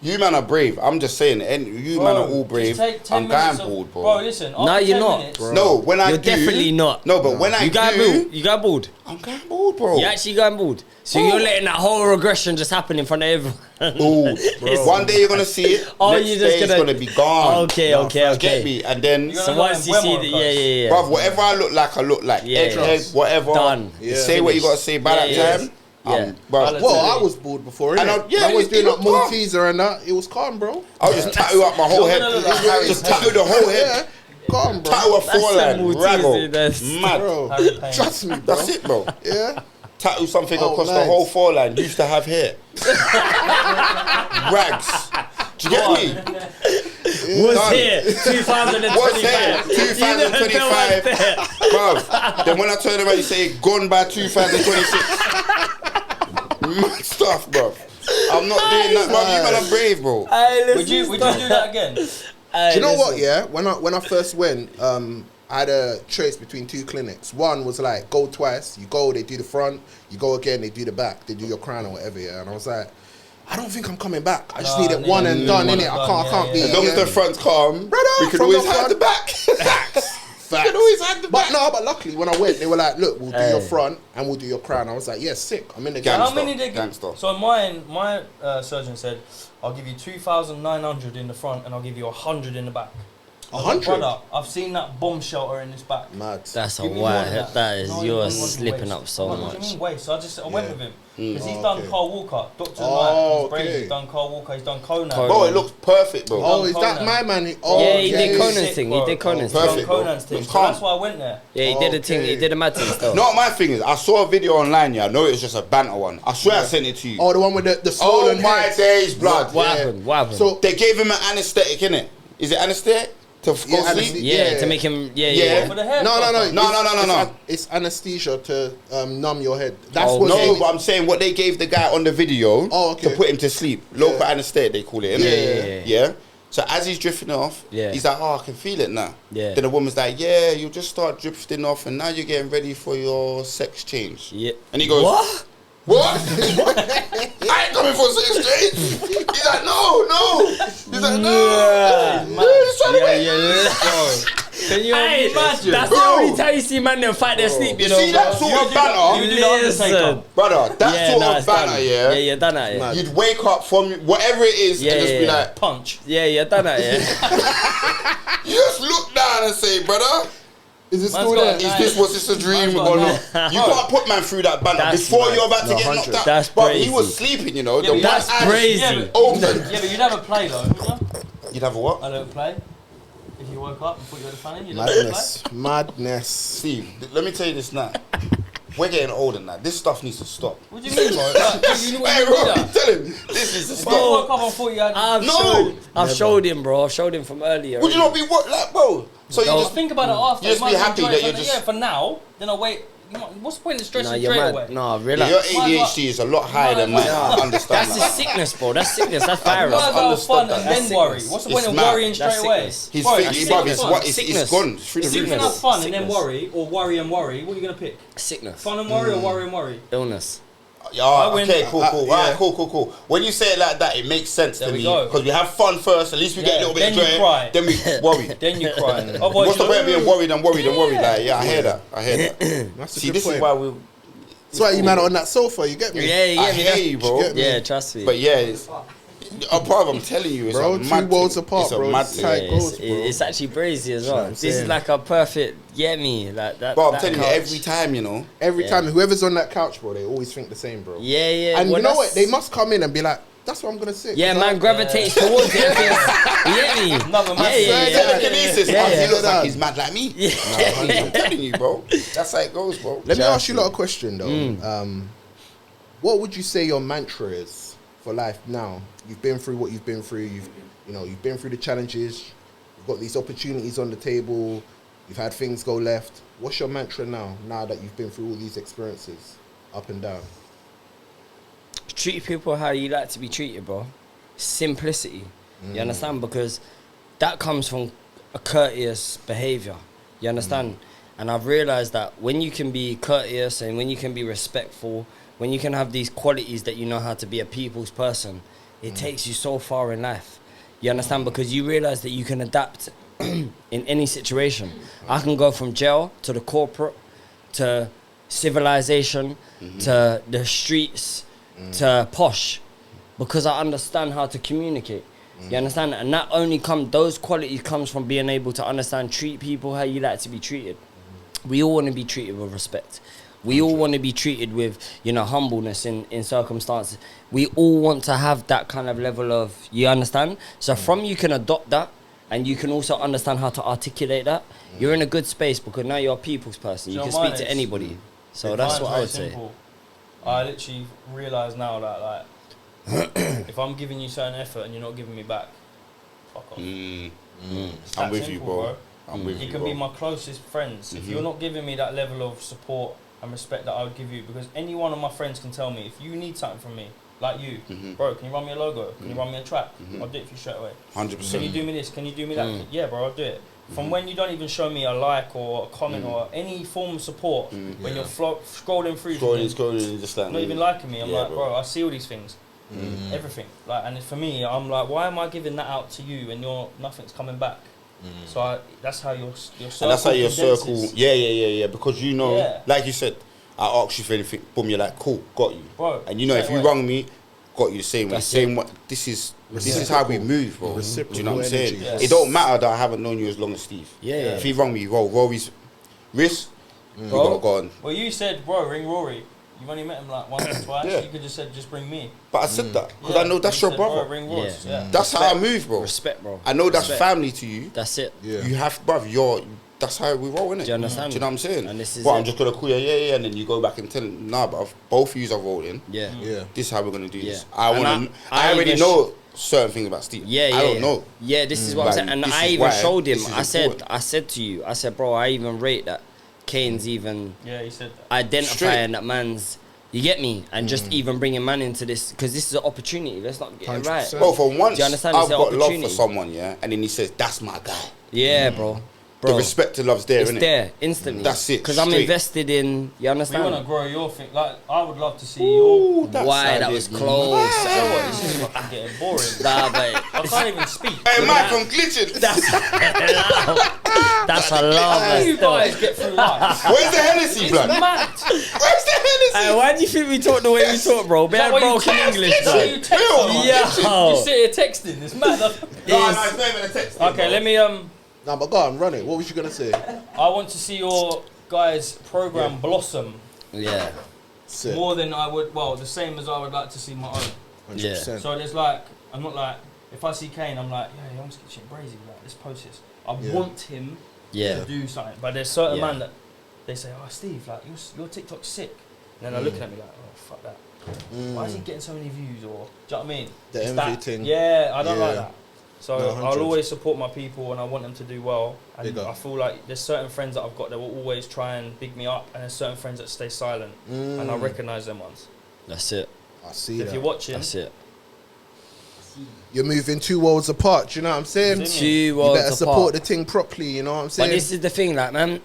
You man are brave. I'm just saying, and you man are all brave. Just take 10 I'm minutes gambled, bro. Bro, listen. No, after you're 10 not, minutes, bro. No, when I You're do, definitely not. No, but when I You got do, bald. You got bald. I'm gambled, bro. You actually got bald. So you're letting that whole regression just happen in front of everyone. Bald, bro. One day you're gonna see it. Oh, next you're day just it's gonna- gonna be gone. Okay, okay, Get okay. me? And then, You're So gonna once you go see in the, Wemo, yeah. bruv, whatever I look like, I look like. Yeah, Egghead, yeah. whatever. Done. You say what you gotta say by that Yeah, time. yeah. Bruv, Well, I was bald before, And innit? yeah, I was you doing look that calm. Malteser and that. It was calm, bro. I'll just tattoo up my whole head. You're gonna look like Just tattoo the whole head. Yeah, calm, bro. Tattoo a That's foreline. some Malteser, Raggle. that's- Mad. Bro, Harry Payne. trust me, bro. That's it, bro. Yeah. Tattoo something Oh, across the nice. whole foreline. Used to have hair. Rags. Do you get me? Was Done. here, 2025. What's here? 2025. Bruv. Then when I turn around, you say gone by 2026. Mad stuff, bruv. I'm not doing that, bruv. You man are brave, bro. Would you do that again? Do you know what? Yeah, when I first went, I had a choice between two clinics. One was like go twice. You go, they do the front. You go again, they do the back. They do your crown or whatever. Yeah, and I was like, I don't think I'm coming back. I just No, need it yeah, one and yeah, done, one innit? and I done, can't be. yeah, As long as the front's calm, Brother, we can from always the hide front. the back. Facts. We Facts. can always hide the back. But no, but luckily when I went, they were like, look, we'll do your Hey. front and we'll do your crown. I was like, yeah, sick. I'm in the Gang. game. How many did Gangster. So my surgeon said, I'll give you 2,900 in the front and I'll give you 100 in the back. I was like, 100? brother, I've seen that bomb shelter in this back. Mad. That's a Give me more than wide. That is No, you're you want slipping waste. up so What do you much. mean waste? So I went with him. Because he's Oh, done okay. Carl Walker, Dr. Oh, Knight, he's brave, okay. he's done Carl Walker, he's done Conan. Bro, it looks perfect, bro. Oh, is that Conan. my man? Yeah, he did okay. Conan's Sick, thing. bro. He did Conan's He's thing. Perfect. done bro. Conan's thing. It's So calm. that's why I went there. Yeah, he did a thing. Okay. He did a mad thing still. No, my thing is, I saw a video online, yeah. I know it was just a banter one. I swear I sent it to you. Oh, the one with the Oh swollen my head. days, blood. What Yeah. happened? What happened? So They gave him an anesthetic, innit? Is it anesthetic? To go sleep? Yeah, to make him. Yeah. For the hair. No. It's anesthesia to numb your head. That's Oh, what. No, but I'm saying what they gave the guy on the video okay. to put him to sleep. Local anesthetic, they call it. Yeah. So as he's drifting off, he's like, oh, I can feel it now. Yeah. Then the woman's like, yeah, you just start drifting off and now you're getting ready for your sex change. Yeah. And he goes, What? What? I ain't coming for sex change. He's like, no. He's like, no. He's trying to wait. Can you imagine? That's Bro. the only time you see man them fight their sleep, you know. See that sort of banner? You do the Undertaker. Brother, that sort of banner, Yeah, you done that, yeah. You'd wake up from whatever it is and just be like, Punch. Yeah, you done that, yeah. you just look down and say, brother, Is it Man's still got there? was this a dream or not? You can't put man through that banner That's before mad. you're about to No, get 100. knocked out. That's But he crazy. was sleeping, you know. Yeah, The but That's one eye crazy. Yeah, open. Yeah, but you'd have a play though. You know? You'd have a what? I don't play. If you woke up and thought you had a fanny, you'd have a play. Madness. Steve, let me tell you this now. We're getting older now. This stuff needs to stop. What do you mean, bro? Like, you Hey, do bro, that? tell him. This needs to If you stop. woke up and thought you had... I've showed him, bro. I've showed him from earlier. Would you not be what, like, bro? So you No. just Just think about it after. You just might be as well happy enjoy that it you're for- just- Yeah, for now, then I'll wait. What's the point in stressing Nah, you're straight mad. away? Nah, your relax. ADHD is a lot higher than mine. I understand That's that. a sickness, bro. That's sickness. That's Might virus. as well have understood fun that. and That's then worry. sickness. What's the It's point of mad. worrying That's straight away? sickness. He's Bro, fit, that's he's sickness. it's Sickness. gone. It's through the If you roof. can have fun and then Sickness. worry, or worry and worry, what are you going to pick? Sickness. Fun and worry or worry and worry? Illness. Yeah, I win. okay, cool. yeah. Alright, cool. When you say it like that, it makes sense There to we me. go. Because we have fun first, at least we get a little bit Then of you joy. cry. Then we worry. Then you cry. Otherwise, What's the you point of being worried and worried and worried? Yeah. Like, yeah, I hear that. That's a See, good this point. is why we. That's why you man are on that sofa. You get me? Yeah, I hear you, bro. You get me? Yeah, trust me. But yeah, it's, apart, I'm telling you, it's Bro, a two mad worlds thing. apart, It's a bro. mad It's thing. tight. Yeah, goes, it's, bro. it's actually crazy as what well. I'm This is saying. like a perfect, get me, like that. Bro, I'm that telling you, couch. every time, you know. Every Yeah. time, whoever's on that couch, bro, they always think the same, bro. Yeah. And well, you know what? that's- They must come in and be like, "That's what I'm gonna sit." Yeah, 'Cause man gravitates towards it. You get me? Another man. Telekinesis. Yeah, He yeah. looks like he's mad like me. Yeah. I'm telling you, bro. That's how it goes, bro. Let me ask you a lot of question though. What would you say your mantra is for life now? You've been through what you've been through. You've been through the challenges. You've got these opportunities on the table. You've had things go left. What's your mantra now? Now that you've been through all these experiences, up and down. Treat people how you like to be treated, bro. Simplicity. You understand? Because that comes from a courteous behavior. You understand? And I've realized that when you can be courteous and when you can be respectful, when you can have these qualities that you know how to be a people's person, it takes you so far in life. You understand? Because you realize that you can adapt in any situation. I can go from jail to the corporate to civilization to the streets to posh because I understand how to communicate. You understand? And not only those qualities comes from being able to understand, treat people how you like to be treated. We all want to be treated with respect. We all want to be treated with, humbleness in circumstances. We all want to have that kind of level of, you understand? So from you can adopt that and you can also understand how to articulate that, you're in a good space because now you're a people's person. You Do you can know speak to mine is- anybody. So that's what I would say. Simple. I literally realise now that like if I'm giving you certain effort and you're not giving me back, fuck off. It's I'm that with you, simple, bro. I'm with You you, can bro. be my closest friends. If you're not giving me that level of support and respect that I would give you, because any one of my friends can tell me, if you need something from me, like you, bro, can you run me a logo? Can you run me a track? I'll do it for you straight away. 100%. Can you do me this? Can you do me that? Yeah, bro, I'll do it. From when you don't even show me a like or a comment or any form of support, when you're scrolling through, Scrolling, just like not even liking me, I'm Yeah, like, bro, I see all these things. Everything. Like, and for me, I'm like, why am I giving that out to you and nothing's coming back? So that's how your circle And that's how your circle. condenses. Yeah. Because Yeah. like you said, I asked you for anything, boom, you're like, cool, got you. Bro, And if straight you away. rung me, got you the same way. That's Same way. This is how we move, bro. Reciprocal Do you know what I'm saying? energy. Yes. It don't matter that I haven't known you as long as Steve. Yeah. If he rung me, Rory's wrist, you Bro. gotta go on. Well, you said, bro, ring Rory. You've only met him like once or twice. Yeah. You could just said, just bring me. But I said that because Yeah. I know that's You your said, brother. Bro, ring Royce. Yeah. Yeah. That's how I move, bro. Respect, bro. I know that's Respect. family to you. That's it. Yeah. You have, bruv, that's how we roll, innit? Do you understand? Do you know what I'm saying? And this is I'm it. just gonna call you, yeah, and then you go back and tell him, nah, but both of yous are rolling. Yeah. Yeah. This is how we're gonna do this. Yeah. I And wanna. I I already even know certain things about Steve. Yeah, I don't know. Yeah, this is what I'm Like, saying. And this I is even why showed him. this is I important. said to you, I said, bro, I even rate that Kane's even Yeah, he said that. identifying that man's. You get me? And just even bringing man into this, because this is an opportunity. Let's not get it right. 100%. Bro, for once, Do you understand? I've It's an got love for opportunity. someone, yeah, and then he says, "That's my guy." Yeah, bro. The respect to love's there, It's innit? there instantly. That's it, Because I'm straight. invested in. You We understand? want to grow your thing. Like, I would love to see Ooh, your. that Why that sounded was mad. close. You know what? This is fucking getting boring. Nah, but I can't even speak. Hey, Mike, I'm glitching. that's a love. How do you still. guys get through life? Where's the Hennessy, It's blood? mad. Where's the Hennessy? Hey, why do you think we talk the way we talk, bro? Bare What, you broken text? English, That's bro. what you text someone. Yo. You sit here texting. It's mad. No, it's not even a text. Okay, let me Nah, but go on, run it. What was you gonna say? I want to see your guys' program blossom Yeah. Sick. more than I would. Well, the same as I would like to see my own. 100%. So there's like, I'm not like, if I see Kane, I'm like, yeah, I'm just getting brazy. Like, let's post this. I Yeah. want him Yeah. to do something. But there's certain Yeah. man that they say, oh, Steve, like, your TikTok's sick. And then they're looking at me like, oh, fuck that. Why is he getting so many views? Or, do you know what I mean? The It's envy that- thing. Yeah, I don't Yeah. like that. So No, I'll 100. always support my people and I want them to do well. And Big up. I feel like there's certain friends that I've got that will always try and big me up. And there's certain friends that stay silent. And I recognise them ones. That's it. I see If that. you're watching, That's it. You're moving 2 worlds apart. Do you know what I'm saying? Isn't it? Two You worlds better apart. support the thing properly. You know what I'm saying? But this is the thing, like, man,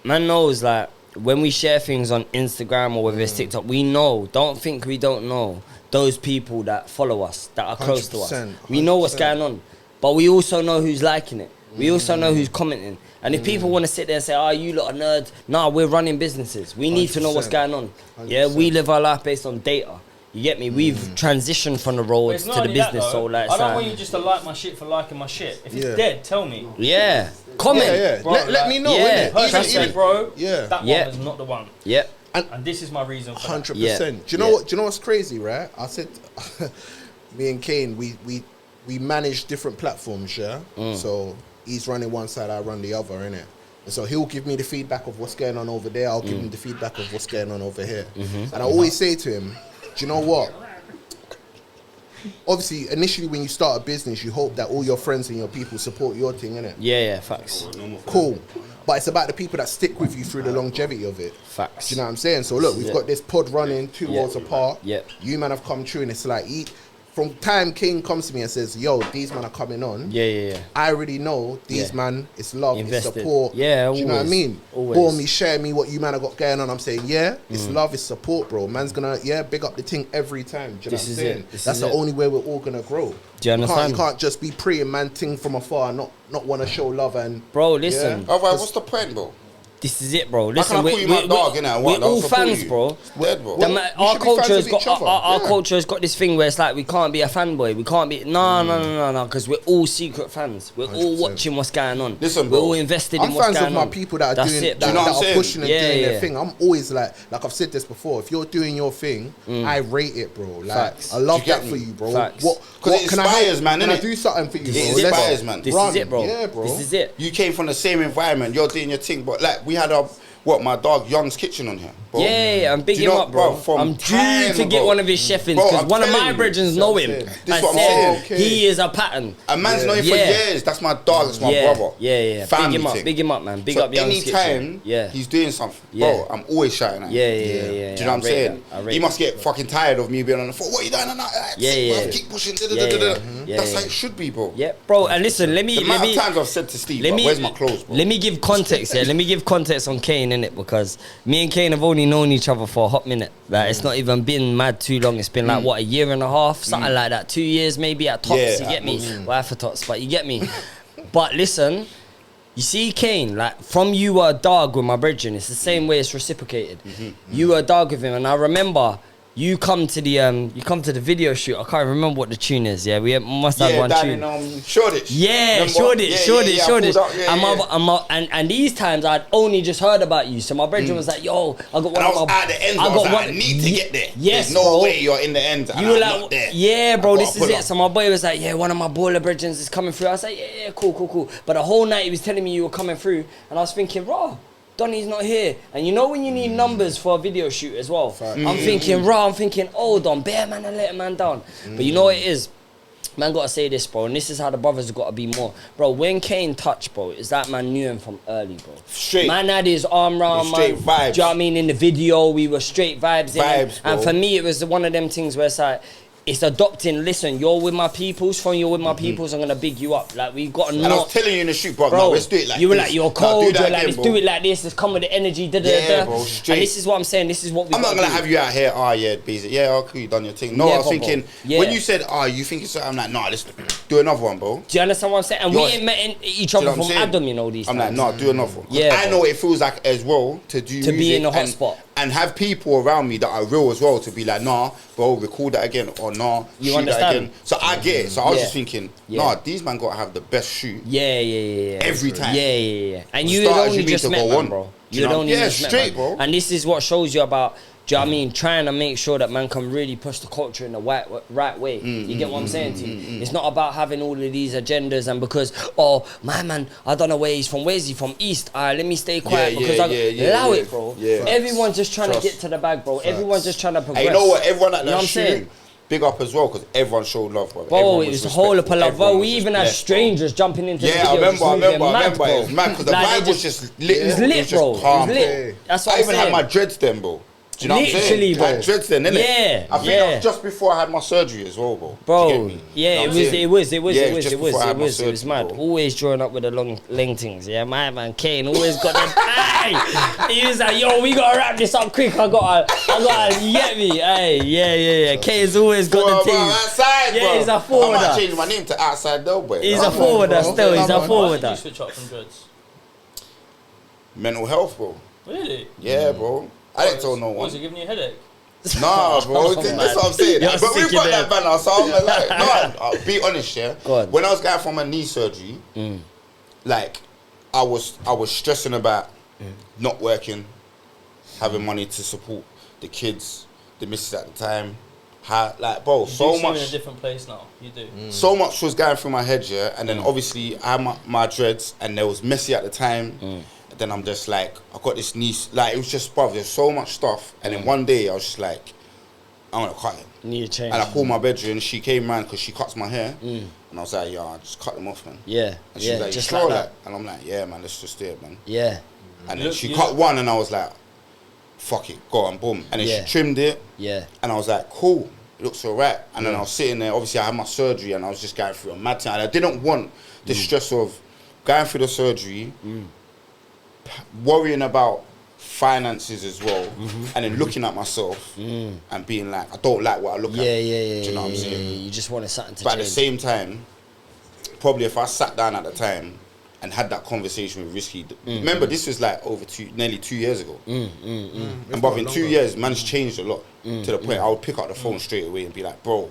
man knows, like, when we share things on Instagram or whether it's TikTok, we know. Don't think we don't know those people that follow us, that are close to us. 100%, We know what's 100%. going on, but we also know who's liking it. We also know who's commenting. And if people want to sit there and say, "Oh, you lot are nerds," nah, we're running businesses. We need to know what's 100%. going on. Yeah, we live our life based on data. You get me? We've transitioned from the But roads it's to not the only that, business. though. So, like, I don't want you just to like my shit for liking my shit. If Yeah. it's dead, tell me. yeah, comment. Yeah. Bro, let like- me know, Yeah. innit? Personally, Even- bro, Yeah. that Yeah. one is not the one. Yep. And this is my reason for that. 100%. Yeah. Do you know Yeah. what? Do you know what's crazy, right? I said, me and Kane, we manage different platforms, yeah. So he's running one side, I run the other, innit? And so he'll give me the feedback of what's going on over there. I'll give him the feedback of what's going on over here. And I always say to him, do you know what? Obviously, initially when you start a business, you hope that all your friends and your people support your thing, innit? Yeah, facts. Cool. But it's about the people that stick with you through the longevity of it. Facts. Do you know what I'm saying? So look, we've Yeah. got this pod running 2 Yeah. worlds apart. Yeah. You man have come true, and it's like from time King comes to me and says, "Yo, these man are coming on." Yeah. I already know these Yeah. man. It's love, Invested. it's support. Yeah, Do you know what I always. mean? Always. Boom, me share me what you man have got going on. I'm saying, yeah, it's love, it's support, bro. Man's gonna big up the thing every time. Do you know This what I'm is saying? it. This That's is the it. only way we're all gonna grow. Do you understand? You can't just be praying man thing from afar and not want to show love and Bro, listen. Oh, right, what's the point, bro? This is it, bro. How Listen, can I call you my dog, innit? and what? we're all I'll support fans, you. bro. It's dead, bro. The Well, ma- we our should be culture fans has of got each other. our Yeah. culture has got this thing where it's like we can't be a fanboy. We can't be no, because we're all secret fans. We're all 100%. watching what's going on. Listen, we're bro. all invested I'm in what's fans going of my on. people that are That's doing it, Do you bro. know that what I'm are saying? pushing and Yeah, doing yeah. their thing. I'm always like I've said this before. If you're doing your thing, I rate it, bro. Like Facts. I love Do you get that for me? you, bro. Facts. What 'Cause it can I inspires, help? man, Can I innit? do something for you, It bro? inspires, Let's man. This run. is it, bro. Yeah, bro. This is it. You came from the same environment. You're doing your thing, but like we had my dog Young's Kitchen on here. Bro. Yeah, I'm big Do you him know, up, bro. from I'm due time to get ago. one of his chefins Bro, because I'm one of my telling you. brethren know him. This is I what I'm said saying. he is a pattern. A man's known him for Yeah. years. That's my dog. That's my Yeah, brother. yeah. Family Big him up, thing. big him up, man. Big So up Young's anytime Kitchen. Yeah. he's doing something, Yeah. bro, I'm always shouting at him. Yeah. Do you know what I I'm rate saying? that. I rate He must that. get fucking tired of me being on the phone. What are you doing on that? Yeah, Sick, yeah. bruv. Keep pushing. Yeah. That's Yeah. how it should be, bro. Yeah, bro. And listen, let The me amount of times I've said to Steve, let "Bruv, me where's my clothes, bro?" Let me give context here. Let me give context on Kane, innit? Because me and Kane have only known each other for a hot minute. Like it's not even been mad too long. It's been like what, a year and a half, something like that. 2 years maybe at tops. Yeah, you get at me? most. Well, for tops, but you get me. But listen, you see, Kane, like from you were a dog with my brethren. It's the same way it's reciprocated. You were a dog with him, and I remember. You come to the video shoot. I can't remember what the tune is. Yeah, we must have one down tune. in Shoreditch. Yeah, Remember? Shoreditch. I pulled up, And these times I'd only just heard about you. So my brethren was like, yo, I got one And I of was my... at the end. I was like, I need to get there. Yes, There's no bro. way you're in the end. And You were I'm like, not there. yeah, bro, I this gotta is pull it. up. So my boy was like, yeah, one of my baller brethren is coming through. I was like, yeah, cool. But the whole night he was telling me you were coming through. And I was thinking, raw, Donny's not here. And you know when you need numbers for a video shoot as well? I'm thinking, hold on, bear man and let a man down. But you know what it is? Man, gotta say this, bro, and this is how the brothers gotta be more, bro. When Kane touched, bro, is that man knew him from early, bro. Straight. Man had his arm round, man. Straight vibes. Do you know what I mean? In the video, we were straight vibes. Vibes, and bro. for me, it was one of them things where it's like, it's adopting. Listen, you're with my peoples. From you're with my peoples, I'm gonna big you up. Like we got to. And I was telling you in the street, bro, no, let's do it like you were this. like, you're No, cold. do that You're like, again, let's bro. do it like this. Let's come with the energy. Da, da, Yeah, da. bro, straight. And this is what I'm saying. This is what we. I'm not gonna have you out here. Oh yeah, busy. Yeah, okay, you done your thing. No, I was Never, bro. thinking Yeah. when you said, "Oh, you think it's," I'm like, "Nah, let's do another one, bro." Do you understand what I'm saying? And we ain't met each Do you know other what from I'm saying? Adam, you know these. I'm like, times. "Nah, do another one." 'Cause Yeah, I bro. know what it feels like as well to do To be music in the hot and- spot. and have people around me that are real as well to be like, "Nah, bro, record that again," or "Nah, You shoot understand? that again." So I get it. So I was Yeah. just thinking, Yeah. "Nah, these man gotta have the best shoot." Yeah. Every time. Yeah. And you Start had as only you mean just to met, go man, on. bro. Do You you had know? only Yeah, just met, straight, man. bro. And this is what shows you about. Do you know what I mean? Trying to make sure that man can really push the culture in the right way. You get what I'm saying to you? It's not about having all of these agendas and because, oh, my man, I don't know where he's from. Where's he from? East. All right, let me stay quiet Yeah, because allow it, bro. Yeah. Everyone's just trying Trust. to get to the bag, bro. Everyone's just trying to progress. And you know what? Everyone at You know that what I'm saying? shoot, big up as well, because everyone showed love, bro. Bro, Everyone it was a respectful. whole of love. Everyone Bro, was we just even had blessed, bro. strangers jumping into the Yeah, I video. remember. just moving mad, It was mad because the Like, vibe they was just lit. It was lit, bro. It was calm, lit. That's what I I'm even saying. had my dreads then, bro. Do you know what I'm Literally, saying? bro. I had dreads then, innit? Yeah, I think yeah. that was just before I had my surgery as well, bro. Do you Bro, get me? yeah, You know it what was, I'm saying? it was, Yeah, just it before I had my was surgery, mad. bro. Always drawing up with the long things, yeah. My man Kane always got them. Hey, he was like, yo, we gotta wrap this up quick. I gotta, you get me? Hey, yeah. Kane's always got Bro, the things. outside, Yeah, bro. he's a I might forwarder. change my name to Outside Doughboy. He's Come a on, forwarder bro. still. He's a Why did you forwarder. switch up from dreads? Mental health, bro. Really? Yeah, bro. I didn't tell no Was one. it giving you a headache? Nah, bro. That's what I'm saying. You're But we've sick got in that there. banner, so I'm like, no, I'll be honest, yeah. Go on. When I was going for my knee surgery, like, I was stressing about not working, having money to support the kids, the missus at the time. Like, bro, You so do seem in a much. different place now. You do. So much was going through my head, yeah, and then obviously I had my dreads, and they was messy at the time. And then I'm just like, I got this niece, like it was just, bruv, there's so much stuff. And then one day I was just like, I'm gonna cut it. Need a change. And I called my bedroom, she came round because she cuts my hair, and I was like, yeah, just cut them off, man. Yeah, And she's like, just sure, like that. And I'm like, yeah, man, let's just do it, man. Yeah, And then Look, she you cut look- one, and I was like, fuck it, go on, boom. And then Yeah. she trimmed it, yeah. and I was like, cool, it looks all right. And then I was sitting there, obviously I had my surgery, and I was just going through a mad time. And I didn't want the stress of going through the surgery, worrying about finances as well, and then looking at myself and being like, I don't like what I look at. Yeah. Do you know what I'm saying? You just wanted something to But at the change. same time, probably if I sat down at the time and had that conversation with Risky, remember this was like nearly 2 years ago. And but in 2 years, man's changed a lot to the point I would pick up the phone straight away and be like, bro,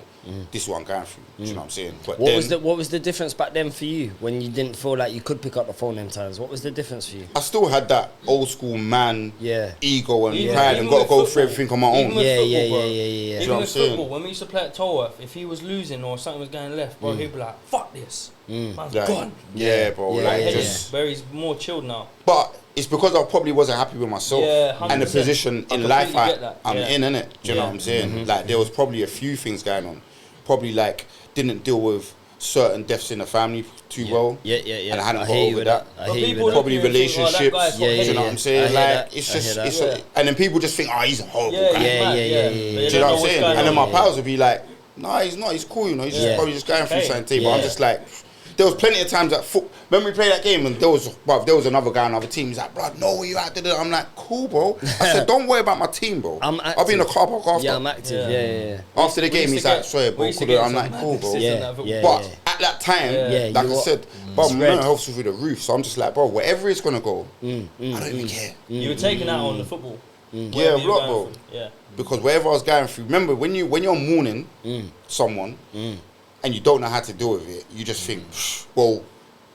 this is what I'm going through. Do you know what I'm saying? But What was the difference back then for you when you didn't feel like you could pick up the phone them times? What was the difference for you? I still had that old school man Yeah. ego and Even- pride and even got to with go football. through everything on my Even own. with Yeah, football, yeah, bro. yeah. You know Even what with I'm saying? football, when we used to play at Tolworth, if he was losing or something was going left, bro, he'd be like, fuck this. Man's Like, gone. yeah, bro. Yeah, like yeah, just. Where he's more chilled now. But it's because I probably wasn't happy with myself Yeah, and the 100%. position I in life completely get that. I'm Yeah. in, innit? Do you know what I'm saying? Like there was probably a few things going on. Probably like didn't deal with certain deaths in the family too well. Yeah. And I hadn't got hear you over with that. I But hear you people with that. Probably look at you and think, oh, that relationships. guy's got Yeah, Do you hate. know what I'm saying? I hear Like that. it's I just hear that. it's Yeah. and then people just think, oh, he's a horrible Yeah, guy. he's Yeah, mad, yeah, yeah. yeah, But yeah. you Do you don't know what I'm what's saying? going And then on. my pals would be like, nah, he's not. He's cool, you know. He's just Yeah. probably just going through Okay. something. But I'm Yeah. just like, there was plenty of times that when we played that game and there was another guy on another team. He's like, bro, no, where you at? I'm like, cool, bro. I said, don't worry about my team, bro. I'll be in the car park after. Yeah, I'm active. Yeah. After the We game, used he's to like, get- sorry, we bro. used to get I'm some like, mad cool, bro. assists Yeah, in that football. yeah. But at that time, Yeah. like you I what- said, bro, Spread. mental health was through the roof. So I'm just like, bro, wherever it's gonna go, I don't even care. You were taking that on the football. Yeah, Whatever you were block, going bro. through. Yeah. Because wherever I was going through, remember when you're mourning someone and you don't know how to deal with it, you just think, well,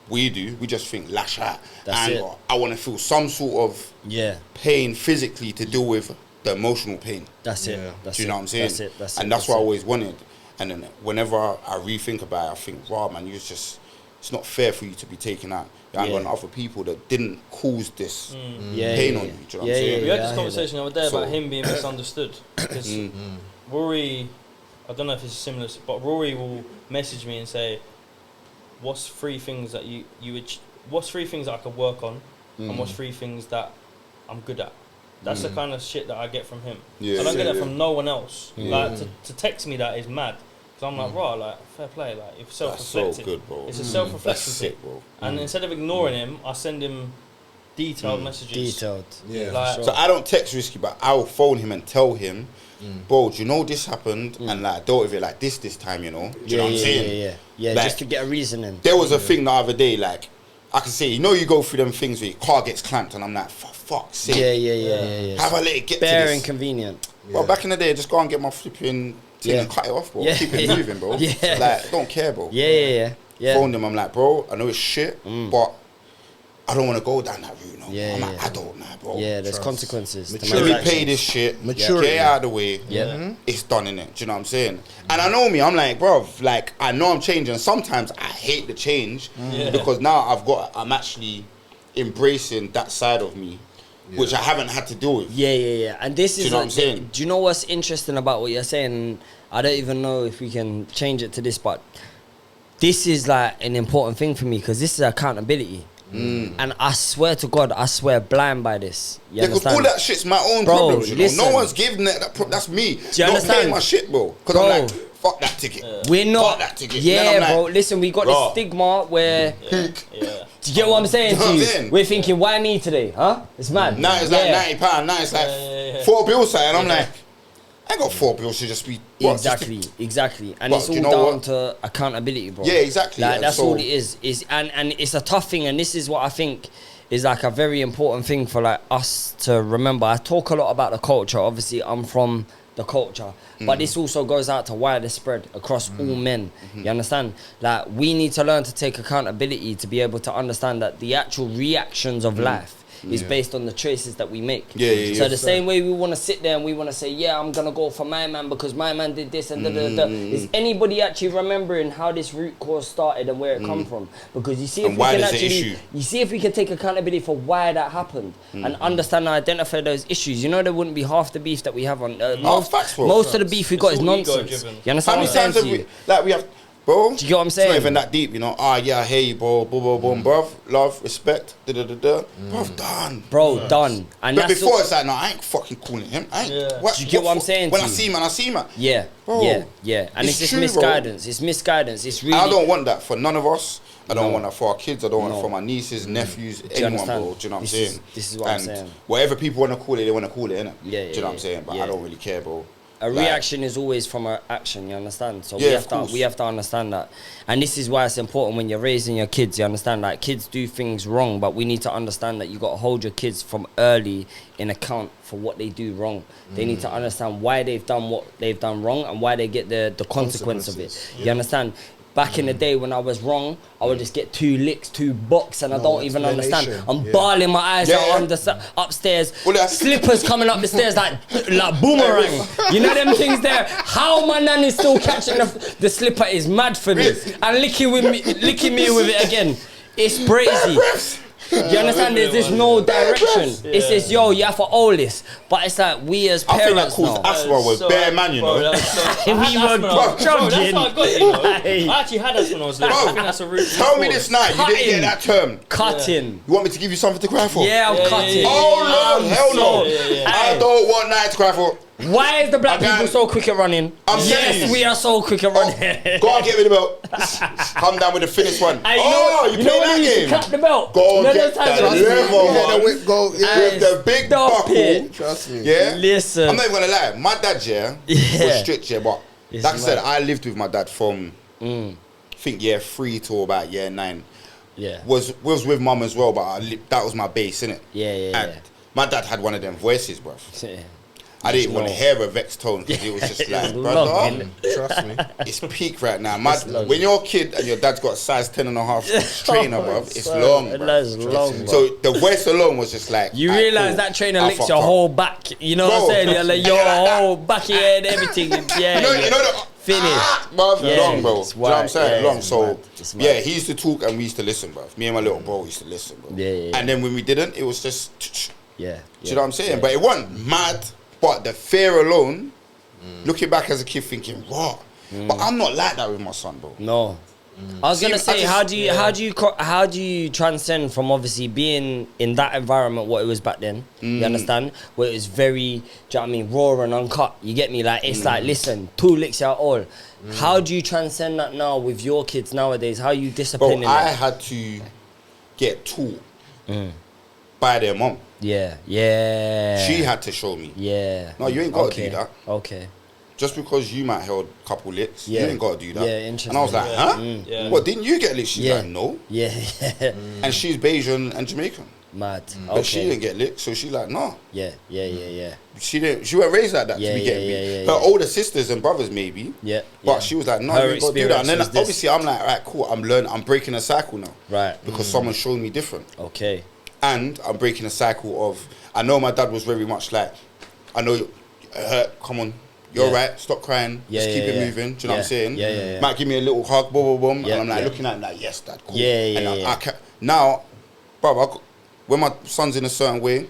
we just think lash out, That's it. anger. I want to feel some sort of Yeah. pain physically to deal with the emotional pain. That's it. Yeah. That's Do you know what I'm saying? That's it. And that's what I always wanted. And then whenever I rethink about it, I think, wow, man, it's not fair for you to be taking out your anger Yeah. on other people that didn't cause this Yeah, pain yeah, on you. Do you know what I'm yeah, saying? We had I this hear conversation the other day So- about him being misunderstood because Rory I don't know if it's similar, but Rory will message me and say, "What's 3 things that what's 3 things that I could work on, and what's 3 things that I'm good at?" That's the kind of shit that I get from him. I don't get that from no one else. Like to text me that is mad. So I'm like, right, like fair play, like if self-reflecting. That's so good, bro. It's a self-reflection That's thing. sick, bro. And instead of ignoring him, I send him detailed messages. Detailed. Yeah. Like, So I don't text Risky, but I'll phone him and tell him, bro, do you know this happened? And like, dealt with it like this time, you know? Do you know what I'm saying? Yeah, Like, just to get a reasoning. There was a thing the other day, like, I can say, you know, you go through them things where your car gets clamped, and I'm like, for fuck's sake. Yeah. How about let it get Bare to this? inconvenient. Well, back in the day, just go and get my flipping thing and cut it off, bro. Yeah. Keep it moving, bro. Yeah. Like, don't care, bro. Yeah. Phone them, I'm like, bro, I know it's shit, but I don't want to go down that route, no. Yeah, I'm yeah. an adult now, bro. Yeah, there's consequences. to Let my me pay actions. this shit, Maturity. get it out of the way, it's done, innit? Do you know what I'm saying? And I know me, I'm like, bro, like, I know I'm changing. Sometimes I hate the change because now I'm actually embracing that side of me, which I haven't had to deal with. Yeah. And this is you know what I'm saying? Do you know what's interesting about what you're saying? I don't even know if we can change it to this, but this is like an important thing for me because this is accountability. And I swear to God, I swear blind by this. You Because understand? all that shit's my own Bro, problems, you know? listen. No one's giving that that's me. Do you Not understand? paying my shit, bro. Because Bro. I'm like, fuck that ticket. We're not. Fuck that ticket. Yeah, Then I'm like, bro. Listen, we got bro. this stigma where. yeah. Do you get what I'm saying You know to what I'm you? saying? We're thinking, why me today? Huh? It's mad. Now it's like £90, now it's like 4 bills, and I'm like, I ain't got 4 bills to just be what, just to- Exactly. And But it's do all you know down what? to accountability, bro. Yeah, exactly. Like, And that's so- all it is. And it's a tough thing, and this is what I think is like a very important thing for like us to remember. I talk a lot about the culture. Obviously, I'm from the culture, but this also goes out to wider spread across all men. You understand? Like, we need to learn to take accountability to be able to understand that the actual reactions of life is based on the choices that we make. Yeah. So the same way we want to sit there and we want to say, yeah, I'm gonna go for my man because my man did this and Is anybody actually remembering how this root cause started and where it come from? Because you see if And we why can there's an actually, issue. you see if we can take accountability for why that happened and understand and identify those issues. You know, there wouldn't be half the beef that we have on. facts, bro. Most of the beef we got is all nonsense. ego-driven. You How understand many what I'm times saying have to you? we, like, we have, bro? Do you get what I'm It's saying? not even that deep, you know. Yeah, I hear you, bro. Boom, boom, boom, bruv. Love, respect, Bruv, done. Bro, done. And But that's before all- it's like, no, I ain't fucking calling him. I ain't. Yeah. What, Do you get what I'm for- saying When to I you? see man, I see man. Yeah, Bro, yeah. And it's just true, bro. misguidance. It's misguidance. It's really. I don't want that for none of us. I don't No. want that for our kids. I don't want it No. for my nieces, nephews, you anyone, understand? bro. Do you know what I'm This is- saying? this is what I'm And saying. whatever people want to call it, they want to call it, innit? Yeah, Do you know what I'm yeah, saying? But yeah. I don't really care, bro. A Like, reaction is always from an action, you understand? So Yeah, we of have to course. we have to understand that. And this is why it's important when you're raising your kids, you understand? Like, kids do things wrong, but we need to understand that you got to hold your kids from early in account for what they do wrong. They need to understand why they've done what they've done wrong and why they get the consequence of it. You understand? Back in the day when I was wrong, I would just get 2 licks, 2 bucks, and I don't even understand. explanation. I'm Yeah. bawling my eyes Yeah, out yeah. on the upstairs. Well, that's- Slippers coming up the stairs like boomerang. You know them things there. How my nan is still catching the slipper is mad for me, and licking me with it again. It's crazy. You understand? There's just no direction. It says, yo, you have to own this. But it's like, we as I think that parents caused now. asthma with bare man, you know. We were That's how I jogging. got it, you know. Hey. I actually had asthma when I was little. I think that's a root Tell me cause. this night, you didn't Cutting. get that term. Cutting. You want me to give you something to cry for? Yeah, I'm Yeah, cutting. yeah, Oh Lord, hell no. I Hey. don't want night to cry for. Why is the black I can't- people so quick at running? I'm telling yes, you. we are so quick at running. Go and get me the belt. Come down with the finished one. Hey, you you know play when that you used to game? clap the belt? Go and You know get those times that when you used to- level Yeah, the one whip go. Yeah. with the big Stop buckle. it. Trust me. Yeah? Listen. I'm not even gonna lie. My dad, was Yeah. strict, but It's like I said, mad. I lived with my dad from, I think, year 3 to about year 9. Yeah. Was with mum as well, but that was my base, innit? Yeah. And my dad had one of them voices, bruv. Yeah. I didn't want to low. hear a vexed tone because it was just like, It's brother, long, Trust me. it's peak right now. long. When you're a kid and your dad's got a size 10.5 trainer, bruv, it's long, bruv. That's long, bro. So the voice alone was just like, You alright, realise cool. that trainer I licks fucked your up. whole back. You know what I'm Bro. saying? You're like, And your you're like that. whole back of your head, everything. Yeah. You know the Finish. bruv, Yeah, long, bro. it's Do you know what I'm wild. saying? Yeah, Long. it's So mad. It's mad. yeah, he used to talk and we used to listen, bruv. Me and my little bro used to listen, bro. Yeah. And then when we didn't, it was just. Yeah. Do you know what I'm saying? But it wasn't mad. But the fear alone Looking back as a kid thinking, raw. But I'm not like that with my son, bro. No. I was gonna say, how do you transcend from obviously being in that environment, what it was back then? You understand? Where it was very, do you know what I mean, raw and uncut. You get me? Like it's like, listen, 2 licks out all. How do you transcend that now with your kids nowadays? How are you disciplining Bro, I them? had to get taught by their mom. Yeah. She had to show me. Yeah. No, you ain't got to do that. Okay. Just because you might held a couple licks, you ain't got to do that. Yeah, interesting. And I was like, huh? Yeah. What, didn't you get licks? She's like, no. Yeah. And she's Bayesian and Jamaican. Mad. But she didn't get licked, so she's like, nah. Yeah. She weren't raised like that to be getting me. Her older sisters and brothers maybe. Yeah. But she was like, no, you ain't got to do that. And then obviously I'm like, all right, cool, I'm breaking a cycle now. Right. Because someone showed me different. Okay. And I'm breaking a cycle of, I know my dad was very much like, I know you're hurt, come on. You're right, stop crying, just keep it moving. Do you know what I'm saying? Yeah. Might give me a little hug, boom, boom, boom. Yeah, And I'm like looking at him like, yes, dad, cool. I can't, now, bro, when my son's in a certain way,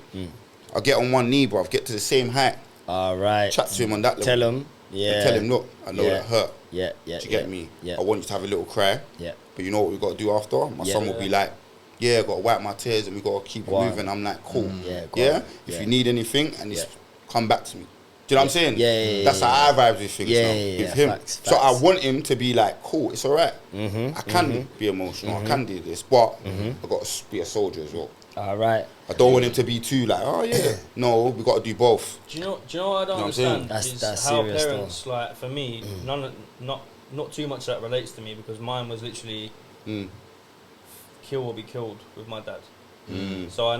I get on one knee, bro, get to the same height. All right. Chat to him on that level. Tell him. And tell him, look, I know that hurt. Yeah. Do you get me? Yeah. I want you to have a little cry. Yeah. But you know what we got to do after? My son will be like, yeah, I got to wipe my tears and we got to keep it moving. I'm like, cool. If you need anything, and it's come back to me. Do you know what I'm saying? Yeah. That's how I vibe with things now. With him. Facts. So I want him to be like, cool, it's all right. I can be emotional. I can do this. But I got to be a soldier as well. All right. I don't want him to be too like, oh yeah. No, we got to do both. Do you know what I don't understand? That's how parents, like for me, not too much that relates to me because mine was literally kill or be killed with my dad. So I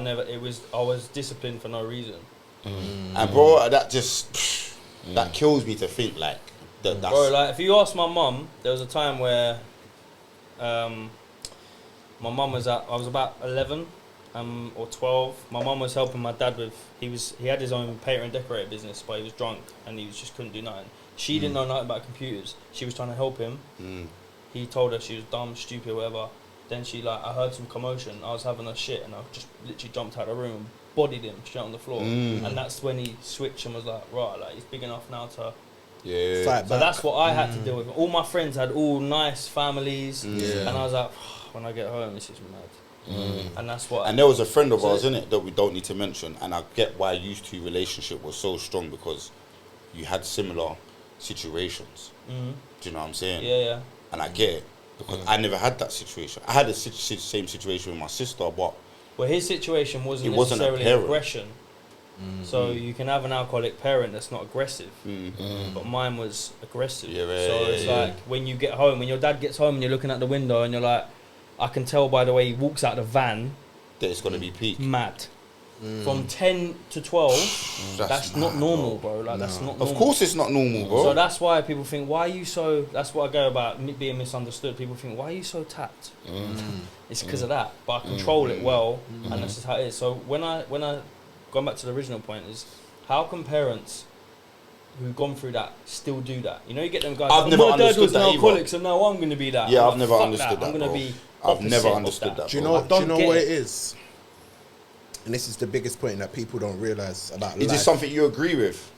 was disciplined for no reason. And bro, that just that kills me to think like that's bro, like if you ask my mum, there was a time where my mum was I was about 11 or 12. My mum was helping my dad with he had his own painter and decorator business, but he was drunk and he just couldn't do nothing. She didn't know nothing about computers. She was trying to help him. He told her she was dumb, stupid, whatever. Then I heard some commotion. I was having a shit and I just literally jumped out of the room, bodied him straight on the floor. And that's when he switched and was like, right, like he's big enough now to fight so back. that's what I had to deal with. All my friends had all nice families and I was like, when I get home, this is mad. And that's what. And there was a friend of ours, innit, that we don't need to mention, and I get why you two relationship was so strong because you had similar situations. Do you know what I'm saying? Yeah. And I get it because I never had that situation. I had the same situation with my sister, but well, his situation wasn't wasn't necessarily a aggression. So you can have an alcoholic parent that's not aggressive, but mine was aggressive. So it's like when you get home, when your dad gets home and you're looking out the window and you're like, I can tell by the way he walks out the van that it's gonna be peak. Mad. From 10 to 12, that's not normal, bro. Like that's not normal. Of course it's not normal, bro. So that's why people think, why are you so... That's what I go about being misunderstood. People think, why are you so tapped? It's because of that. But I control it well, and that's just how it is. So when I going back to the original point is, how can parents who've gone through that still do that? You know, you get them guys... I've never my dad was an understood that alcoholic, either. so now I'm going to be that. Yeah, I'm I've never understood that, I'm going to bro. be I've never opposite understood of that, Do you bro. know what it is? And this is the biggest point that people don't realize about life. Is this something you agree with?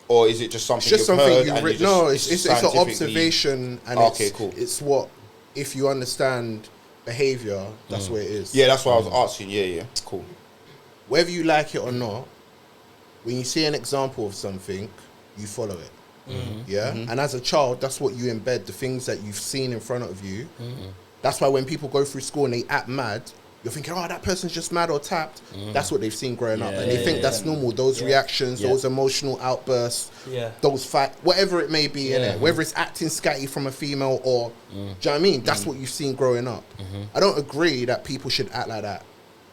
Or is it just something It's just you've something heard you've and read. you just No, it's an scientifically- observation, and Okay, cool. it's what, if you understand behavior, that's what it is. Yeah, that's what I was asking. Yeah, cool. Whether you like it or not, when you see an example of something, you follow it. Yeah? And as a child, that's what you embed, the things that you've seen in front of you. That's why when people go through school and they act mad, you're thinking, oh, that person's just mad or tapped. That's what they've seen growing up. And they think that's normal. Those reactions, those emotional outbursts, those fight, whatever it may be in it, whether it's acting scatty from a female or, do you know what I mean? That's what you've seen growing up. I don't agree that people should act like that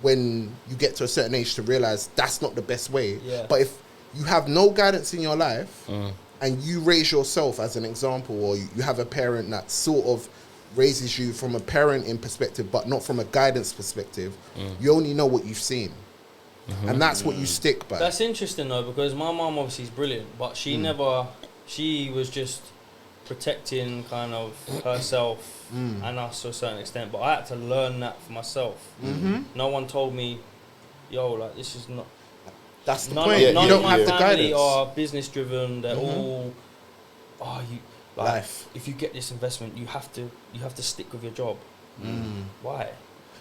when you get to a certain age to realize that's not the best way. But if you have no guidance in your life and you raise yourself as an example, or you have a parent that sort of raises you from a parenting perspective but not from a guidance perspective, you only know what you've seen. And that's what you stick by. That's interesting though, because my mum obviously is brilliant, but she she was just protecting kind of herself and us to a certain extent, but I had to learn that for myself. No one told me, yo, like this is not... That's the None point. of, You none don't of my have the family guidance. are business driven. They're all, you like, Life. if you get this investment, you have to stick with your job. Why?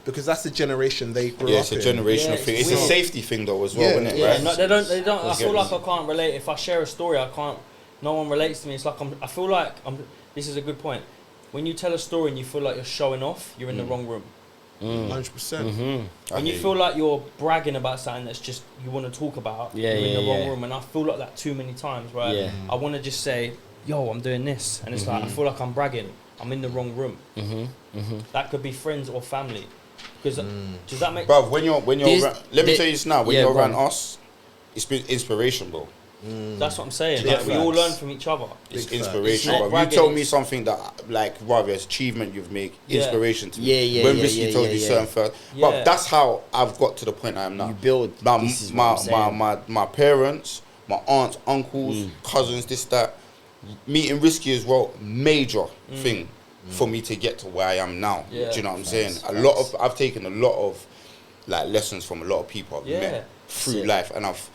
Because that's the generation they grew Yeah, up it's a in. generational Yeah, thing. it's It's a weird. safety thing though as well, Yeah. isn't it? Yeah, right? no, they don't. I Because feel like get- I can't relate. If I share a story, I can't. No one relates to me. It's like I feel like this is a good point. When you tell a story and you feel like you're showing off, you're in the wrong room. 100%. When you feel like you're bragging about something that's just you want to talk about, Yeah, you're in the yeah, wrong yeah. room. And I feel like that too many times where Yeah. I want to just say, yo, I'm doing this. And it's like, I feel like I'm bragging. I'm in the wrong room. That could be friends or family. Because does that make... Bruv, when you're let me tell you this now, when yeah, you're go around on. us, it's been inspiration, bro. That's what I'm saying. Yeah, Like, we all facts. learn from each other. It's Big inspiration, It's not bro. You bragging, tell me it's- something that, like, rather achievement you've made, Yeah. inspiration to me. Yeah, When yeah, Risky yeah, told yeah, you yeah. certain first, Yeah. but that's how I've got to the point I am now. You build. My This is what I'm saying. my parents, my aunts, uncles, cousins, this that, meeting Risky as well, major thing for me to get to where I am now. Yeah. Do you know what I'm saying? I've taken a lot of like lessons from a lot of people I've Yeah. met through That's it. life, and I've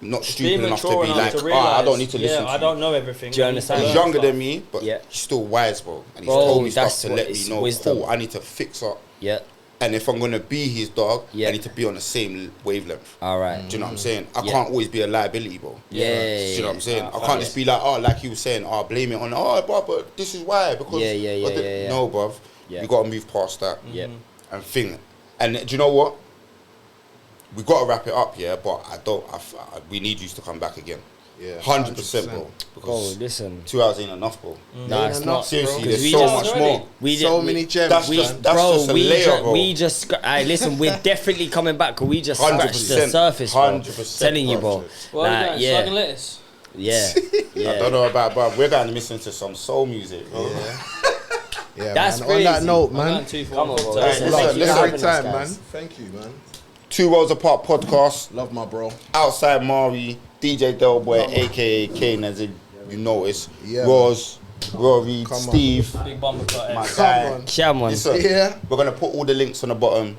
not Being stupid enough to mature be enough like, to I realise, don't need to listen to I you. don't know everything. Do you I need to understand? He's learn younger stuff. than me, but Yeah. he's still wise, bro. And he's Bro, told me that's stuff to what let me it's know, wisdom. cool, I need to fix up. Yeah. And if I'm going to be his dog, Yeah. I need to be on the same wavelength. All right. Do you know what I'm saying? I Yeah. can't always be a liability, bro. Yeah. Do you know what I'm saying? I facts. can't just be like, oh, like he was saying, oh, blame it on, oh, but this is why. Because Yeah, yeah, yeah, but yeah. No, bruv. Yeah. You got to move past that. Yeah. And think. And do you know what? We got to wrap it up, yeah, but we need you to come back again. Yeah, 100%, bro. Bro, Because listen. 2 hours ain't enough, bro. Nah, it's enough, not. Seriously, bro. there's we so just- much already- more. We So did- many gems. That's we, just- that's bro, just a we layer, ju- bro. we just listen. We're definitely coming back. 'Cause we just scratched the 100%, surface, bro. 100%, Telling you, bro. Well, Nah, yeah. yeah, Slugging lettuce. yeah, yeah. I don't know about, but we're going to listen to some soul music, bro. Yeah, That's man. On that crazy. note, I'm man. going too far. Come on, bro. Listen, Thank listen, you for listen. having Every us, time, guys. man. Thank you, man. Two Worlds Apart podcast. Love my bro. Outside Mari, DJ Delboy, aka Kane, as you notice. Yeah, Roz, Rory, Come on. Steve, Big bumper cut. my eh? guy. on. Come on. Listen, Yeah. we're gonna put all the links on the bottom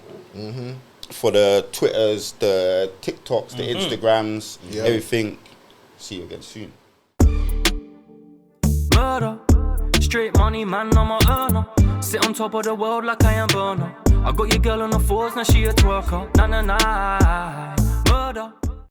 for the Twitters, the TikToks, the Instagrams, Yeah. everything. See you again soon. Murder, straight money, man, I'm a earner. Sit on top of the world like I am burner. I got your girl on the fours, now she a twerker. Nah, nah, nah. Murder.